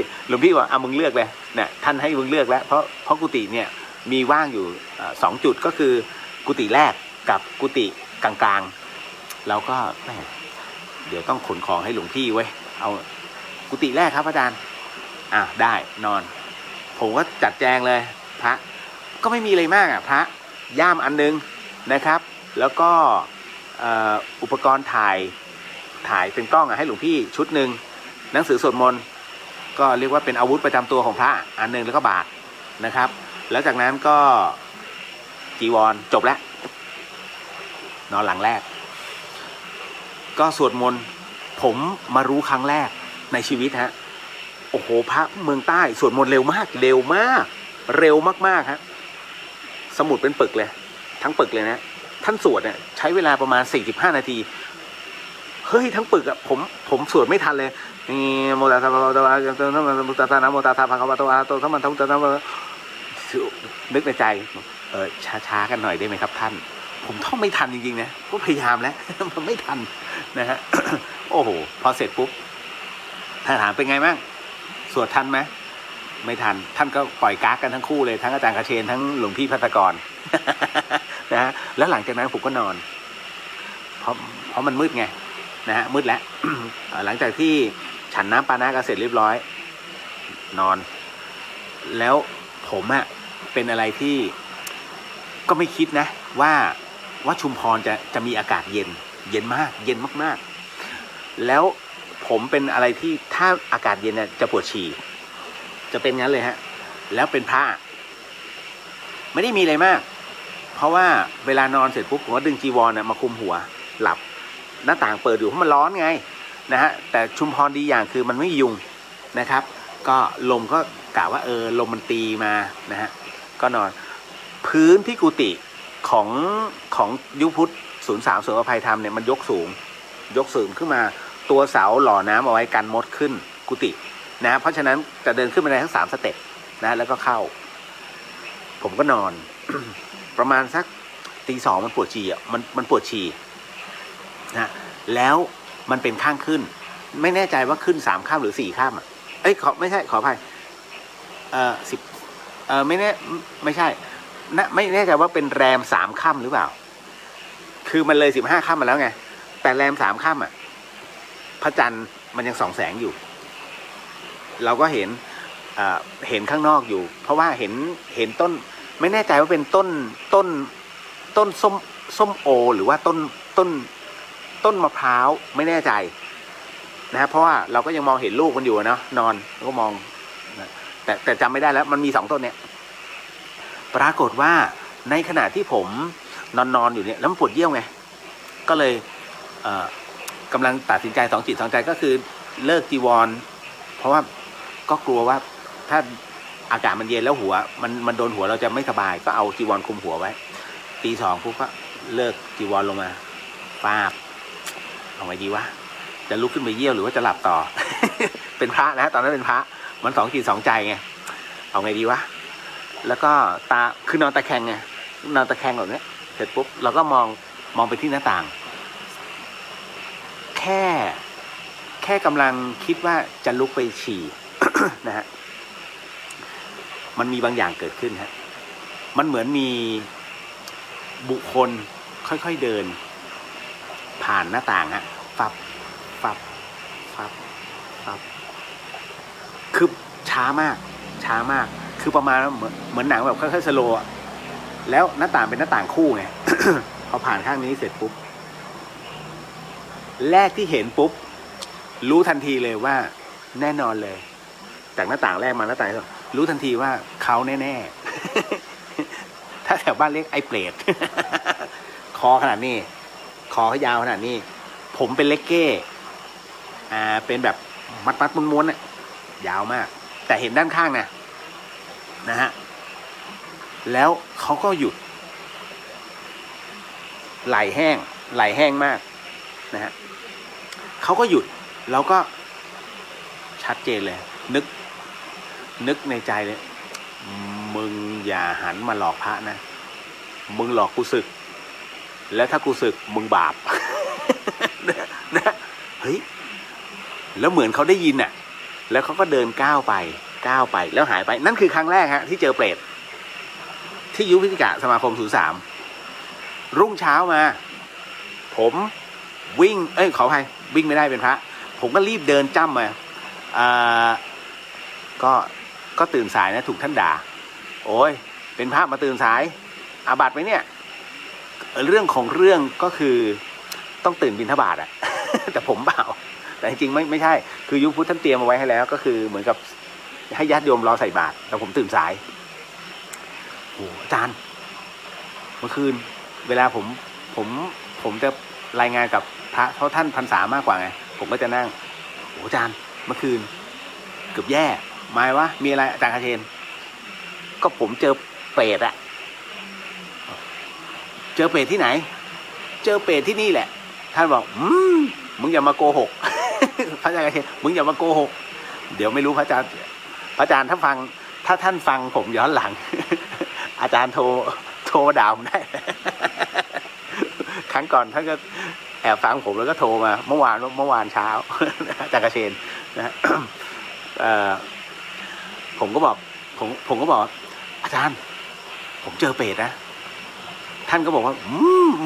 บอกมึงเลือกเลยเนี่ยท่านให้มึงเลือกแล้วเพราะกุฏิเนี่ยมีว่างอยู่2 จุดก็คือกุฏิแรกกับกุฏิกลางๆเราก็เดี๋ยวต้องขนของให้หลวงพี่ไว้เอากุฏิแรกครับอาจารย์ได้นอนผมก็จัดแจงเลยพระก็ไม่มีอะไรมากพระย่ามอันนึงนะครับแล้วก็อุปกรณ์ถ่ายเป็นกล้องให้หลวงพี่ชุดหนึ่งหนังสือสวดมนต์ก็เรียกว่าเป็นอาวุธประจำตัวของพระอันนึงแล้วก็บาตรนะครับแล้วจากนั้นก็จีวรจบแล้วนอนหลังแรกก็สวดมนต์ผมมารู้ครั้งแรกในชีวิตฮะโอ้โหพระเมืองใต้สวดมนต์เร็วมากเร็วมากฮะสมุดเป็นปึกเลยทั้งปึกเลยนะท่านสวดเนี่ยใช้เวลาประมาณ45 นาทีเฮ้ยทั้งปึกผมสวดไม่ทันเลยนี่โมตาตาโมตาตาโมตาตานะโมตาตาภะคะวะโตอะระหะโตสัมมาสัมพุทธัสสะนึกในใจช้ากันหน่อยได้ไหมครับท่านผมท่องไม่ทันจริงๆนะก็พยายามแล้วมันไม่ทันนะฮะ โอ้โหพอเสร็จปุ๊บท่านถามเป็นไงบ้างสวดทันไหมไม่ทันท่านก็ปล่อยก๊ากกันทั้งคู่เลยทั้งอาจารย์คเชนทั้งหลวงพี่ภัตตกร นะฮะแล้วหลังจากนั้นผมก็นอนเพราะมันมืดไงนะฮะมืดแล้ว หลังจากที่ ฉันน้ำปานะกันเสร็จเรียบร้อยนอนแล้วผมอะเป็นอะไรที่ก็ไม่คิดนะว่าชุมพรจะมีอากาศเย็นมากเย็นมากๆแล้วผมเป็นอะไรที่ถ้าอากาศเย็นเนี่ยจะปวดฉี่จะเป็นงั้นเลยฮะแล้วเป็นพระไม่ได้มีอะไรมากเพราะว่าเวลานอนเสร็จปุ๊บผมก็ดึงจีวรมาคลุมหัวหลับหน้าต่างเปิดอยู่เพราะมันร้อนไงนะฮะแต่ชุมพรดีอย่างคือมันไม่ยุงนะครับก็ลมก็กะว่าลมมันตีมานะฮะก็นอนพื้นที่กุฏิของยุพุทธ03ศูนย์อภัยธรรมเนี่ยมันยกสูงขึ้นมาตัวเสาหล่อน้ำเอาไว้กันมดขึ้นกุฏินะเพราะฉะนั้นจะเดินขึ้นไปได้ทั้ง3สเต็ปนะแล้วก็เข้าผมก็นอน ประมาณสักตี 2มันปวดฉี่อ่ะมันปวดฉี่นะแล้วมันเป็นข้างขึ้นไม่แน่ใจว่าขึ้น3ข้ามหรือ4ข้ามอ่ะไม่ใช่ขออภัย10ไม่ใช่นะไม่แน่ใจว่าเป็นแรม3ค่ำหรือเปล่าคือมันเลย15ค่ำมาแล้วไงแต่แรม3ค่ำอ่ะพระจันทร์มันยังส่องแสงอยู่เราก็เห็นข้างนอกอยู่เพราะว่าเห็นต้นไม่แน่ใจว่าเป็นต้นส้มโอหรือว่าต้นมะพร้าวไม่แน่ใจนะเพราะว่าเราก็ยังมองเห็นลูกมันอยู่เนาะนอนแล้วก็มองแต่จำไม่ได้แล้วมันมี2ต้นเนี่ยปรากฏว่าในขณะที่ผมนอนอยู่เนี่ยแล้วมันปวดเยี่ยวไงก็เลยกำลังตัดสินใจ2จิต2ใจก็คือเลิกจีวรเพราะว่าก็กลัวว่าถ้าอากาศมันเย็นแล้วหัวมันโดนหัวเราจะไม่สบายก็เอาจีวรคลุมหัวไว้ตี 2ปุ๊บก็เลิกจีวรลงมาป้าบเอาไงดีวะจะลุกขึ้นไปเยี่ยวหรือว่าจะหลับต่อ เป็นพระนะตอนนั้นเป็นพระมัน2จิต2ใจไงเอาไงดีวะแล้วก็คือนอนตะแคงไงนอนตะแคงแบบนี้เสร็จปุ๊บเราก็มองไปที่หน้าต่างแค่กำลังคิดว่าจะลุกไปฉี่ นะฮะมันมีบางอย่างเกิดขึ้นฮะมันเหมือนมีบุคคลค่อยๆเดินผ่านหน้าต่างฮะฟับคือช้ามากคือประมาณเหมือนหนังแบบค่อยๆสโลว์แล้วหน้าต่างเป็นหน้าต่างคู่ไง พอผ่านข้างนี้เสร็จปุ๊บแรกที่เห็นปุ๊บรู้ทันทีเลยว่าแน่นอนเลยจากหน้าต่างแรกมาหน้าต่างรู้ทันทีว่าเขาแน่ๆ ถ้าแถวบ้านเรียกไอ้เปรต คอขนาดนี้คอยาวขนาดนี้ผมเป็นเล็กเก้เป็นแบบมัดม้วนๆน่ะยาวมากแต่เห็นด้านข้างนะฮะแล้วเขาก็หยุดไหลแห้งมากนะฮะเขาก็หยุดแล้วก็ชัดเจนเลยนึกในใจเลยมึงอย่าหันมาหลอกพระนะมึงหลอกกูสึกแล้วถ้ากูสึกมึงบาป นะเฮ้ยแล้วเหมือนเขาได้ยินน่ะแล้วเขาก็เดินก้าวไปแล้วหายไปนั่นคือครั้งแรกฮะที่เจอเปรตที่ยุพิธิกะสมาคม03รุ่งเช้ามาผมวิ่งขออภัยวิ่งไม่ได้เป็นพระผมก็รีบเดินจ้ำมาก็ตื่นสายนะถูกท่านด่าโอ้ยเป็นพระมาตื่นสายอาบัติไหมเนี่ยเรื่องของเรื่องก็คือต้องตื่นบิณฑบาตอ่ะ แต่ผมเปล่าแต่จริงๆไม่ใช่คือยุคพุทธท่านเตรียมเอาไว้ให้แล้วก็คือเหมือนกับให้ญาติโยมรอใส่บาตรแต่ผมตื่นสายโอ้อาจารย์เมื่อคืนเวลาผมจะรายงานกับพระเพราะท่านพรรษามากกว่าไงผมก็จะนั่งโอ้อาจารย์เมื่อคืนเกือบแย่หมายวะมีอะไรอาจารย์คาเชนก็ผมเจอเปรตอะเจอเปรตที่ไหนเจอเปรตที่นี่แหละท่านบอกมึงอย่ามาโกหก พระอาจารย์คาเชนมึงอย่ามาโกหกเดี๋ยวไม่รู้พระอาจารย์ถ้าท่านฟังผมย้อนหลัง อาจารย์โทรมาด่าผมได้ ครั้งก่อนท่านก็แอบฟังผมแล้วก็โทรมาเมื่อวานเช้า อาจารย์คาเชนนะ ผมก็บอกอาจารย์ผมเจอเปรตนะท่านก็บอกว่า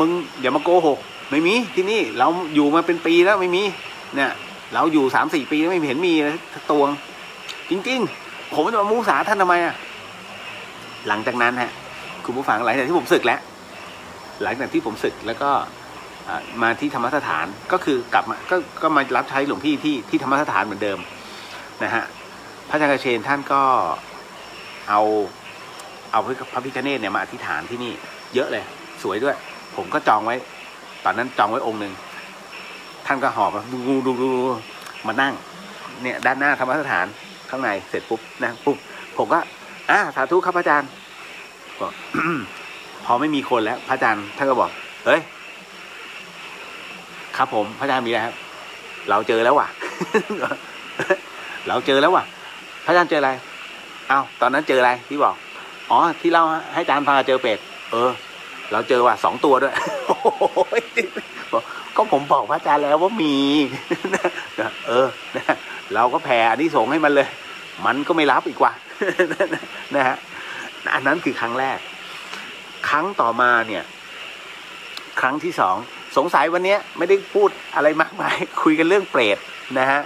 มึงอย่ามาโกหกไม่มีที่นี่เราอยู่มาเป็นปีแล้วไม่มีเนี่ย เราอยู่3-4 ปีไม่เห็นมีเลยสักตัวจริงๆผมจะมามุสาท่านทำไมอ่ะหลังจากนั้นฮะคุณผู้ฟังหลังจากที่ผมศึกแล้วก็มาที่ธรรมสถานก็คือกลับมาก็มารับใช้หลวงพี่ที่ธรรมสถานเหมือนเดิมนะฮะพระอาจารย์กเชนท่านก็เอาพระพิฆเนศเนี่ยมาอธิษฐานที่นี่เยอะเลยสวยด้วยผมก็จองไว้ตอนนั้นจองไว้องค์หนึ่งท่านก็หอบดูมานั่งเนี่ยด้านหน้าธรรมสถานข้างในเสร็จปุ๊บนะปุ๊บผมก็สาธุครับพระอาจารย์บอก พอไม่มีคนแล้วพระอาจารย์ท่านก็บอกเฮ้ยครับผมพระอาจารย์มีอะไรครับเราเจอแล้วว่ะ เราเจอแล้วว่ะพระอาจารย์เจออะไรตอนนั้นเจออะไรที่บอกที่เล่าให้อาจารย์พาเจอเป็ดเราเจอว่ะ2 ตัวด้วย ก็ผมบอกพระอาจารย์แล้วว่ามี เราก็แผ่อานิสงส์ให้มันเลยมันก็ไม่รับอีกว่า นะฮะอันนั้นคือครั้งแรกครั้งต่อมาเนี่ยครั้งที่2สงสัยวันนี้ไม่ได้พูดอะไรมากมายคุยกันเรื่องเปรตนะฮะ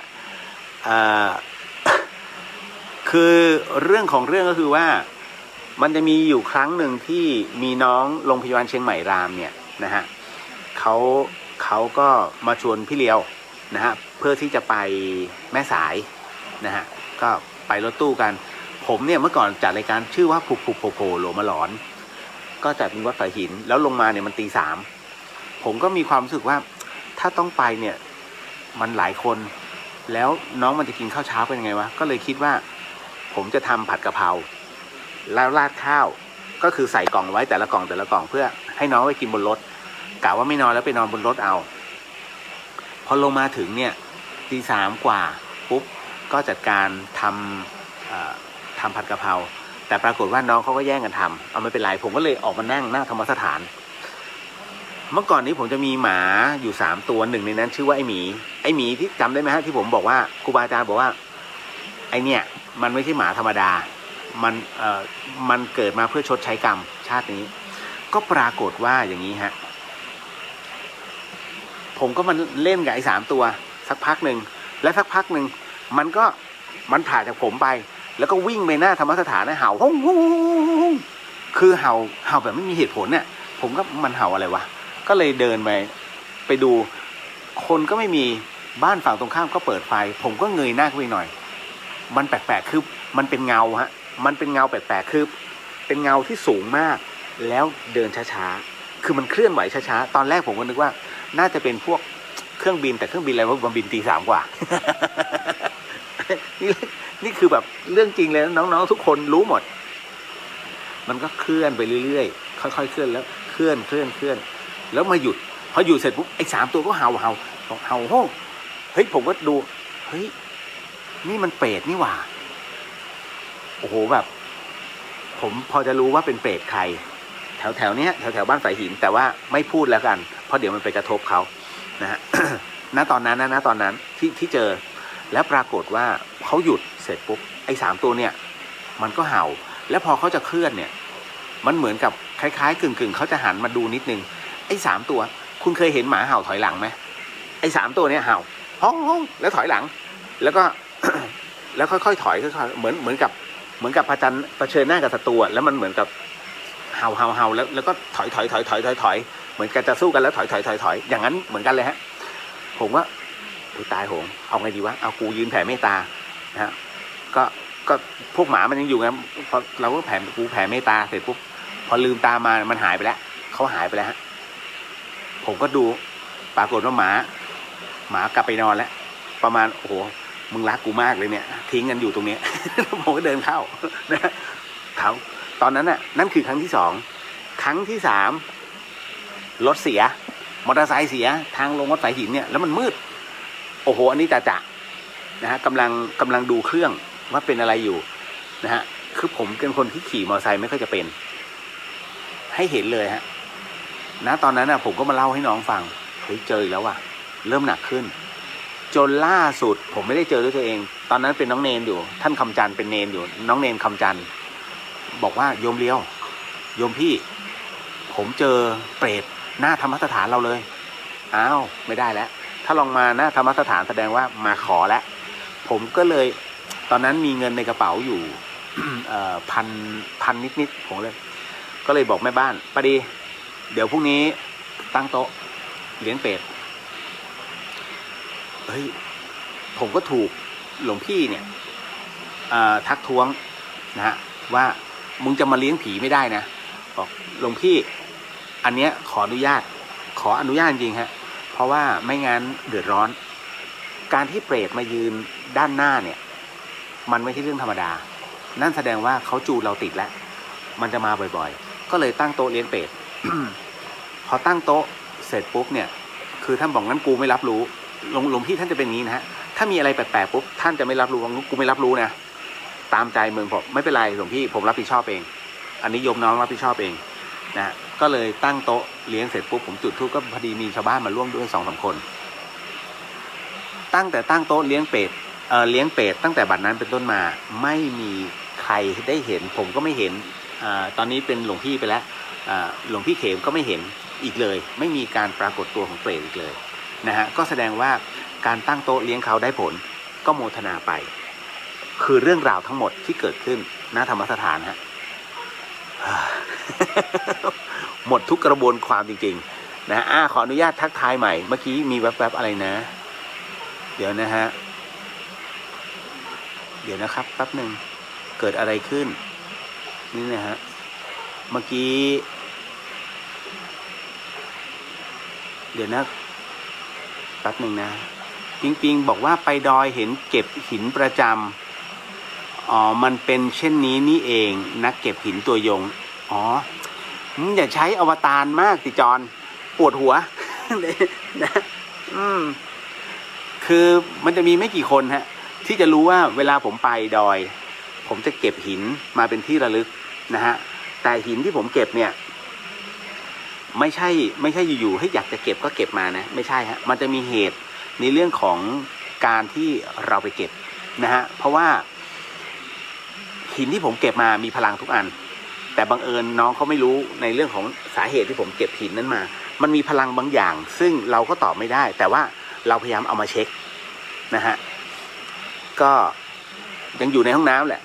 คือเรื่องของเรื่องก็คือว่ามันจะมีอยู่ครั้งหนึ่งที่มีน้องโรงพยาบาลเชียงใหม่รามเนี่ยนะฮะเขาก็มาชวนพี่เลียวนะฮะเพื่อที่จะไปแม่สายนะฮะก็ไปรถตู้กันผมเนี่ยเมื่อก่อนจัดรายการชื่อว่าผูกโผโหลมาหลอนก็จัดเป็นวัดสายหินแล้วลงมาเนี่ยมันตี 3ผมก็มีความรู้สึกว่าถ้าต้องไปเนี่ยมันหลายคนแล้วน้องมันจะกินข้าวเช้าเป็นยังไงวะก็เลยคิดว่าผมจะทำผัดกะเพราแล้วราดข้าวก็คือใส่กล่องไว้แต่ละกล่องเพื่อให้น้องไปกินบนรถกะว่าไม่นอนแล้วไปนอนบนรถเอาพอลงมาถึงเนี่ยตี 3กว่าปุ๊บก็จัดการทำผัดกะเพราแต่ปรากฏว่าน้องเขาก็แย่งกันทำเอาไม่เป็นไรผมก็เลยออกมานั่งหน้าธรรมสถานเมื่อก่อนนี้ผมจะมีหมาอยู่3 ตัวหนึ่งในนั้นชื่อว่าไอหมีที่จำได้ไหมฮะที่ผมบอกว่าครูบาอาจารย์บอกว่าไอเนี่ยมันไม่ใช่หมาธรรมดามันเกิดมาเพื่อชดใช้กรรมชาตินี้ก็ปรากฏว่าอย่างนี้ฮะผมก็มันเล่นกับไอ้3 ตัวสักพักหนึ่งและสักพักหนึ่งมันผ่านจากผมไปแล้วก็วิ่งไปหน้าธรรมสถานนะเห่าฮ้งคือเห่าแบบไม่มีเหตุผลเนี่ยผมก็มันเห่าอะไรวะก็เลยเดินไปดูคนก็ไม่มีบ้านฝั่งตรงข้ามก็เปิดไฟผมก็เงยหน้าขึ้นไปหน่อยมันแปลกๆคือมันเป็นเงาฮะมันเป็นเงาแปลกๆคือเป็นเงาที่สูงมากแล้วเดินช้าๆคือมันเคลื่อนไหวช้าๆตอนแรกผมก็นึกว่าน่าจะเป็นพวกเครื่องบินแต่เครื่องบินอะไรวะมันบินตี 3กว่า นี่คือแบบเรื่องจริงเลยน้องๆทุกคนรู้หมดมันก็เคลื่อนไปเรื่อยๆค่อยๆเคลื่อนแล้วเคลื่อนแล้วมาหยุดพอหยุดเสร็จปุ๊บไอ้3 ตัวก็เห่าโฮ่เฮ้ยผมก็ดูเฮ้ยนี่มันเปรตนี่หว่าโอ้โหแบบผมพอจะรู้ว่าเป็นเปรตใครแถวเนี้ยแถวบ้านสายหินแต่ว่าไม่พูดแล้วกันเพราะเดี๋ยวมันไปกระทบเขานะฮะ ณตอนนั้นที่เจอแล้วปรากฏว่าเขาหยุดเสร็จปุ๊บไอ้3 ตัวเนี่ยมันก็เห่าแล้วพอเขาจะเคลื่อนเนี่ยมันเหมือนกับคล้ายๆกึ่งเขาจะหันมาดูนิดนึงไอ้3 ตัวคุณเคยเห็นหมาเห่าถอยหลังไหมไอ้3 ตัวเนี่ยเห่าฮ้องแล้วถอยหลังแล้วก็ แล้วค่อยๆถอยค่อยๆเหมือนกับเผชิญหน้ากับศัตรูแล้วมันเหมือนกับเห่าแล้วก็ถอยเหมือนกันจะสู้กันแล้วถอยอย่างนั้นเหมือนกันเลยฮะผมว่าตายโหงเอาไงดีวะเอากูยืนแผ่เมตตานะฮะก็พวกหมามันยังอยู่ไงพอเราก็แผ่เมตตาเสร็จปุ๊บพอลืมตามามันหายไปแล้วเขาหายไปแล้วฮะผมก็ดูปรากฏว่าหมากลับไปนอนแล้วประมาณโอ้โหมึงรักกูมากเลยเนี่ยทิ้งกันอยู่ตรงนี้ ผมก็เดินเข้านะเขาตอนนั้นน่ะนั่นคือครั้งที่2ครั้งที่3รถเสียมอเตอร์ไซค์เสียทางลงวัดสายหินเนี่ยแล้วมันมืดโอ้โหอันนี้จะนะฮะกำลังดูเครื่องว่าเป็นอะไรอยู่นะฮะคือผมเป็นคนที่ขี่มอเตอร์ไซค์ไม่ค่อยจะเป็นให้เห็นเลยฮะนะตอนนั้นน่ะผมก็มาเล่าให้น้องฟังเฮ้ยเจออีกแล้วว่ะเริ่มหนักขึ้นจนล่าสุดผมไม่ได้เจอด้วยตัวเองตอนนั้นเป็นน้องเนนอยู่ท่านคำจันทร์เป็นเนนอยู่น้องเนนคำจันทร์บอกว่าโยมเลี้ยวโยมพี่ผมเจอเปรตหน้าธรรมสถานเราเลยอ้าวไม่ได้แล้วธ ถ้าลองมานะธรรมสถานแสดงว่ามาขอแล้วผมก็เลยตอนนั้นมีเงินในกระเป๋าอยู่ พันนิดผมเลยก็เลยบอกแม่บ้านพอดีเดี๋ยวพรุ่งนี้ตั้งโต๊ะเลี้ยงเป็ดเฮ้ยผมก็ถูกหลวงพี่เนี่ยทักท้วงนะฮะว่ามึงจะมาเลี้ยงผีไม่ได้นะบอกหลวงพี่อันเนี้ยขออนุญาตจริงฮะเพราะว่าไม่งั้นเดือดร้อนการที่เปรตมายืนด้านหน้าเนี่ยมันไม่ใช่เรื่องธรรมดานั่นแสดงว่าเขาจูเราติดแล้วมันจะมาบ่อยๆก็เลยตั้งโต๊ะเลี้ยงเป็ด พอตั้งโต๊ะเสร็จปุ๊บเนี่ยคือท่านบอกงั้นกูไม่รับรู้หลวงพี่ท่านจะเป็นงี้นะฮะถ้ามีอะไรแปลกๆปุ๊บท่านจะไม่รับรู้ว่ากูไม่รับรู้นะตามใจมึงผมไม่เป็นไรหลวงพี่ผมรับผิดชอบเองอันนี้โยมน้องรับผิดชอบเองนะก็เลยตั้งโต๊ะเลี้ยงเสร็จปุ๊บผมจุดธูปก็พอดีมีชาวบ้านมาร่วมด้วย2-3 คนตั้งแต่ตั้งโต๊ะเลี้ยงเป็ดตั้งแต่บัดนั้นเป็นต้นมาไม่มีใครได้เห็นผมก็ไม่เห็นตอนนี้เป็นหลวงพี่ไปแล้วหลวงพี่เขมก็ไม่เห็นอีกเลยไม่มีการปรากฏตัวของเปรตอีกเลยนะฮะก็แสดงว่าการตั้งโต๊ะเลี้ยงเขาได้ผลก็โมทนาไปคือเรื่องราวทั้งหมดที่เกิดขึ้นณธรรมสถานฮะ หมดทุกกระบวนความจริงๆนะขออนุญาตทักทายใหม่เมื่อกี้มีแวบๆอะไรนะเดี๋ยวนะฮะเดี๋ยวนะครับแป๊บหนึ่งเกิดอะไรขึ้นนี่นะฮะเมื่อกี้เดี๋ยวนะแป๊บหนึ่งนะปิงบอกว่าไปดอยเห็นเก็บหินประจำมันเป็นเช่นนี้นี่เองนักเก็บหินตัวยงอย่าใช้อวตารมากสิจอนปวดหัว นะคือมันจะมีไม่กี่คนฮะที่จะรู้ว่าเวลาผมไปดอยผมจะเก็บหินมาเป็นที่ระลึกนะฮะแต่หินที่ผมเก็บเนี่ยไม่ใช่อยู่ๆให้อยากจะเก็บก็เก็บมานะไม่ใช่ฮะมันจะมีเหตุในเรื่องของการที่เราไปเก็บนะฮะเพราะว่าหินที่ผมเก็บมามีพลังทุกอันแต่บังเอิญน้องเขาไม่รู้ในเรื่องของสาเหตุที่ผมเก็บหินนั้นมามันมีพลังบางอย่างซึ่งเราก็ตอบไม่ได้แต่ว่าเราพยายามเอามาเช็คนะฮะก็ยังอยู่ในห้องน้ำแหละ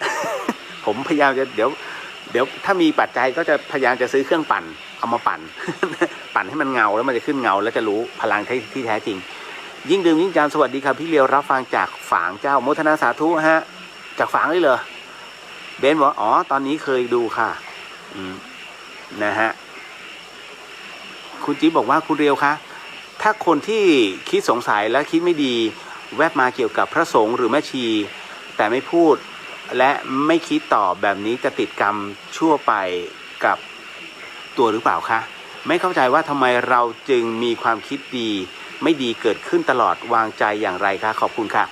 ผมพยายามจะเดี๋ยวถ้ามีปัจจัยก็จะพยายามจะซื้อเครื่องปั่นเอามาปั่น ปั่นให้มันเงาแล้วมันจะขึ้นเงาแล้วจะรู้พลังที่แท้จริงยิ่งดื่มยิ่งจำสวัสดีครับพี่เลียวรับฟังจากฝางเจ้าโมทนาสาธุฮะจากฝางเลยเหรอเบนบอกตอนนี้เคยดูค่ะนะฮะคุณจิ๊บบอกว่าคุณเรียวคะถ้าคนที่คิดสงสัยและคิดไม่ดีแวบมาเกี่ยวกับพระสงฆ์หรือแม่ชีแต่ไม่พูดและไม่คิดตอบแบบนี้จะติดกรรมชั่วไปกับตัวหรือเปล่าคะไม่เข้าใจว่าทำไมเราจึงมีความคิดดีไม่ดีเกิดขึ้นตลอดวางใจอย่างไรคะขอบคุณค่ะ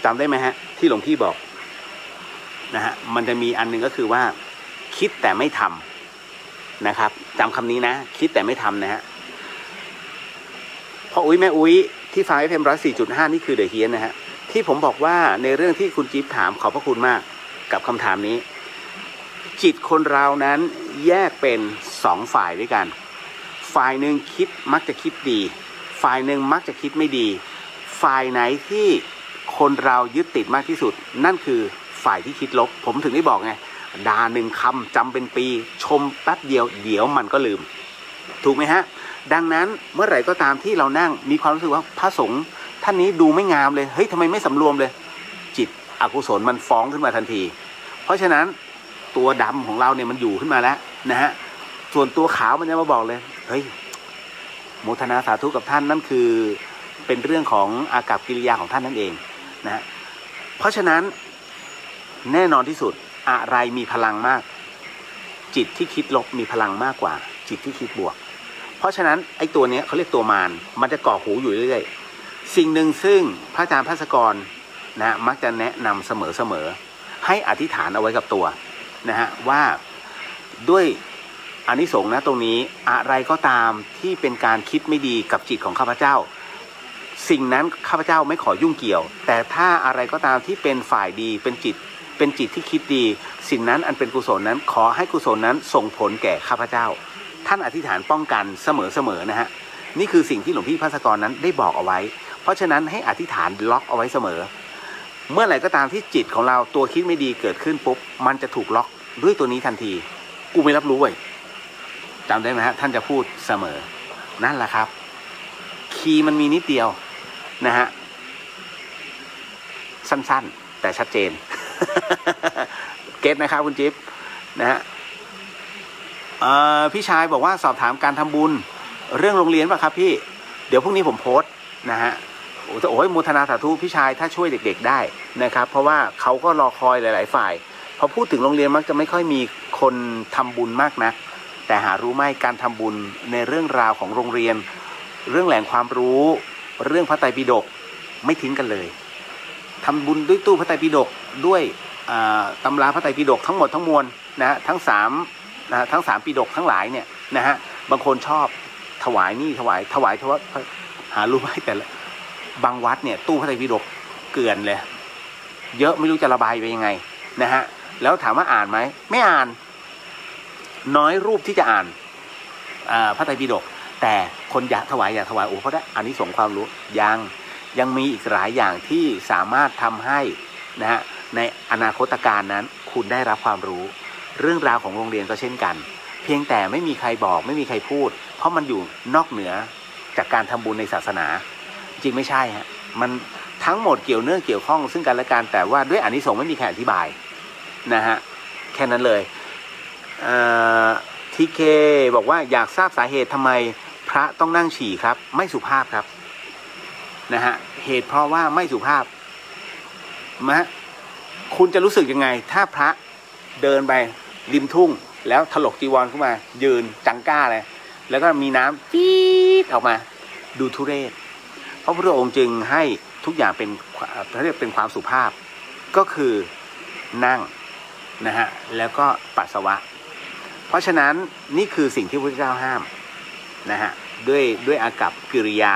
จำได้ไหมฮะที่หลวงพี่บอกนะฮะมันจะมีอันนึงก็คือว่าคิดแต่ไม่ทำนะครับจำคำนี้นะคิดแต่ไม่ทำนะฮะพ่ออุ้ยแม่อุ้ยที่ฟังFM 104.5นี่คือเดอะเฮียนนะฮะที่ผมบอกว่าในเรื่องที่คุณจิ๊บถามขอบพระคุณมากกับคำถามนี้จิตคนเรานั้นแยกเป็น2 ฝ่ายด้วยกันฝ่ายหนึ่งคิดมักจะคิดดีฝ่ายหนึ่งมักจะคิดไม่ดีฝ่ายไหนที่คนเรายึดติดมากที่สุดนั่นคือฝ่ายที่คิดลบผมถึงได้บอกไงด่า1 คำจำเป็นปีชมแป๊บเดียวเดี๋ยวมันก็ลืมถูกไหมฮะดังนั้นเมื่อไหร่ก็ตามที่เรานั่งมีความรู้สึกว่าพระสงฆ์ท่านนี้ดูไม่งามเลยเฮ้ยทำไมไม่สำรวมเลยจิตอกุศลมันฟ้องขึ้นมาทันทีเพราะฉะนั้นตัวดำของเราเนี่ยมันอยู่ขึ้นมาแล้วนะฮะส่วนตัวขาวมันจะมาบอกเลยเฮ้ยโมทนาสาธุกับท่านนั่นคือเป็นเรื่องของอากัปกิริยาของท่านนั่นเองนะฮะเพราะฉะนั้นแน่นอนที่สุดอะไรมีพลังมากจิตที่คิดลบมีพลังมากกว่าจิตที่คิดบวกเพราะฉะนั้นไอ้ตัวเนี้ยเขาเรียกตัวมารมันจะก่อหูอยู่เรื่อยๆสิ่งหนึ่งซึ่งพระอาจารย์ภัสกรนะมักจะแนะนำเสมอให้อธิษฐานเอาไว้กับตัวนะฮะว่าด้วยอานิสงส์นะตรงนี้อะไรก็ตามที่เป็นการคิดไม่ดีกับจิตของข้าพเจ้าสิ่งนั้นข้าพเจ้าไม่ขอยุ่งเกี่ยวแต่ถ้าอะไรก็ตามที่เป็นฝ่ายดีเป็นจิตที่คิดดีสิ่งนั้นอันเป็นกุศลนั้นขอให้กุศลนั้นส่งผลแก่ข้าพเจ้าท่านอธิษฐานป้องกันเสมอนะฮะ นี่คือสิ่งที่หลวงพี่ภาสกรนั้นได้บอกเอาไว้เพราะฉะนั้นให้อธิษฐานล็อกเอาไว้เสมอเมื่อไหร่ก็ตามที่จิตของเราตัวคิดไม่ดีเกิดขึ้นปุ๊บมันจะถูกล็อกด้วยตัวนี้ทันทีกูไม่รับรู้เว้ยจำได้ไหมฮะท่านจะพูดเสมอนั่นแหละครับคีย์มันมีนิดเดียวนะฮะสั้นๆแต่ชัดเจน เก็ตนะครับคุณจิ๊บนะฮะพี่ชายบอกว่าสอบถามการทำบุญเรื่องโรงเรียนป่ะครับพี่เดี๋ยวพรุ่งนี้ผมโพสต์นะฮะโอ้ยโมทนาสาธุพี่ชายถ้าช่วยเด็กๆได้นะครับเพราะว่าเขาก็รอคอยหลายๆฝ่ายพอพูดถึงโรงเรียนมักจะไม่ค่อยมีคนทำบุญมากนะแต่หารู้ไหมการทำบุญในเรื่องราวของโรงเรียนเรื่องแหล่งความรู้เรื่องพระไตรปิฎกไม่ทิ้งกันเลยทำบุญด้วยตู้พระไตรปิฎกด้วยตำราพระไตรปิฎกทั้งหมดทั้งมวลนะฮะทั้ง3ปิฎกทั้งหลายเนี่ยนะฮะบางคนชอบถวายนี่ถวายเฉพาะหารู้ไหมแต่ละบางวัดเนี่ยตู้พระไตรปิฎกเกลื่อนเลยเยอะไม่รู้จะระบายไปยังไงนะฮะแล้วถามว่าอ่านไหมไม่อ่านน้อยรูปที่จะอ่านพระไตรปิฎกแต่คนอยากถวายโอ้เพราะได้อานิสงส์ความรู้ยังมีอีกหลายอย่างที่สามารถทำให้นะฮะในอนาคตการนั้นคุณได้รับความรู้เรื่องราวของโรงเรียนก็เช่นกันเพียงแต่ไม่มีใครบอกไม่มีใครพูดเพราะมันอยู่นอกเหนือจากการทำบุญในศาสนาจริงไม่ใช่ฮะมันทั้งหมดเกี่ยวเนื่องเกี่ยวข้องซึ่งกันและกันแต่ว่าด้วยอานิสงส์ไม่มีใครอธิบายนะฮะแค่นั้นเลยทีเคบอกว่าอยากทราบสาเหตุทำไมพระต้องนั่งฉี่ครับไม่สุภาพครับนะฮะเหตุเพราะว่าไม่สุภาพคุณจะรู้สึกยังไงถ้าพระเดินไปริมทุ่งแล้วถลกจีวรขึ้นมายืนจังก้าเลยแล้วก็มีน้ำจี๊ดออกมาดูทุเรศเพราะพระองค์จึงให้ทุกอย่างเป็นเรียกเป็นความสุภาพก็คือนั่งนะฮะแล้วก็ปัสสาวะเพราะฉะนั้นนี่คือสิ่งที่พระพุทธเจ้าห้ามนะฮะด้วยอากัปกิริยา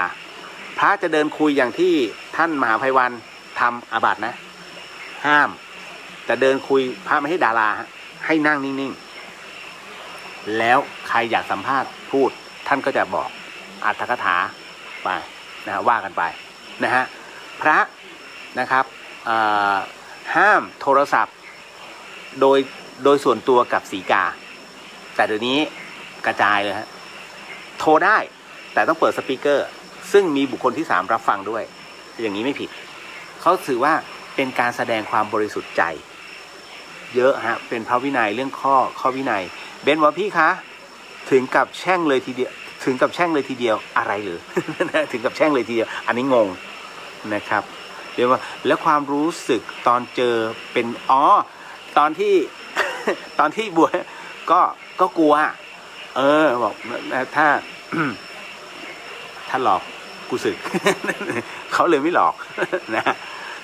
พระจะเดินคุยอย่างที่ท่านมหาไพวันทำอาบัตินะห้ามแต่เดินคุยพระไม่ให้ดาราให้นั่งนิ่งๆแล้วใครอยากสัมภาษณ์พูดท่านก็จะบอกอรรถกถาไปนะว่ากันไปนะฮะพระนะครับห้ามโทรศัพท์โดยส่วนตัวกับสีกาแต่เดี๋ยวนี้กระจายเลยฮะโทรได้แต่ต้องเปิดสปีกเกอร์ซึ่งมีบุคคลที่3รับฟังด้วยอย่างนี้ไม่ผิดเขาถือว่าเป็นการแสดงความบริสุทธิ์ใจเยอะฮะเป็นพระวินัยเรื่องข้อวินัยเบนว่าพี่คะถึงกับแช่งเลยทีเดียวอะไรหรือ ถึงกับแช่งเลยทีเดียวอันนี้งงนะครับเดี๋ยวว่าแล้วความรู้สึกตอนเจอเป็นตอนที่บวชก็กลัวบอกถ้าหลอกกูสึก เขาเลยไม่หลอกนะ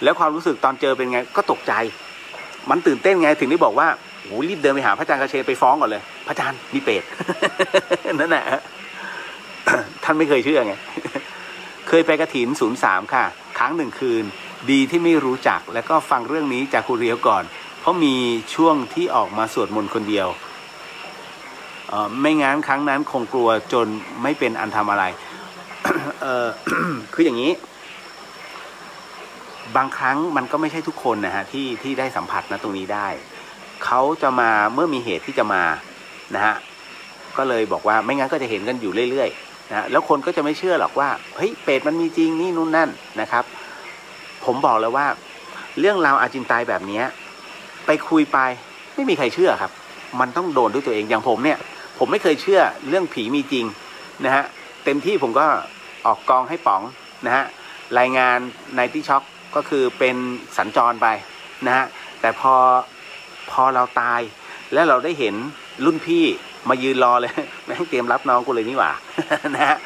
แล้วความรู้สึกตอนเจอเป็นไงก็ตกใจมันตื่นเต้นไงถึงได้บอกว่าโอ้รีบเดินไปหาพระอาจารย์กระเชนไปฟ้องก่อนเลยพระอาจารย์มีเปรต นั่นแหละ ท่านไม่เคยเชื่อไง เคยไปกฐิน03ค่ะค้าง1 คืนดีที่ไม่รู้จักแล้วก็ฟังเรื่องนี้จากครูเรียวก่อนเพราะมีช่วงที่ออกมาสวดมนต์คนเดียวไม่งั้นครั้งนั้นคงกลัวจนไม่เป็นอันทำอะไร คืออย่างนี้บางครั้งมันก็ไม่ใช่ทุกคนนะฮะที่ได้สัมผัสนะตรงนี้ได้เขาจะมาเมื่อมีเหตุที่จะมานะฮะก็เลยบอกว่าไม่งั้นก็จะเห็นกันอยู่เรื่อยๆนะแล้วคนก็จะไม่เชื่อหรอกว่าเฮ้ยเปรตมันมีจริงนี่นู่นนั่นนะครับผมบอกเลยว่าเรื่องราวอาจินไตยแบบนี้ไปคุยไปไม่มีใครเชื่อครับมันต้องโดนด้วยตัวเองอย่างผมเนี่ยผมไม่เคยเชื่อเรื่องผีมีจริงนะฮะเต็มที่ผมก็ออกกองให้ป๋องนะฮะรายงานในที่ช็อคก็คือเป็นสัญจรไปนะฮะแต่พอเราตายแล้วเราได้เห็นรุ่นพี่มายืนรอเลยแม่งเตรียมรับน้องกูเลยนี่หว่า นะฮะ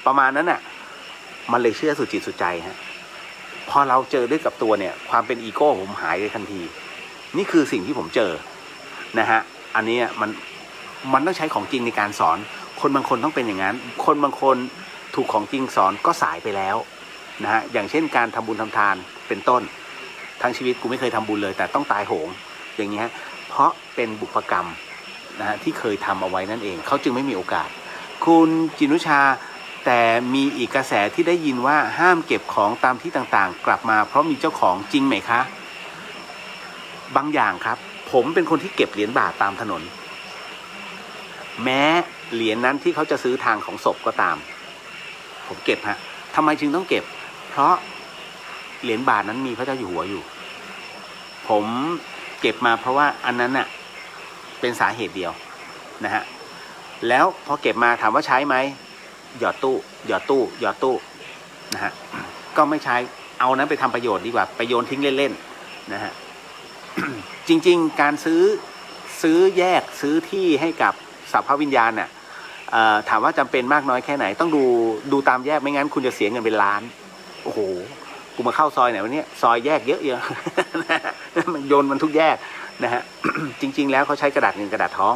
ประมาณนั้นน่ะมันเลยเชื่อสุดจิตสุดใจฮะพอเราเจอด้วยกับตัวเนี่ยความเป็นอีโก้ผมหายเลยทันทีนี่คือสิ่งที่ผมเจอนะฮะอันนี้มันต้องใช้ของจริงในการสอนคนบางคนต้องเป็นอย่างนั้นคนบางคนถูกของจริงสอนก็สายไปแล้วนะฮะอย่างเช่นการทำบุญทำทานเป็นต้นทั้งชีวิตกูไม่เคยทำบุญเลยแต่ต้องตายโหงอย่างเงี้ยเพราะเป็นบุพกรรมนะฮะที่เคยทำเอาไว้นั่นเองเขาจึงไม่มีโอกาสคุณจินุชา แต่มีอีกกระแสที่ได้ยินว่าห้ามเก็บของตามที่ต่างๆกลับมาเพราะมีเจ้าของจริงไหมคะบางอย่างครับผมเป็นคนที่เก็บเหรียญบาทตามถนนแม้เหรียญนั้นที่เขาจะซื้อทางของศพก็ตามผมเก็บฮะทำไมจึงต้องเก็บเพราะเหรียญบาทนั้นมีพระเจ้าอยู่หัวอยู่ผมเก็บมาเพราะว่าอันนั้นน่ะเป็นสาเหตุเดียวนะฮะแล้วพอเก็บมาถามว่าใช้ไหมหยอดตู้หยอดตู้หยอดตู้นะฮะก็ไม่ใช้เอานั้นไปทำประโยชน์ดีกว่าไปโยนทิ้งเล่นๆนะฮะ จริงๆการซื้อแยกซื้อที่ให้กับสัพพวิญญาณน่ะถามว่าจำเป็นมากน้อยแค่ไหนต้องดูตามแยกไม่งั้นคุณจะเสียเงินเป็นล้านโอ้โหกูมาเข้าซอยไหนวันนี้ซอยแยกเยอะๆมันโยนมันทุกแยกนะฮะ จริงๆแล้วเขาใช้กระดาษเงินกระดาษทอง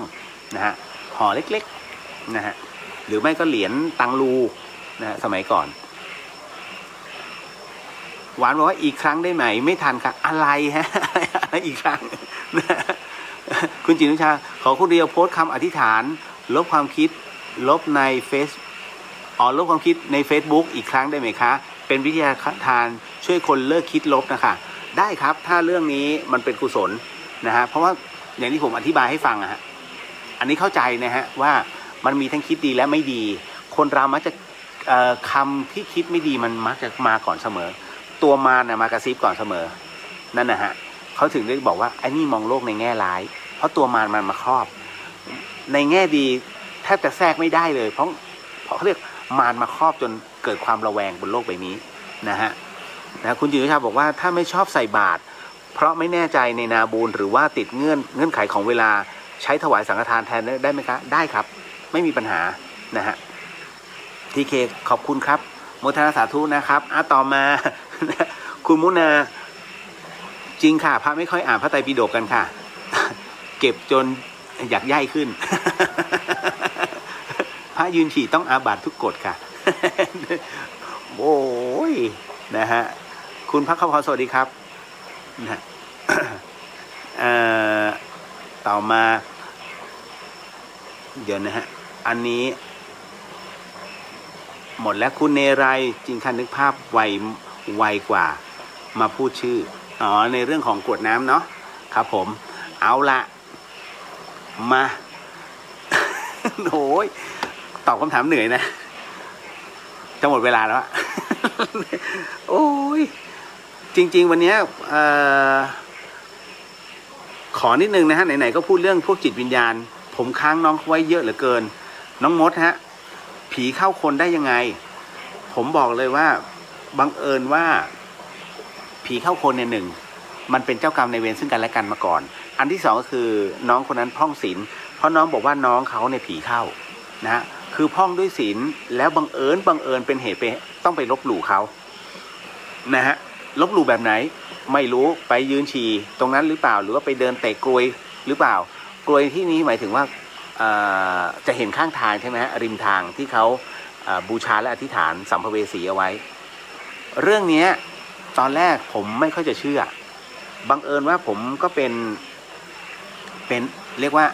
นะฮะห่อเล็กๆนะฮะหรือไม่ก็เหรียญตังรูนะฮะสมัยก่อนหวานบอกว่าอีกครั้งได้ไหมไม่ทันครับอะไรฮะอีกครั้งคุณจินุชาขอคุณเดียวโพสต์คำอธิษฐานลบความคิดลบในลบความคิดใน Facebook อีกครั้งได้ไหมคะเป็นวิทยาทานช่วยคนเลิกคิดลบนะคะได้ครับถ้าเรื่องนี้มันเป็นกุศลนะฮะเพราะว่าอย่างที่ผมอธิบายให้ฟังอะฮะอันนี้เข้าใจนะฮะว่ามันมีทั้งคิดดีและไม่ดีคนเรามักจะคำที่คิดไม่ดีมันมักจะมาก่อนเสมอตัวมารมากระซิบก่อนเสมอนั่นนะฮะเขาถึงได้บอกว่าไอ้นี่มองโลกในแง่ร้ายเพราะตัวมารมันมาครอบในแง่ดีแทบจะแทรกไม่ได้เลยเพราะเขาเรียกมารมาครอบจนเกิดความระแวงบนโลกใบนี้นะฮะคุณจิตรชาบอกว่าถ้าไม่ชอบใส่บาตรเพราะไม่แน่ใจในนาบูลหรือว่าติดเงื่อนไขของเวลาใช้ถวายสังฆทานแทนได้ไหมคะได้ครับไม่มีปัญหานะฮะทีเคขอบคุณครับโมทนาสาธุนะครับต่อมาคุณมุนาจริงค่ะพระไม่ค่อยอ่านพระไตรปิฎกกันค่ะเก็บจนอยากย่ายขึ้นพระยืนฉี่ต้องอาบัติทุกกฎค่ะโอ้ยนะฮะคุณพระข้าพรสวัสดีครับนะต่อมาเดี๋ยวนะฮะอันนี้หมดแล้วคุณเนรัยจริงค่ะนึกภาพไวกว่ามาพูดชื่อในเรื่องของกรวดน้ำเนาะครับผมเอาละมาโอ้ยตอบคำถามเหนื่อยนะจะหมดเวลาแล้วโอ้ยจริงๆวันนี้ขอนิดนึงนะฮะไหนๆก็พูดเรื่องพวกจิตวิญญาณผมค้างน้องไว้เยอะเหลือเกินน้องมดฮะผีเข้าคนได้ยังไงผมบอกเลยว่าบังเอิญว่าผีเข้าคนเนี่ยหนึ่งมันเป็นเจ้ากรรมในเวรซึ่งกันและกันมาก่อนอันที่สองก็คือน้องคนนั้นพร่องศีลเพราะน้องบอกว่าน้องเขาเนี่ยผีเข้านะฮะคือพร่องด้วยศีลแล้วบังเอิญเป็นเหตุไปต้องไปลบหลู่เขานะฮะลบหลู่แบบไหนไม่รู้ไปยืนฉี่ตรงนั้นหรือเปล่าหรือว่าไปเดินเตะกลวยหรือเปล่ากลวยที่นี้หมายถึงว่าจะเห็นข้างทางใช่ไหมฮะริมทางที่เขาบูชาและอธิษฐานสัมภเวสีเอาไว้เรื่องนี้ตอนแรกผมไม่ค่อยจะเชื่อบังเอิญว่าผมก็เป็นเรียกว่า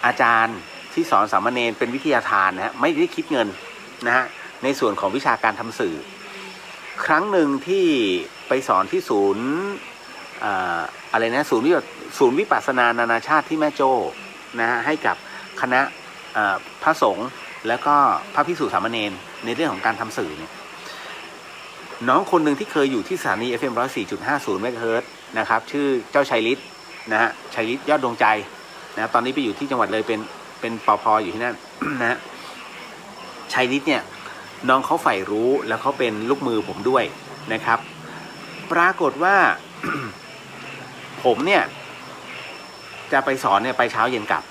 อาจารย์ที่สอนสามเณรเป็นวิทยาทานนะฮะไม่ได้คิดเงินนะฮะในส่วนของวิชาการทำสื่อครั้งหนึ่งที่ไปสอนที่ศูนย์อะไรนะศูนย์วิปัสสนานานาชาติที่แม่โจ้นะฮะให้กับคณะพระสงฆ์แล้วก็พระภิกษุสามเณรในเรื่องของการทำสื่อเนี่ยน้องคนหนึ่งที่เคยอยู่ที่สถานี FM 104.50 เมกะเฮิรตซ์นะครับชื่อเจ้าชัยฤทธิ์นะฮะชัยฤทธิ์ยอดดวงใจนะตอนนี้ไปอยู่ที่จังหวัดเลยเป็นปภ.อยู่ที่นั่น นะฮะชัยฤทธิ์เนี่ยน้องเขาใฝ่รู้แล้วเขาเป็นลูกมือผมด้วยนะครับปรากฏว่า ผมเนี่ยจะไปสอนเนี่ยไปเช้าเย็นกลับ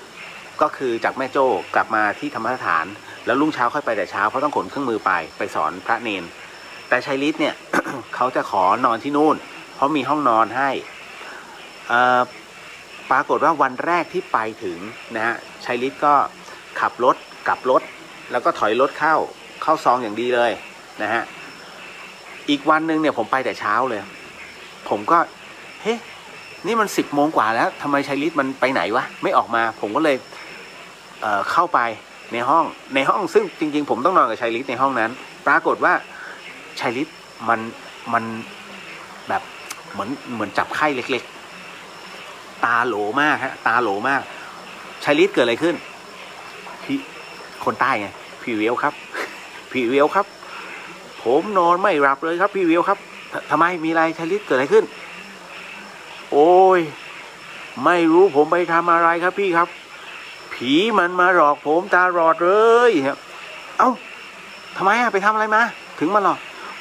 ก็คือจากแม่โจ้กลับมาที่ธรรมสถานแล้วรุ่งเช้าค่อยไปแต่เช้าเพราะต้องขนเครื่องมือไปสอนพระเนรแต่ชัยฤทธิ์เนี่ย เขาจะขอนอนที่นู่นเพราะมีห้องนอนให้ปรากฏว่าวันแรกที่ไปถึงนะฮะชัยฤทธิ์ก็ขับรถกลับรถแล้วก็ถอยรถเข้าซองอย่างดีเลยนะฮะอีกวันหนึ่งเนี่ยผมไปแต่เช้าเลยผมก็เฮ้นี่มัน10 โมงกว่าแล้วทำไมชัยฤทธิ์มันไปไหนวะไม่ออกมาผมก็เลยเข้าไปในห้องซึ่งจริงๆผมต้องนอนกับชัยฤทธิ์ในห้องนั้น ปรากฏว่าชัยฤทธิ์มันแบบเหมือนจับไข้เล็กๆตาโหลมากฮะตาโหลมากชัยฤทธิ์เกิดอะไรขึ้นพี่คนใต้ไงพี่เวียวครับ พี่เวียวครับผมนอนไม่หลับเลยครับพี่เวียวครับทำไมมีอะไรชัยฤทธิ์เกิดอะไรขึ้นโอ้ยไม่รู้ผมไปทำอะไรครับพี่ครับผีมันมาหลอกผมตลอดเลยเอ้าทำไมไปทำอะไรมาถึงมาหลอก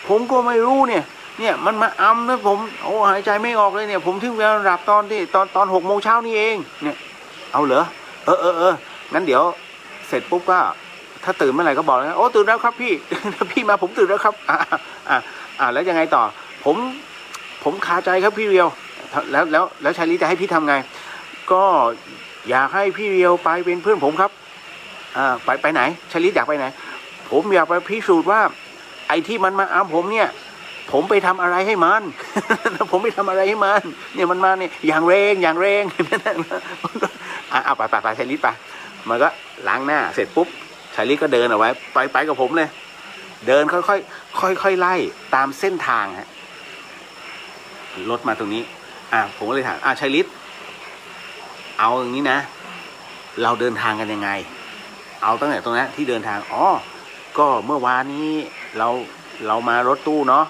ผมก็ไม่รู้เนี่ยมันมาอำนะผมโอ้หายใจไม่ออกเลยเนี่ยผมถึงจะหลับตอนที่ตอน6 โมงเช้านี่เองเนี่ยเอาเหรองั้นเดี๋ยวเสร็จปุ๊บก็ถ้าตื่นเมื่อไหร่ก็บอกนะโอ้ตื่นแล้วครับพี่ พี่มาผมตื่นแล้วครับแล้วยังไงต่อผมคาใจครับพี่เรียวแล้วชัยฤทธิ์จะให้พี่ทำไงก็อยากให้พี่เรียวไปเป็นเพื่อนผมครับไปไหนชัยฤทธิ์อยากไปไหนผมอยากไปพิสูจน์ว่าไอ้ที่มันมาอ้ำผมเนี่ยผมไปทำอะไรให้มัน ผมไปทำอะไรให้มันเนี่ยมันมาเนี่ยอย่างแรงไปชัยฤทธิ์ไปมันก็ล้างหน้าเสร็จปุ๊บชัยฤทธิ์ก็เดินเอาไว้ไปกับผมเลยเดินค่อยไล่ตามเส้นทางฮะรถมาตรงนี้ผมก็เลยถามชัยฤทธิ์เอาอย่างนี้นะเราเดินทางกันยังไงเอาตั้งแต่ตรงนั้นที่เดินทางก็เมื่อวานนี้เรามารถตู้เนาะ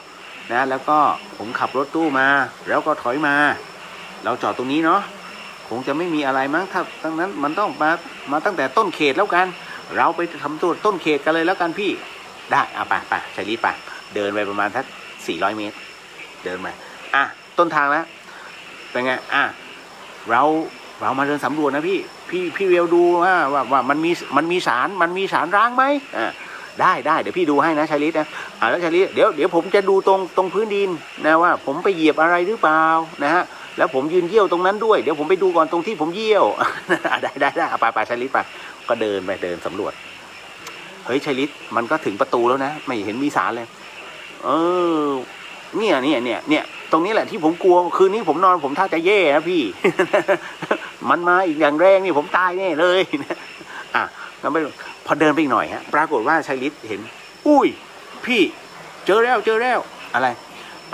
นะแล้วก็ผมขับรถตู้มาแล้วก็ถอยมาเราจอดตรงนี้เนาะคงจะไม่มีอะไรมั้งถ้าดังนั้นมันต้องมาตั้งแต่ต้นเขตแล้วกันเราไปทำตัวต้นเขตกันเลยแล้วกันพี่ได้ไปชัยฤทธิ์ไปเดินไปประมาณสัก400 เมตรเดินไปต้นทางแล้วเป็นไงเรามาเดินสำรวจนะพี่เวลดูว่ามันมีสารร้างไหมได้เดี๋ยวพี่ดูให้นะชัยฤทธิ์นะแล้วชัยฤทธิ์เดี๋ยวผมจะดูตรงพื้นดินนะว่าผมไปเหยียบอะไรหรือเปล่านะฮะแล้วผมยืนเยี่ยวตรงนั้นด้วยเดี๋ยวผมไปดูก่อนตรงที่ผมเยี่ยว ได้ไปชัยฤทธิ์ไปก็เดินสำรวจเฮ้ยชัยฤทธิ์มันก็ถึงประตูแล้วนะไม่เห็นมีสารเลยเนี่ยตรงนี้แหละที่ผมกลัวคืนนี้ผมนอนผมท่าจะแย่นะพี่ มันมาอีกอย่างแรงนี่ผมตายแน่เลยงั้นไปพอเดินไปอีกหน่อยฮะปรากฏว่าชัยฤทธิ์เห็นอุ้ยพี่เจอแล้วอะไร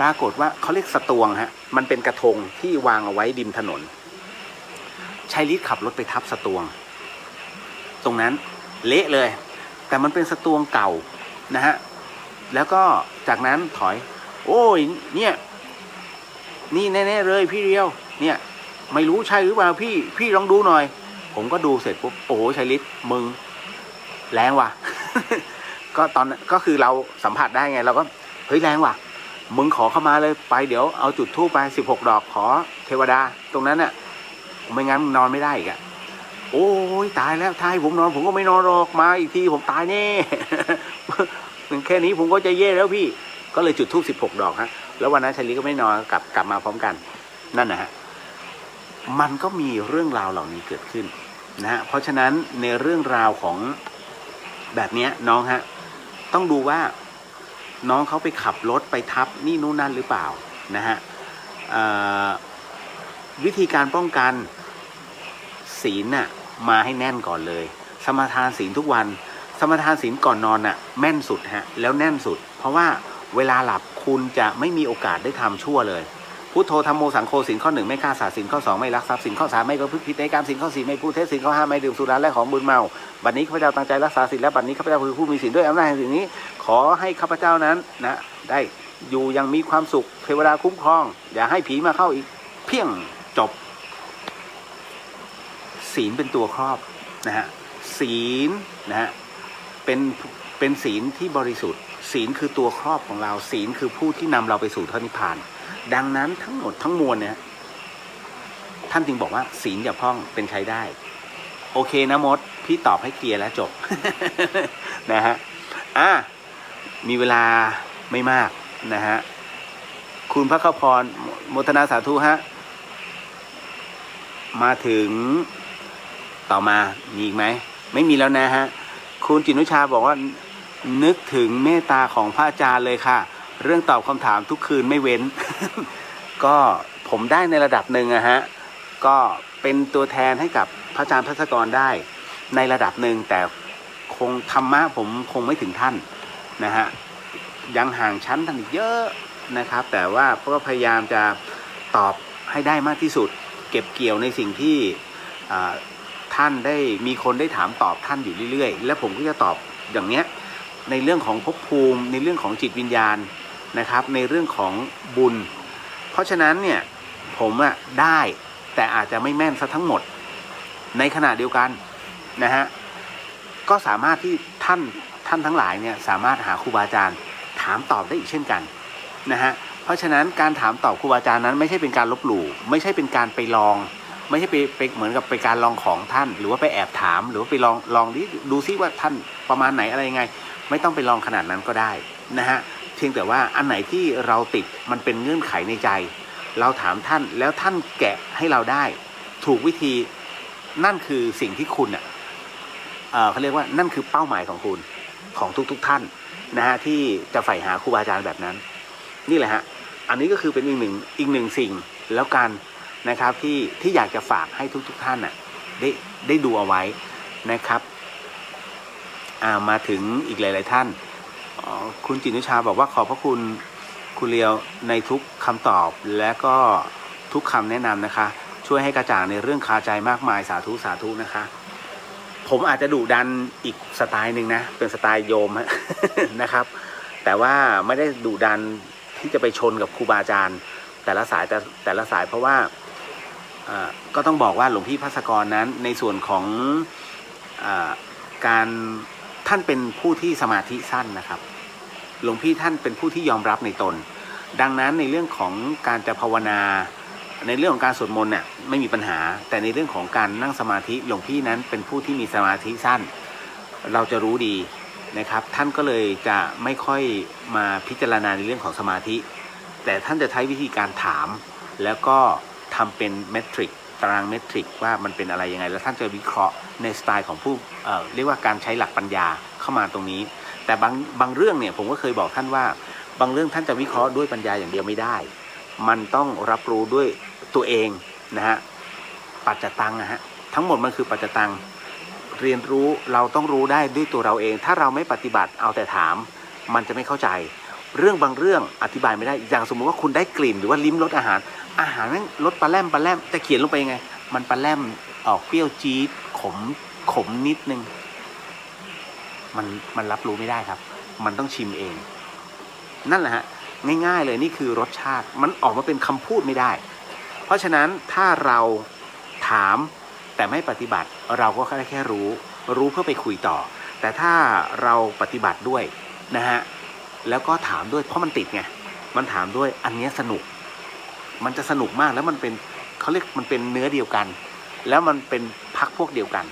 ปรากฏว่าเขาเรียกสตวงฮะมันเป็นกระทงที่วางเอาไว้ริมถนนชัยฤทธิ์ขับรถไปทับสตวงตรงนั้นเละเลยแต่มันเป็นสตวงเก่านะฮะแล้วก็จากนั้นถอยโอ้ยเนี่ยนี่แน่ๆเลยพี่เรียวเนี่ยไม่รู้ใช่หรือเปล่าพี่ลองดูหน่อยผมก็ดูเสร็จปุ๊บโอ้โหชัยฤทธิ์มึงแรงว่ะ ก็ตอนก็คือเราสัมผัสได้ไงเราก็เฮ้ยแรงว่ะมึงขอเข้ามาเลยไปเดี๋ยวเอาจุดธูปไป16 ดอกขอเทวดาตรงนั้นน่ะไม่งั้นนอนไม่ได้อีกอะโอ้ยตายแล้วถ้าให้ผมนอนผมก็ไม่นอนหรอกมาอีกทีผมตายแน่ แค่นี้ผมก็จะแย่แล้วพี่ก็เลยจุดธูป16 ดอกฮะแล้ววันนั้นชัยฤทธิ์ก็ไม่นอนกลับมาพร้อมกันนั่นนะฮะมันก็มีเรื่องราวเหล่านี้เกิดขึ้นนะฮะเพราะฉะนั้นในเรื่องราวของแบบนี้น้องฮะต้องดูว่าน้องเขาไปขับรถไปทับนี่นู่นนั่นหรือเปล่านะฮะวิธีการป้องกันศีลน่ะมาให้แน่นก่อนเลยสมาทานศีลทุกวันสมาทานศีลก่อนนอนน่ะแม่นสุดฮะแล้วแน่นสุดเพราะว่าเวลาหลับคุณจะไม่มีโอกาสได้ทำชั่วเลยพุทโธธัมโมสังโฆศีลข้อ 1ไม่ฆ่าสัตว์ศีลข้อ 2ไม่ลักทรัพย์ศีลข้อ 3ไม่ประพฤติผิดในกามศีลข้อ 4ไม่พูดเท็จศีลข้อ 5ไม่ดื่มสุราและของมึนเมาบัดนี้ข้าพเจ้าตั้งใจรักษาศีลและบัดนี้ข้าพเจ้าคือผู้มีศีลด้วยอำนาจแห่งศีลนี้ขอให้ข้าพเจ้านั้นนะได้อยู่ยังมีความสุขเทวดาคุ้มครองอย่าให้ผีมาเข้าอีกเพียงจบศีลเป็นตัวครอบนะฮะศีลนะฮะเป็นศีลที่บริสุทธิ์ศีลคือตัวครอบของเราศีลคือผู้ที่นำเราไปสู่พระนิพพานดังนั้นทั้งหมดทั้งมวลเนี่ยท่านจึงบอกว่าศีลอย่าพร่องเป็นใช้ได้โอเคนะมดพี่ตอบให้เคลียร์แล้วจบ นะฮะมีเวลาไม่มากนะฮะคุณพระข้าพรโมทนาสาธุฮะมาถึงต่อมามีอีกไหมไม่มีแล้วนะฮะคุณจินุชาบอกว่านึกถึงเมตตาของพระอาจารย์เลยค่ะเรื่องตอบคำถามทุกคืนไม่เว้น ก็ผมได้ในระดับหนึ่งอะฮะก็เป็นตัวแทนให้กับพระอาจารย์ภัสกรได้ในระดับหนึ่งแต่คงธรรมะผมคงไม่ถึงท่านนะฮะ ยังห่างชั้นท่านอีกเยอะนะครับแต่ว่าก็พยายามจะตอบให้ได้มากที่สุดเก็บเกี่ยวในสิ่งที่ท่านได้มีคนได้ถามตอบท่านอยู่เรื่อยๆและผมก็จะตอบอย่างเนี้ยในเรื่องของภพภูมิในเรื่องของจิตวิญญาณนะครับในเรื่องของบุญเพราะฉะนั้นเนี่ยผมได้แต่อาจจะไม่แม่นซะทั้งหมดในขณะเดียวกันนะฮะก็สามารถที่ท่านทั้งหลายเนี่ยสามารถหาครูบาอาจารย์ถามตอบได้อีกเช่นกันนะฮะเพราะฉะนั้นการถามตอบครูบาอาจารย์นั้นไม่ใช่เป็นการลบหลู่ไม่ใช่เป็นการไปลองไม่ใช่ไปเหมือนกับไปการลองของท่านหรือว่าไปแอบถามหรือว่าไปลองดูซิว่าท่านประมาณไหนอะไรยังไงไม่ต้องไปลองขนาดนั้นก็ได้นะฮะเพียงแต่ว่าอันไหนที่เราติดมันเป็นเงื่อนไขในใจเราถามท่านแล้วท่านแกะให้เราได้ถูกวิธีนั่นคือสิ่งที่คุณเขาเรียกว่านั่นคือเป้าหมายของคุณของทุกท่านนะฮะที่จะใฝ่หาครูบาอาจารย์แบบนั้นนี่แหละฮะอันนี้ก็คือเป็นอีกหนึ่งสิ่งแล้วกันนะครับที่อยากจะฝากให้ทุกท่านได้ดูเอาไว้นะครับมาถึงอีกหลายๆท่านคุณจินุชาบอกว่าขอบพระคุณคุณเลียวในทุกคำตอบและก็ทุกคำแนะนำนะคะช่วยให้กระจ่างในเรื่องคาใจมากมายสาธุนะคะผมอาจจะดุดันอีกสไตล์หนึ่งนะเป็นสไตล์โยม นะครับแต่ว่าไม่ได้ดุดันที่จะไปชนกับครูบาอาจารย์แต่ละสายเพราะว่าก็ต้องบอกว่าหลวงพี่ภัสกรนั้นในส่วนของการท่านเป็นผู้ที่สมาธิสั้นนะครับหลวงพี่ท่านเป็นผู้ที่ยอมรับในตนดังนั้นในเรื่องของการจะภาวนาในเรื่องของการสวดมนต์เนี่ยไม่มีปัญหาแต่ในเรื่องของการนั่งสมาธิหลวงพี่นั้นเป็นผู้ที่มีสมาธิสั้นเราจะรู้ดีนะครับท่านก็เลยจะไม่ค่อยมาพิจารณาในเรื่องของสมาธิแต่ท่านจะใช้วิธีการถามแล้วก็ทำเป็นเมทริกตารางเมทริกว่ามันเป็นอะไรยังไงแล้วท่านจะวิเคราะห์ในสไตล์ของผู้เรียกว่าการใช้หลักปัญญาเข้ามาตรงนี้แต่บางเรื่องเนี่ยผมก็เคยบอกท่านว่าบางเรื่องท่านจะวิเคราะห์ด้วยปัญญาอย่างเดียวไม่ได้มันต้องรับรู้ด้วยตัวเองนะฮะปัจจตังนะฮะทั้งหมดมันคือปัจจตังเรียนรู้เราต้องรู้ได้ด้วยตัวเราเองถ้าเราไม่ปฏิบัติเอาแต่ถามมันจะไม่เข้าใจเรื่องบางเรื่องอธิบายไม่ได้อย่างสมมติว่าคุณได้กลิ่นหรือว่าลิ้มรสอาหารนั่นรสปลาแรมจะเขียนลงไปยังไงมันปลาแรมออกเปรี้ยวจี๊ดขมนิดนึงมันรับรู้ไม่ได้ครับมันต้องชิมเองนั่นแหละฮะง่ายๆเลยนี่คือรสชาติมันออกมาเป็นคำพูดไม่ได้เพราะฉะนั้นถ้าเราถามแต่ไม่ปฏิบัติเราก็แค่รู้เพื่อไปคุยต่อแต่ถ้าเราปฏิบัติด้วยนะฮะแล้วก็ถามด้วยเพราะมันติดไงมันถามด้วยอันนี้สนุกมันจะสนุกมากแล้วมันเป็นเขาเรียกมันเป็นเนื้อเดียวกันแล้วมันเป็นพรรคพวกเดียวกัน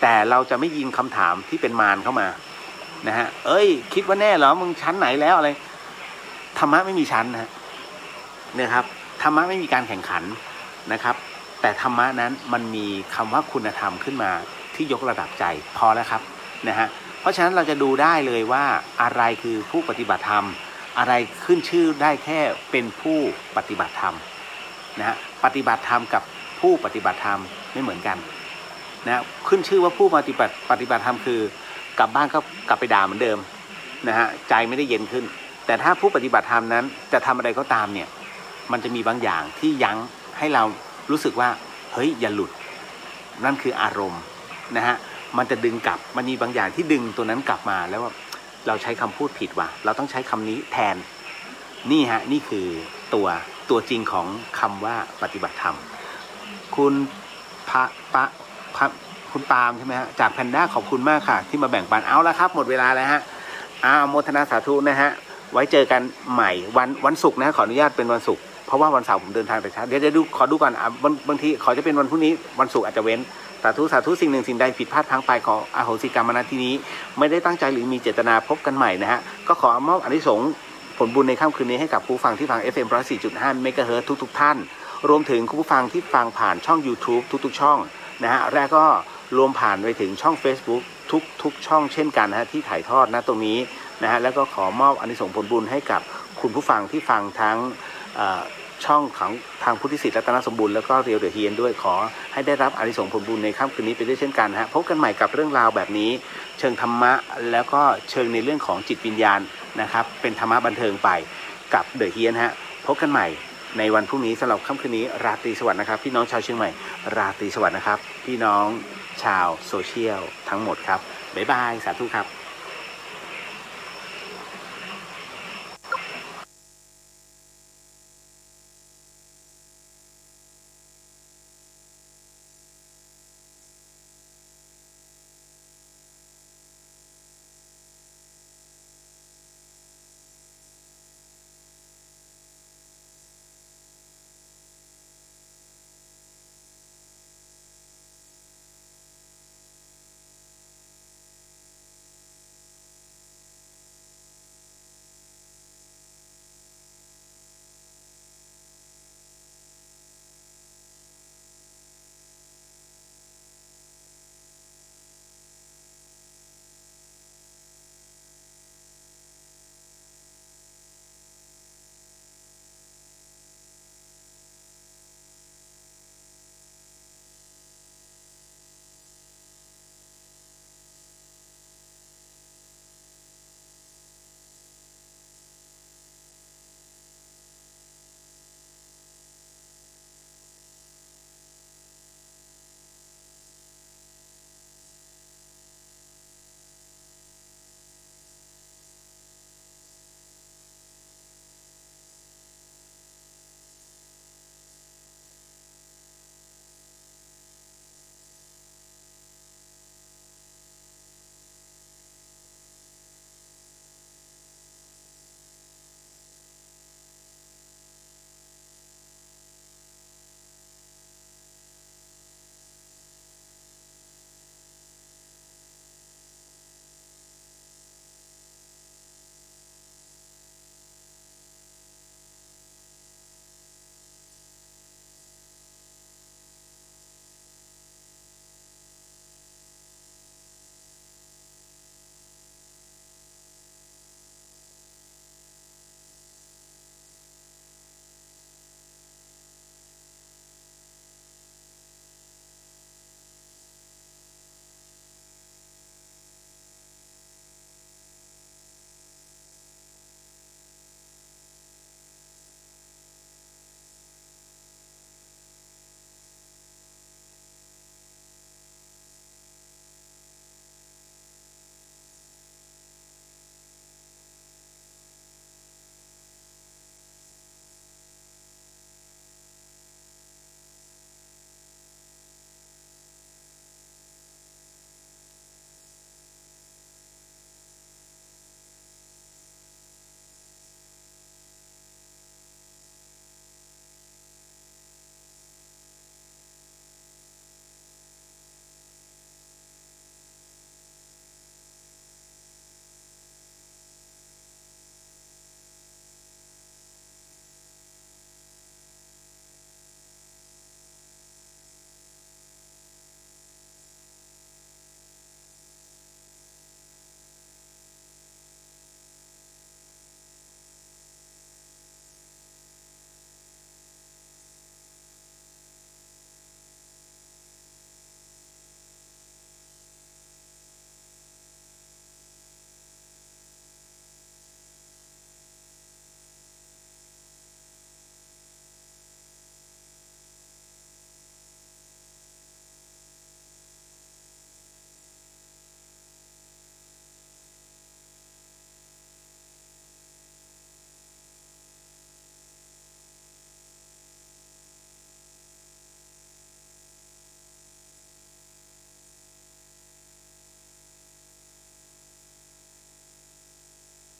แต่เราจะไม่ยิงคำถามที่เป็นมารเข้ามานะฮะคิดว่าแน่เหรอมึงชั้นไหนแล้วอะไรธรรมะไม่มีชั้นนะครับธรรมะไม่มีการแข่งขันนะครับแต่ธรรมะนั้นมันมีคำว่าคุณธรรมขึ้นมาที่ยกระดับใจพอแล้วครับนะฮะเพราะฉะนั้นเราจะดูได้เลยว่าอะไรคือผู้ปฏิบัติธรรมอะไรขึ้นชื่อได้แค่เป็นผู้ปฏิบัติธรรมนะฮะปฏิบัติธรรมกับผู้ปฏิบัติธรรมไม่เหมือนกันนะขึ้นชื่อว่าผู้ปฏิบัติธรรมคือกลับบ้านก็กลับไปด่าเหมือนเดิมนะฮะใจไม่ได้เย็นขึ้นแต่ถ้าผู้ปฏิบัติธรรมนั้นจะทำอะไรก็ตามเนี่ยมันจะมีบางอย่างที่ยั้งให้เรารู้สึกว่าเฮ้ยอย่าหลุดนั่นคืออารมณ์นะฮะมันจะดึงกลับมันมีบางอย่างที่ดึงตัวนั้นกลับมาแล้วว่าเราใช้คำพูดผิดว่ะเราต้องใช้คำนี้แทนนี่ฮะนี่คือตัวจริงของคำว่าปฏิบัติธรรมคุณคุณปาล์มใช่ไหมฮะจากแพนด้าขอบคุณมากค่ะที่มาแบ่งปันเอาละครับหมดเวลาแล้วฮะโมทนาสาธุนะฮะไว้เจอกันใหม่วันศุกร์นะขออนุญาตเป็นวันศุกร์เพราะว่าวันเสาร์ผมเดินทางแต่เช้าเดี๋ยวจะดูขอดูก่อนบางทีขอจะเป็นวันพรุ่งนี้วันศุกร์อาจจะเว้นสาธุสิ่งหนึ่งสิ่งใดผิดพลาดพลั้งไปขออโหสิกรรมณที่นี้ไม่ได้ตั้งใจหรือมีเจตนาพบกันใหม่นะฮะก็ขอมอบอานิสงส์ผลบุญในค่ำคืนนี้ให้กับผู้ฟังที่ฟัง FM 104.5 เมกะเฮิรตซ์ทุกท่านรวมถึงผู้ฟังที่ฟังผ่านช่อง YouTube ทุกช่องนะฮะและก็รวมผ่านไปถึงช่อง Facebook ทุกช่องเช่นกันนะฮะที่ถ่ายทอดนะตรงนี้นะฮะแล้วก็ขอมอบอานิสงส์ผลบุญให้กับคุณผู้ฟังที่ฟังทั้งช่องของทางพุทธิสิทธิ์รัตนสมบูรณ์แล้วก็เรียวเดอะเฮียนด้วยขอให้ได้รับอานิสงส์ผลบุญในค่ำคืนนี้ไปด้วยเช่นกันฮะพบกันใหม่กับเรื่องราวแบบนี้เชิงธรรมะแล้วก็เชิงในเรื่องของจิตวิญญาณ นะครับเป็นธรรมะบันเทิงไปกับเดอะเฮียนฮะพบกันใหม่ในวันพรุ่งนี้สำหรับค่ำคืนนี้ราตรีสวัสดิ์นะครับพี่น้องชาวเชียงใหม่ราตรีสวัสดิ์นะครับพี่น้องชาวโซเชียลทั้งหมดครับบ๊ายบายสาธุครับ